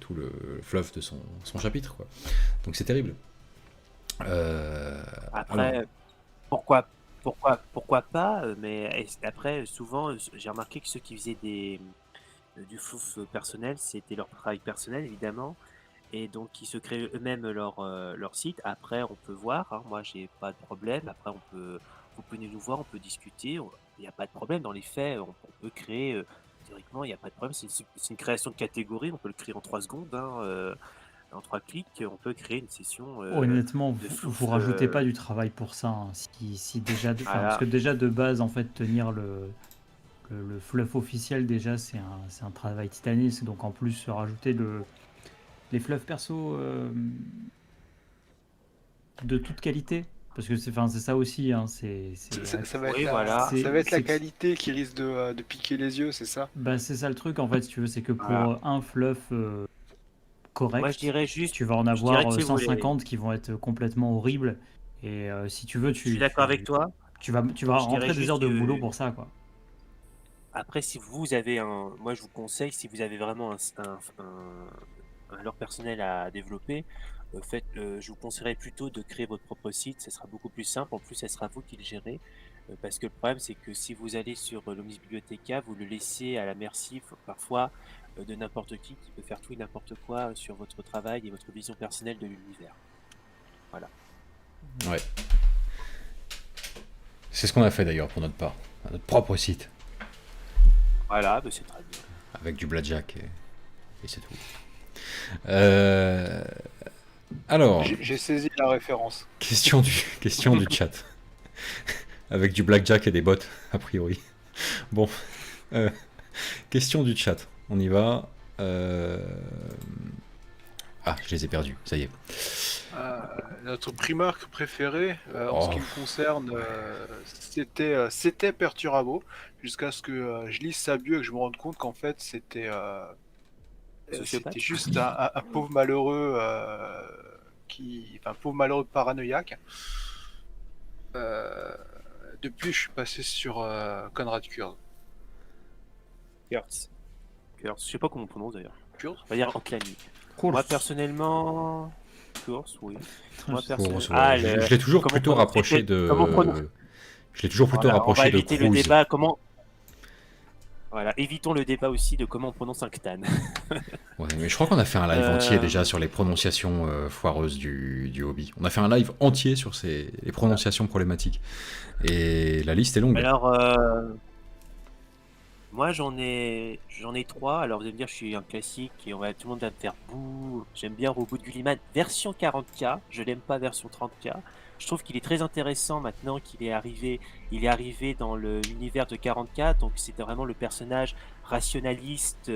tout le fleuve de son chapitre, quoi. Donc c'est terrible. Après, pourquoi pas, mais après, souvent, j'ai remarqué que ceux qui faisaient du fluff personnel, c'était leur travail personnel, évidemment, et donc ils se créent eux-mêmes leur site. Après, on peut voir, hein, moi, j'ai pas de problème. Après, vous venez nous voir, on peut discuter, il n'y a pas de problème. Dans les faits, on peut créer, théoriquement, il n'y a pas de problème. C'est une création de catégorie, on peut le créer en 3 secondes, hein, en 3 clics, on peut créer une session Honnêtement, de fluff. vous rajoutez pas du travail pour ça, hein. Si déjà, parce que déjà de base, en fait, tenir le fluff officiel, déjà, c'est un travail titanesque. Donc en plus, rajouter les fluffs perso de toute qualité. Parce que c'est ça aussi, hein, Ça va être, Oui, voilà. ça va être la c'est- qualité qui risque de piquer les yeux, c'est ça? c'est ça le truc, en fait, si tu veux, c'est que pour Voilà. un fluff correct, Moi, je dirais juste, tu vas en je dirais avoir que si vous voulez- 150 qui vont être complètement horribles. Et si tu veux, je suis d'accord avec toi. tu vas Je dirais rentrer des juste heures de que- boulot pour ça, quoi. Après, si vous avez moi je vous conseille, si vous avez vraiment un lore personnel à développer, je vous conseillerais plutôt de créer votre propre site. Ce sera beaucoup plus simple. En plus, ce sera vous qui le gérez. Parce que le problème, c'est que si vous allez sur l'Omnis Bibliotheca, vous le laissez à la merci parfois de n'importe qui peut faire tout et n'importe quoi sur votre travail et votre vision personnelle de l'univers. Voilà. Ouais. C'est ce qu'on a fait d'ailleurs pour notre part, à notre propre site, Voilà, c'est très bien. avec du blackjack et c'est tout. Alors, J'ai saisi la référence. question du chat. Avec du blackjack et des bottes, a priori. Bon, question du chat. On y va. Ah, je les ai perdus, ça y est. Notre Primark préféré, en ce qui me concerne, c'était Perturabo, jusqu'à ce que je lise Sabieu et que je me rende compte qu'en fait c'était Sociopathe. c'était juste un pauvre malheureux pauvre malheureux paranoïaque. Depuis, je suis passé sur Conrad Kurz. Kurtz. Je sais pas comment on prononce d'ailleurs. Kurz On va dire Anclani. Moi personnellement, Kurz, oui. Moi Bon, personnellement, je l'ai toujours comment plutôt prononcer- rapproché de. comment prononcer- Je l'ai toujours plutôt Voilà, on va rapproché de éviter le Cruz. débat. Voilà, évitons le débat aussi de comment on prononce un Ctan. Ouais, mais je crois qu'on a fait un live entier déjà sur les prononciations foireuses du hobby. On a fait un live entier sur les prononciations problématiques. Et la liste est longue. Alors, moi j'en ai 3. Alors vous allez me dire, je suis un classique et tout le monde va me faire bouh. J'aime bien Robot de Gulliman version 40K. Je l'aime pas version 30K. Je trouve qu'il est très intéressant maintenant qu'il est arrivé. Il est arrivé dans l'univers de 40K. Donc c'était vraiment le personnage rationaliste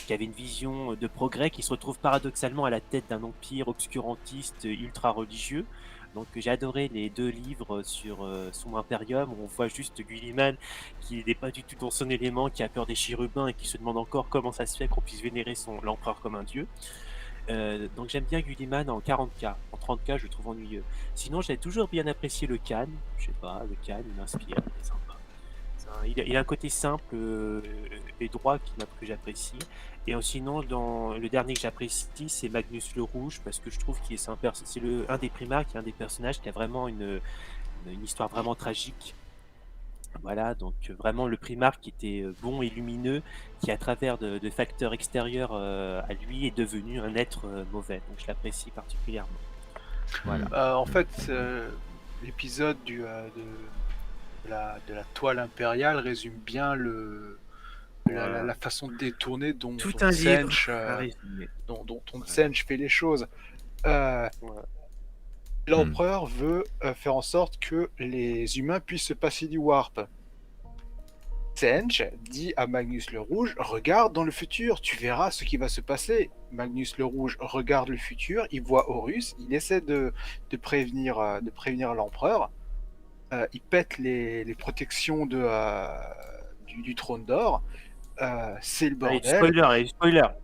qui avait une vision de progrès, qui se retrouve paradoxalement à la tête d'un empire obscurantiste ultra religieux. Donc j'ai adoré les 2 livres sur son Imperium, où on voit juste Gulliman qui n'est pas du tout dans son élément, qui a peur des chérubins et qui se demande encore comment ça se fait qu'on puisse vénérer l'empereur comme un dieu. Donc j'aime bien Gulliman en 40K. En 30K, je le trouve ennuyeux. Sinon, j'ai toujours bien apprécié le Khan. Je sais pas, le Khan, il m'inspire, il est sympa. Il a un côté simple et droit que j'apprécie. Et sinon, dans le dernier que j'apprécie, c'est Magnus le Rouge, parce que je trouve qu'il c'est un des Primarques, qui est un des personnages qui a vraiment une histoire vraiment tragique. Voilà, donc vraiment le Primarque qui était bon et lumineux, qui à travers de facteurs extérieurs à lui est devenu un être mauvais. Donc je l'apprécie particulièrement. Voilà. En fait, l'épisode de la toile impériale résume bien la façon de détourner dont Tout un livre Tsench, à résumer. dont Tsench fait les choses. L'empereur veut faire en sorte que les humains puissent se passer du warp. Tsench dit à Magnus le Rouge, regarde dans le futur, tu verras ce qui va se passer. Magnus le Rouge regarde le futur, il voit Horus, il essaie de prévenir l'empereur. Il pète les protections du trône d'or. C'est le bordel. Allez,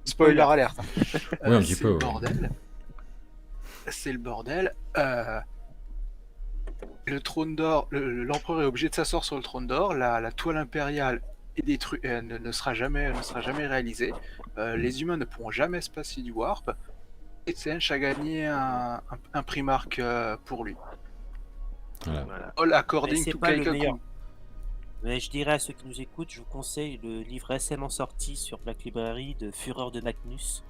Spoiler alerte. Oui, un petit peu. C'est le bordel. le trône d'or, l'empereur est obligé de s'asseoir sur le trône d'or, la toile impériale est détruite, ne sera jamais réalisée, les humains ne pourront jamais se passer du warp, et Tsench a gagné un Primark pour lui. Voilà. Voilà. All Mais according c'est to pas le Kaikaku. meilleur. Mais je dirais à ceux qui nous écoutent, je vous conseille le livre récemment sorti sur Black Library de Fureur de Magnus,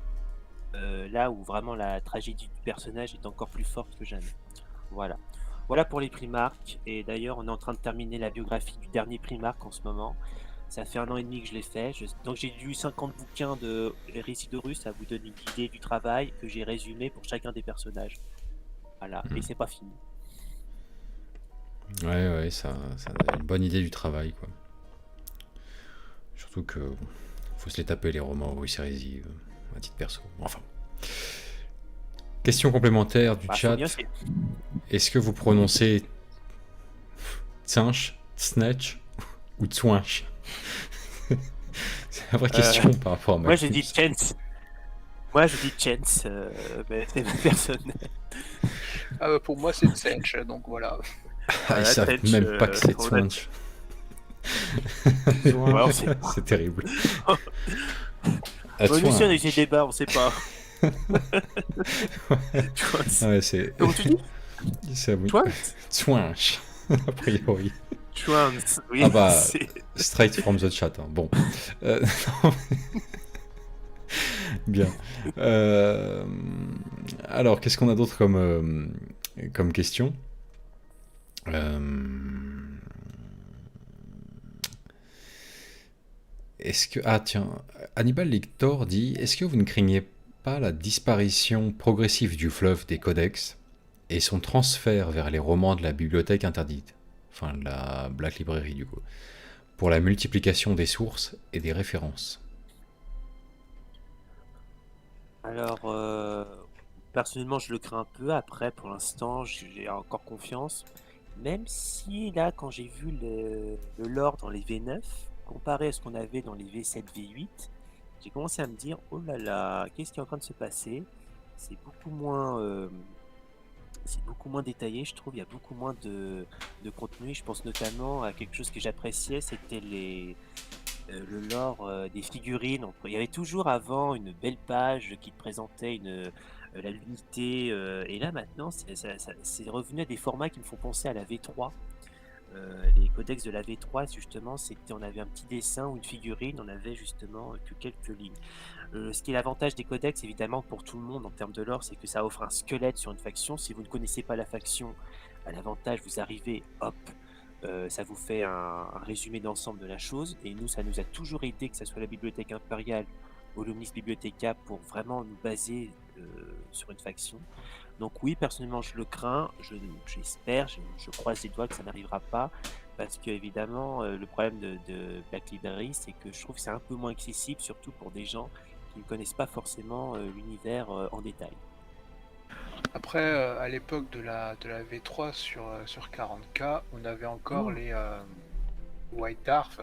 là où vraiment la tragédie du personnage est encore plus forte que jamais. Voilà. Voilà pour les Primarques. Et d'ailleurs, on est en train de terminer la biographie du dernier Primarque en ce moment. Ça fait 1 an et demi que je l'ai fait. Donc j'ai lu 50 bouquins de récits de Russes. Ça vous donne une idée du travail que j'ai résumé pour chacun des personnages. Voilà. Et c'est pas fini. Ouais, ça a une bonne idée du travail, quoi. Surtout que faut se les taper, les romans Russe Hérésie, à titre perso. Enfin. Question complémentaire du Bah, faut chat. bien essayer. Est-ce que vous prononcez Tsinch, Snatch ou Tswanch? C'est la vraie question par rapport à Moi j'ai dit Magnus. Chance. Moi je dis Chance. Mais c'est ma personne. Pour moi, c'est Tsench, donc voilà. Ah, ils Voilà, savent Tsench, même pas que c'est on a- Tswanch. Ouais, on sait pas. C'est terrible. Bon, nous aussi on a eu Tswanch. ces débats, on sait pas. Chance. Ouais, c'est Comment tu dis c'est oui. Chance Tswanch, a priori. Chance. Oui, Ah bah, c'est- straight from the chat. Hein. Bon. Non, mais- Bien. Alors, qu'est-ce qu'on a d'autre comme question? Est-ce que... Ah tiens, Hannibal Lecter dit, est-ce que vous ne craignez pas la disparition progressive du fleuve des codex et son transfert vers les romans de la bibliothèque interdite, enfin de la Black Library du coup, pour la multiplication des sources et des références? Alors, personnellement, je le crains un peu. Après, pour l'instant, j'ai encore confiance. Même si, là, quand j'ai vu le lore dans les V9, comparé à ce qu'on avait dans les V7, V8, j'ai commencé à me dire, oh là là, qu'est-ce qui est en train de se passer? C'est beaucoup moins détaillé, je trouve. Il y a beaucoup moins de contenu. Je pense notamment à quelque chose que j'appréciais, c'était le lore des figurines. Il y avait toujours avant une belle page qui te présentait la l'unité, et là maintenant c'est revenu à des formats qui me font penser à la V3. Les codex de la V3, justement, on avait un petit dessin ou une figurine, on avait justement que quelques lignes. Ce qui est l'avantage des codex, évidemment, pour tout le monde en termes de lore, c'est que ça offre un squelette sur une faction. Si vous ne connaissez pas la faction, à l'avantage, vous arrivez, hop, ça vous fait un résumé d'ensemble de la chose. Et nous, ça nous a toujours aidé, que ce soit la Bibliothèque Impériale ou l'Omnis Bibliotheca, pour vraiment nous baser sur une faction. Donc oui, personnellement, je le crains, j'espère, je croise les doigts que ça n'arrivera pas, parce que évidemment, le problème de Black Library, c'est que je trouve que c'est un peu moins accessible, surtout pour des gens qui ne connaissent pas forcément l'univers en détail. Après, à l'époque de la V3 sur 40K, on avait encore les White Dwarf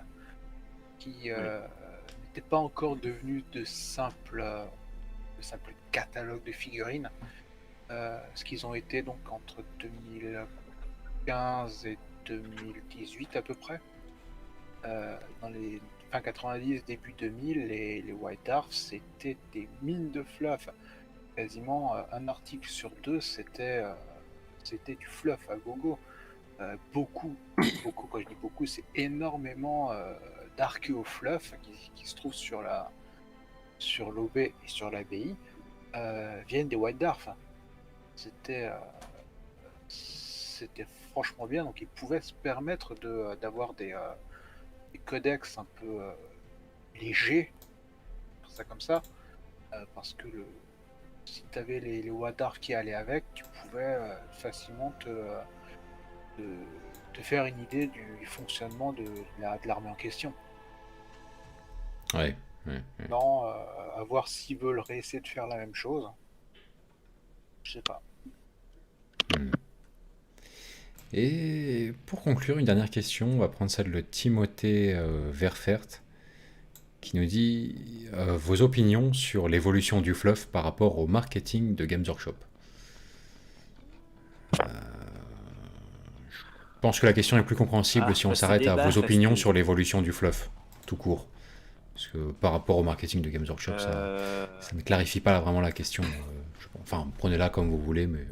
qui n'étaient pas encore devenus de simples catalogues de figurines. Ce qu'ils ont été donc entre 2015 et 2018 à peu près. Dans les fin 90, début 2000, les White Dwarf, c'était des mines de fluff. Quasiment un article sur 2, c'était du fluff à gogo. Beaucoup, quand je dis beaucoup, c'est énormément d'archéo fluff qui se trouvent sur l'OB et sur l'ABI, viennent des White Dwarf. C'était franchement bien, donc ils pouvaient se permettre d'avoir des codex un peu légers, pour ça comme ça, parce que si tu avais les White Dwarf qui allaient avec, tu pouvais facilement te faire une idée du fonctionnement de l'armée en question. Ouais. Non, à voir s'ils veulent réessayer de faire la même chose. Je sais pas. Et pour conclure, une dernière question, on va prendre celle de Timothée Verfert, qui nous dit vos opinions sur l'évolution du fluff par rapport au marketing de Games Workshop. Je pense que la question est plus compréhensible si on s'arrête à vos opinions sur l'évolution du fluff, tout court. Parce que par rapport au marketing de Games Workshop, ça ne clarifie pas vraiment la question. Enfin, prenez-la comme vous voulez, mais...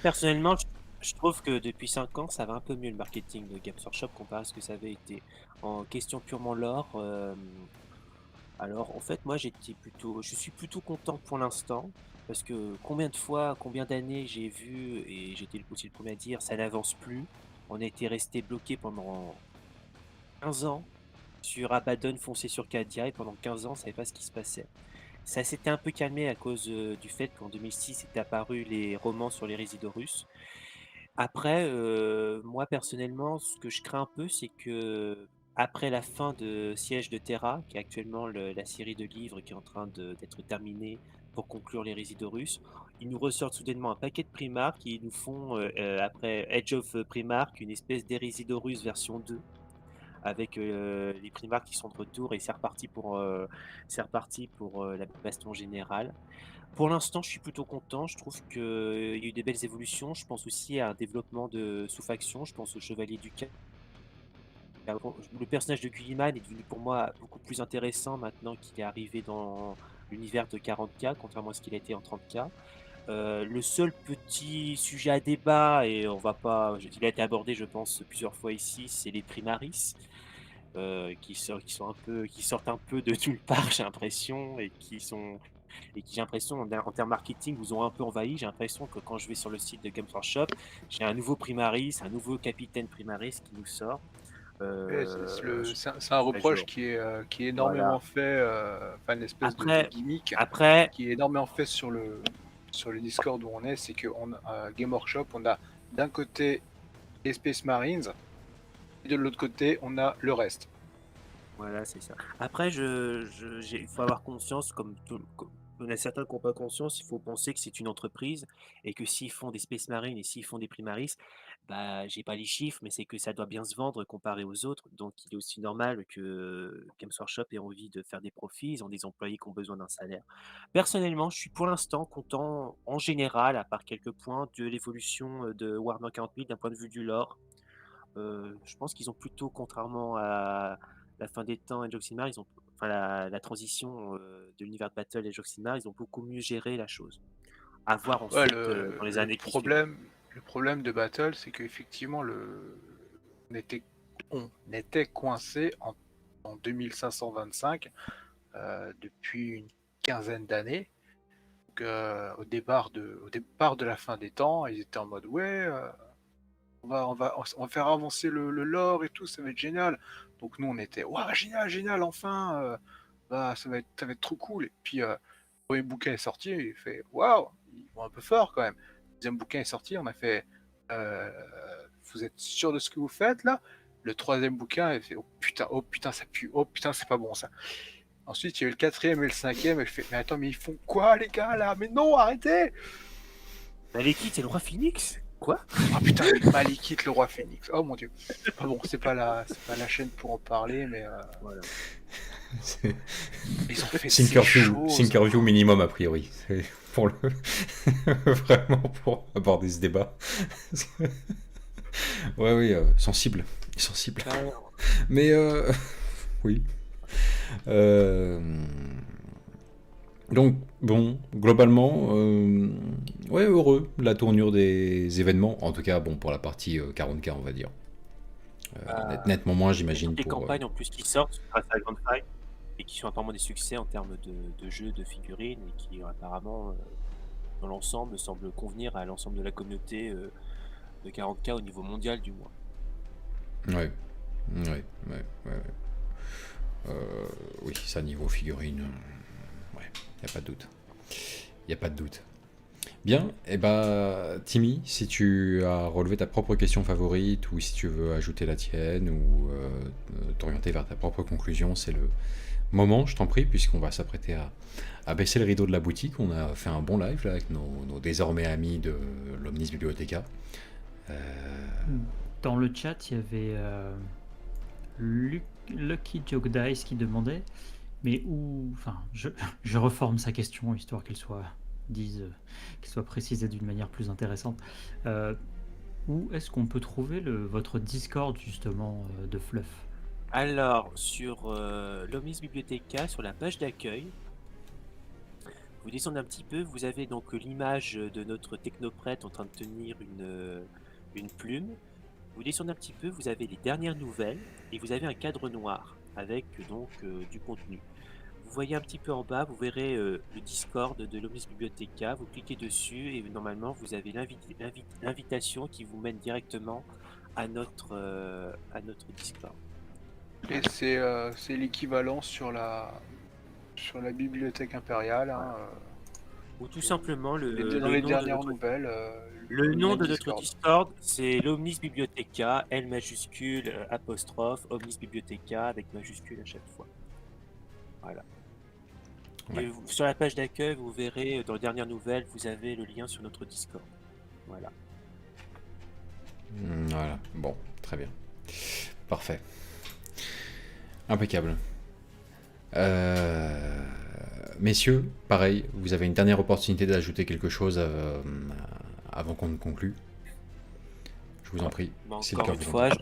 Personnellement, je trouve que depuis 5 ans, ça va un peu mieux le marketing de Games Workshop comparé à ce que ça avait été. En question purement lore, alors en fait, moi je suis plutôt content pour l'instant. Parce que combien de fois, combien d'années j'ai vu, et j'étais aussi le premier à dire, ça n'avance plus. On a été resté bloqué pendant 15 ans sur Abaddon, foncé sur Cadia, et pendant 15 ans, on ne savait pas ce qui se passait. Ça s'était un peu calmé à cause du fait qu'en 2006 étaient apparus les romans sur les Résidorus. Après, moi personnellement, ce que je crains un peu, c'est que après la fin de Siège de Terra, qui est actuellement la série de livres qui est en train d'être terminée pour conclure les Résidorus, ils nous ressortent soudainement un paquet de Primark qui nous font, après Edge of Primark, une espèce d'Hérésidorus version 2 avec les Primark qui sont de retour et c'est reparti pour la baston générale. Pour l'instant, je suis plutôt content. Je trouve qu'il y a eu des belles évolutions. Je pense aussi à un développement de sous-factions. Je pense au Chevalier du Chaos. Le personnage de Gulliman est devenu pour moi beaucoup plus intéressant maintenant qu'il est arrivé dans l'univers de 40K, contrairement à ce qu'il a été en 30K. Le seul petit sujet à débat, et il a été abordé, je pense, plusieurs fois ici, c'est les Primaris. Qui sortent un peu de nulle part, j'ai l'impression, et qui j'ai l'impression en termes marketing vous ont un peu envahi. J'ai l'impression que quand je vais sur le site de Games Workshop, j'ai un nouveau Primaris, un nouveau capitaine Primaris qui nous sort. C'est un reproche qui est énormément fait, une espèce de gimmick qui est énormément fait sur le Discord où on est, c'est que Game Workshop, on a d'un côté les Space Marines et de l'autre côté on a le reste. Voilà, c'est ça. Après, il faut avoir conscience, comme on a certains qui n'ont pas conscience, il faut penser que c'est une entreprise et que s'ils font des Space Marines et s'ils font des Primaris, j'ai pas les chiffres, mais c'est que ça doit bien se vendre comparé aux autres. Donc, il est aussi normal que Games Workshop ait envie de faire des profits. Ils ont des employés qui ont besoin d'un salaire. Personnellement, je suis pour l'instant content, en général, à part quelques points, de l'évolution de Warhammer 40 000 d'un point de vue du lore. Je pense qu'ils ont plutôt, contrairement à la fin des temps et Joximar, la transition de l'univers de Battle et Joximar, ils ont beaucoup mieux géré la chose. À voir ensuite dans les années qui suivent. Le problème de Battle, c'est qu'effectivement, on était coincé en 2525 depuis une quinzaine d'années. Au départ de la fin des temps, ils étaient en mode on va faire avancer le lore et tout, ça va être génial. Donc nous on était génial, enfin, ça va être trop cool. Et puis le premier bouquin est sorti, il fait waouh, ils vont un peu fort quand même. Le deuxième bouquin est sorti, on a fait vous êtes sûr de ce que vous faites là? Le troisième bouquin, il fait oh putain ça pue, oh putain c'est pas bon ça. Ensuite il y a eu le quatrième et le cinquième, elle fait mais attends, mais ils font quoi les gars là? Mais non, arrêtez! Malekith c'est le roi Phoenix? Quoi? Oh putain, Malekith le roi Phoenix. Oh mon dieu. Ah bon, c'est pas la chaîne pour en parler, mais voilà. Ils ont fait Thinkerview minimum a priori. C'est pour vraiment pour aborder ce débat. Oui, sensible. Mais oui. Donc, bon, globalement, heureux de la tournure des événements. En tout cas, bon, pour la partie 40K, on va dire. Nettement moins, j'imagine. Les campagnes en plus qui sortent grâce à la Grande Faille et qui sont apparemment des succès en termes de jeux, de figurines, et qui apparemment, dans l'ensemble, semblent convenir à l'ensemble de la communauté de 40K au niveau mondial, du moins. Ouais. Oui, ça, niveau figurine. Il n'y a pas de doute. Bien, et Timmy, si tu as relevé ta propre question favorite ou si tu veux ajouter la tienne ou t'orienter vers ta propre conclusion, c'est le moment, je t'en prie, puisqu'on va s'apprêter à baisser le rideau de la boutique. On a fait un bon live là, avec nos désormais amis de l'Omnis Bibliothéca. Dans le chat, il y avait Lucky Joke Dice qui demandait mais où, enfin, je reforme sa question histoire qu'elle soit précisée d'une manière plus intéressante. où est-ce qu'on peut trouver votre Discord justement de Fluff? Alors, sur l'Omnis Bibliotheca, sur la page d'accueil, vous descendez un petit peu, vous avez donc l'image de notre technoprète en train de tenir une plume. Vous descendez un petit peu, vous avez les dernières nouvelles et vous avez un cadre noir avec donc du contenu. Vous voyez un petit peu en bas, vous verrez le Discord de l'Omnis Bibliotheca, vous cliquez dessus et normalement vous avez l'invitation qui vous mène directement à notre Discord. Et c'est l'équivalent sur la bibliothèque impériale. Hein, Ou tout simplement dans les dernières nouvelles. Le nom de notre Discord. Discord, c'est l'Omnis Bibliotheca, L majuscule, apostrophe, Omnis Bibliotheca avec majuscule à chaque fois. Voilà. Ouais. Et sur la page d'accueil, vous verrez dans les dernières nouvelles, vous avez le lien sur notre Discord. Voilà. Voilà, bon, très bien. Parfait. Impeccable. Messieurs, pareil, vous avez une dernière opportunité d'ajouter quelque chose avant qu'on ne conclue. Je vous en prie. Si le Encore cœur une vous en fois, dit.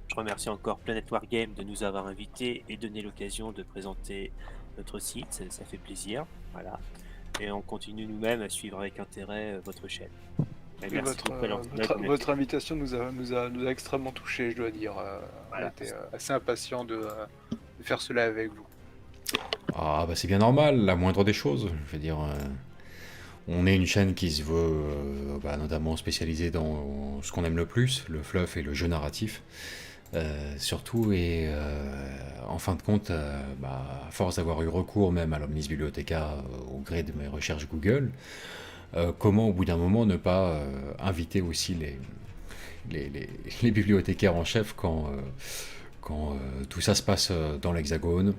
je remercie encore Planet Wargame de nous avoir invités et donner l'occasion de présenter notre site. Ça fait plaisir. Voilà. Et on continue nous-mêmes à suivre avec intérêt votre chaîne. Et Et merci beaucoup à l'Antinet de votre invitation nous a extrêmement touchés, je dois dire. Voilà. On était assez impatients de faire cela avec vous. Ah bah c'est bien normal, la moindre des choses. Je veux dire, on est une chaîne qui se veut notamment spécialisée dans ce qu'on aime le plus, le fluff et le jeu narratif. Surtout, et en fin de compte, à force d'avoir eu recours même à l'Omnis Bibliotheca au gré de mes recherches Google, comment au bout d'un moment ne pas inviter aussi les bibliothécaires en chef quand tout ça se passe dans l'Hexagone.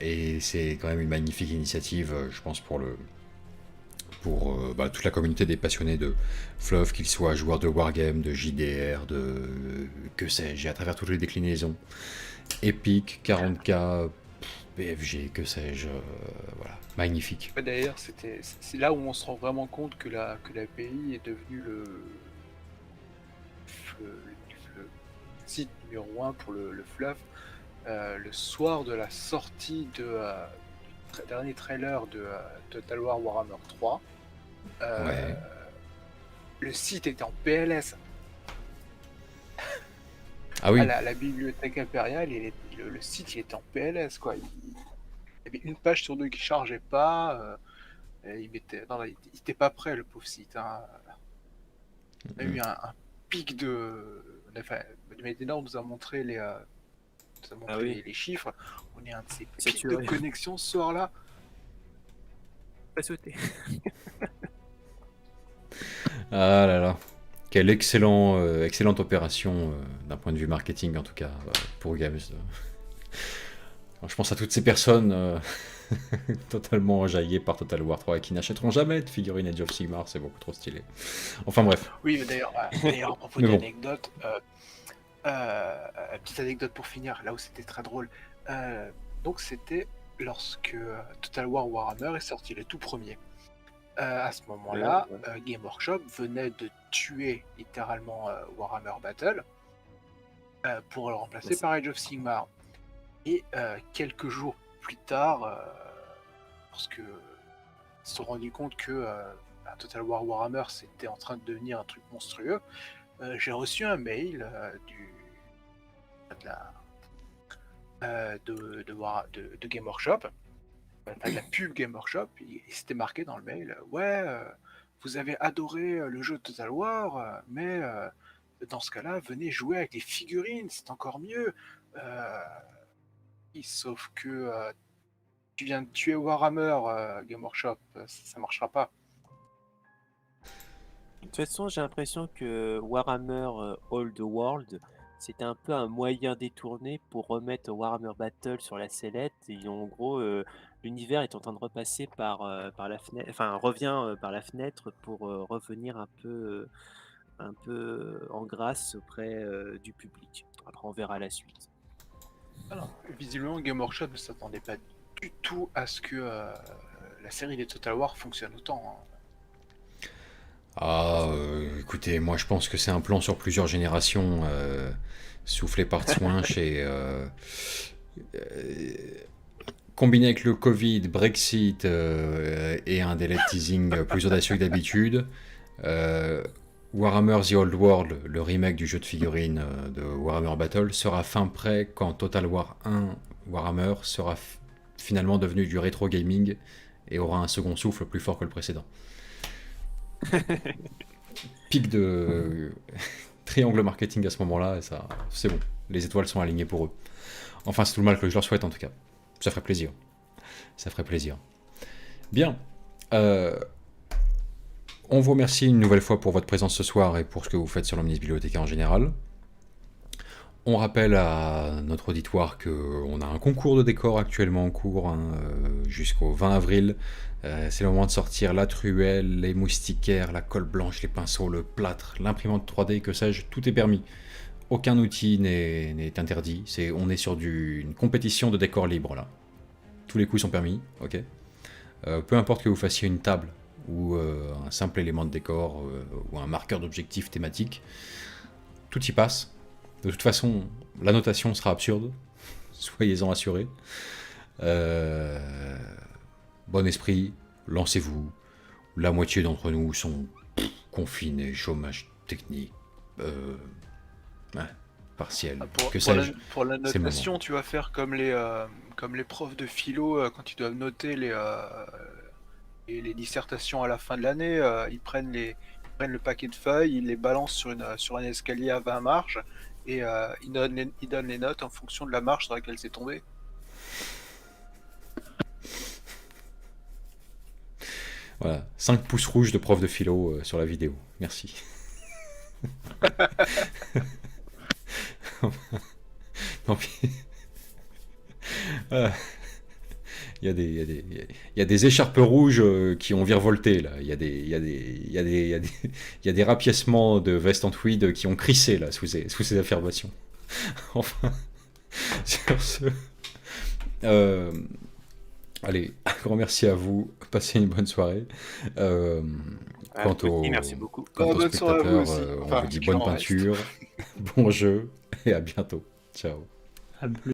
Et c'est quand même une magnifique initiative, je pense, pour toute la communauté des passionnés de fluff, qu'ils soient joueurs de wargame, de JDR, de que sais-je, à travers toutes les déclinaisons, Epic, 40K, BFG, que sais-je, voilà, magnifique. D'ailleurs, c'est là où on se rend vraiment compte que la PI est devenue le site numéro 1 pour le fluff. Le soir de la sortie du dernier trailer de Total War Warhammer 3, Ouais. le site était en PLS. Ah oui, La bibliothèque impériale, le site il était en PLS, quoi. Il y avait une page sur deux qui chargeait pas. Il était pas prêt, le pauvre site. Hein. On a eu un pic de. Enfin, Medina nous a montré les chiffres. On est un de ces pics de connexion ce soir-là. Pas sauté. Ah là là, quelle excellente opération d'un point de vue marketing en tout cas pour Games. Je pense à toutes ces personnes totalement enjaillées par Total War 3 et qui n'achèteront jamais de figurine Age of Sigmar, c'est beaucoup trop stylé. Enfin bref. Oui, mais d'ailleurs, à propos d'anecdotes, petite anecdote pour finir, là où c'était très drôle. Donc c'était lorsque Total War Warhammer est sorti, le tout premier. À ce moment-là, Game Workshop venait de tuer littéralement Warhammer Battle pour le remplacer par Age of Sigmar. Et quelques jours plus tard, parce que ils se sont rendus compte que Total War Warhammer c'était en train de devenir un truc monstrueux, j'ai reçu un mail de Game Workshop, de la pub Game Workshop, il s'était marqué dans le mail, vous avez adoré le jeu Total War, mais dans ce cas-là, venez jouer avec les figurines, c'est encore mieux. Sauf que tu viens de tuer Warhammer, Game Workshop, ça marchera pas. De toute façon, j'ai l'impression que Warhammer Old World, c'était un peu un moyen détourné pour remettre Warhammer Battle sur la sellette. Et en gros, l'univers est en train de repasser par la fenêtre, enfin revient par la fenêtre pour revenir un peu en grâce auprès du public. Après, on verra la suite. Alors, visiblement, Game Workshop ne s'attendait pas du tout à ce que la série des Total War fonctionne autant. Hein. Écoutez, moi je pense que c'est un plan sur plusieurs générations, soufflé par Swinch combiné avec le Covid, Brexit et un délai de teasing plus audacieux que d'habitude. Warhammer The Old World, le remake du jeu de figurines de Warhammer Battle, sera fin prêt quand Total War 1 Warhammer sera finalement devenu du rétro gaming et aura un second souffle plus fort que le précédent. Pic de triangle marketing à ce moment-là, et ça, c'est bon. Les étoiles sont alignées pour eux. Enfin, c'est tout le mal que je leur souhaite en tout cas. Ça ferait plaisir. Ça ferait plaisir. Bien. On vous remercie une nouvelle fois pour votre présence ce soir et pour ce que vous faites sur l'Omnis Bibliothécaire en général. On rappelle à notre auditoire qu'on a un concours de décor actuellement en cours jusqu'au 20 avril. C'est le moment de sortir la truelle, les moustiquaires, la colle blanche, les pinceaux, le plâtre, l'imprimante 3D, que sais-je, tout est permis. Aucun outil n'est interdit. On est sur une compétition de décor libre là. Tous les coups sont permis, ok. Peu importe que vous fassiez une table ou un simple élément de décor ou un marqueur d'objectif thématique, tout y passe. De toute façon, la notation sera absurde, soyez-en assurés. Bon esprit, lancez-vous. La moitié d'entre nous sont confinés, chômage technique, partiel. Pour la c'est le notation, tu vas faire comme les profs de philo quand ils doivent noter les dissertations à la fin de l'année. Ils prennent le paquet de feuilles, ils les balancent sur un escalier à 20 marches et ils donnent les notes en fonction de la marche sur laquelle c'est tombé. Voilà, 5 pouces rouges de prof de philo sur la vidéo. Merci. Non, puis... Il y a des écharpes rouges qui ont virevolté là. Il y a des rapiècements de vestes en tweed qui ont crissé là sous ces affirmations. Enfin, sur ce, allez, un grand merci à vous. Passez une bonne soirée. Merci beaucoup. Quant aux Bonne soirée à vous spectateurs, aussi. on vous dit bonne peinture, bon jeu et à bientôt. Ciao. À plus.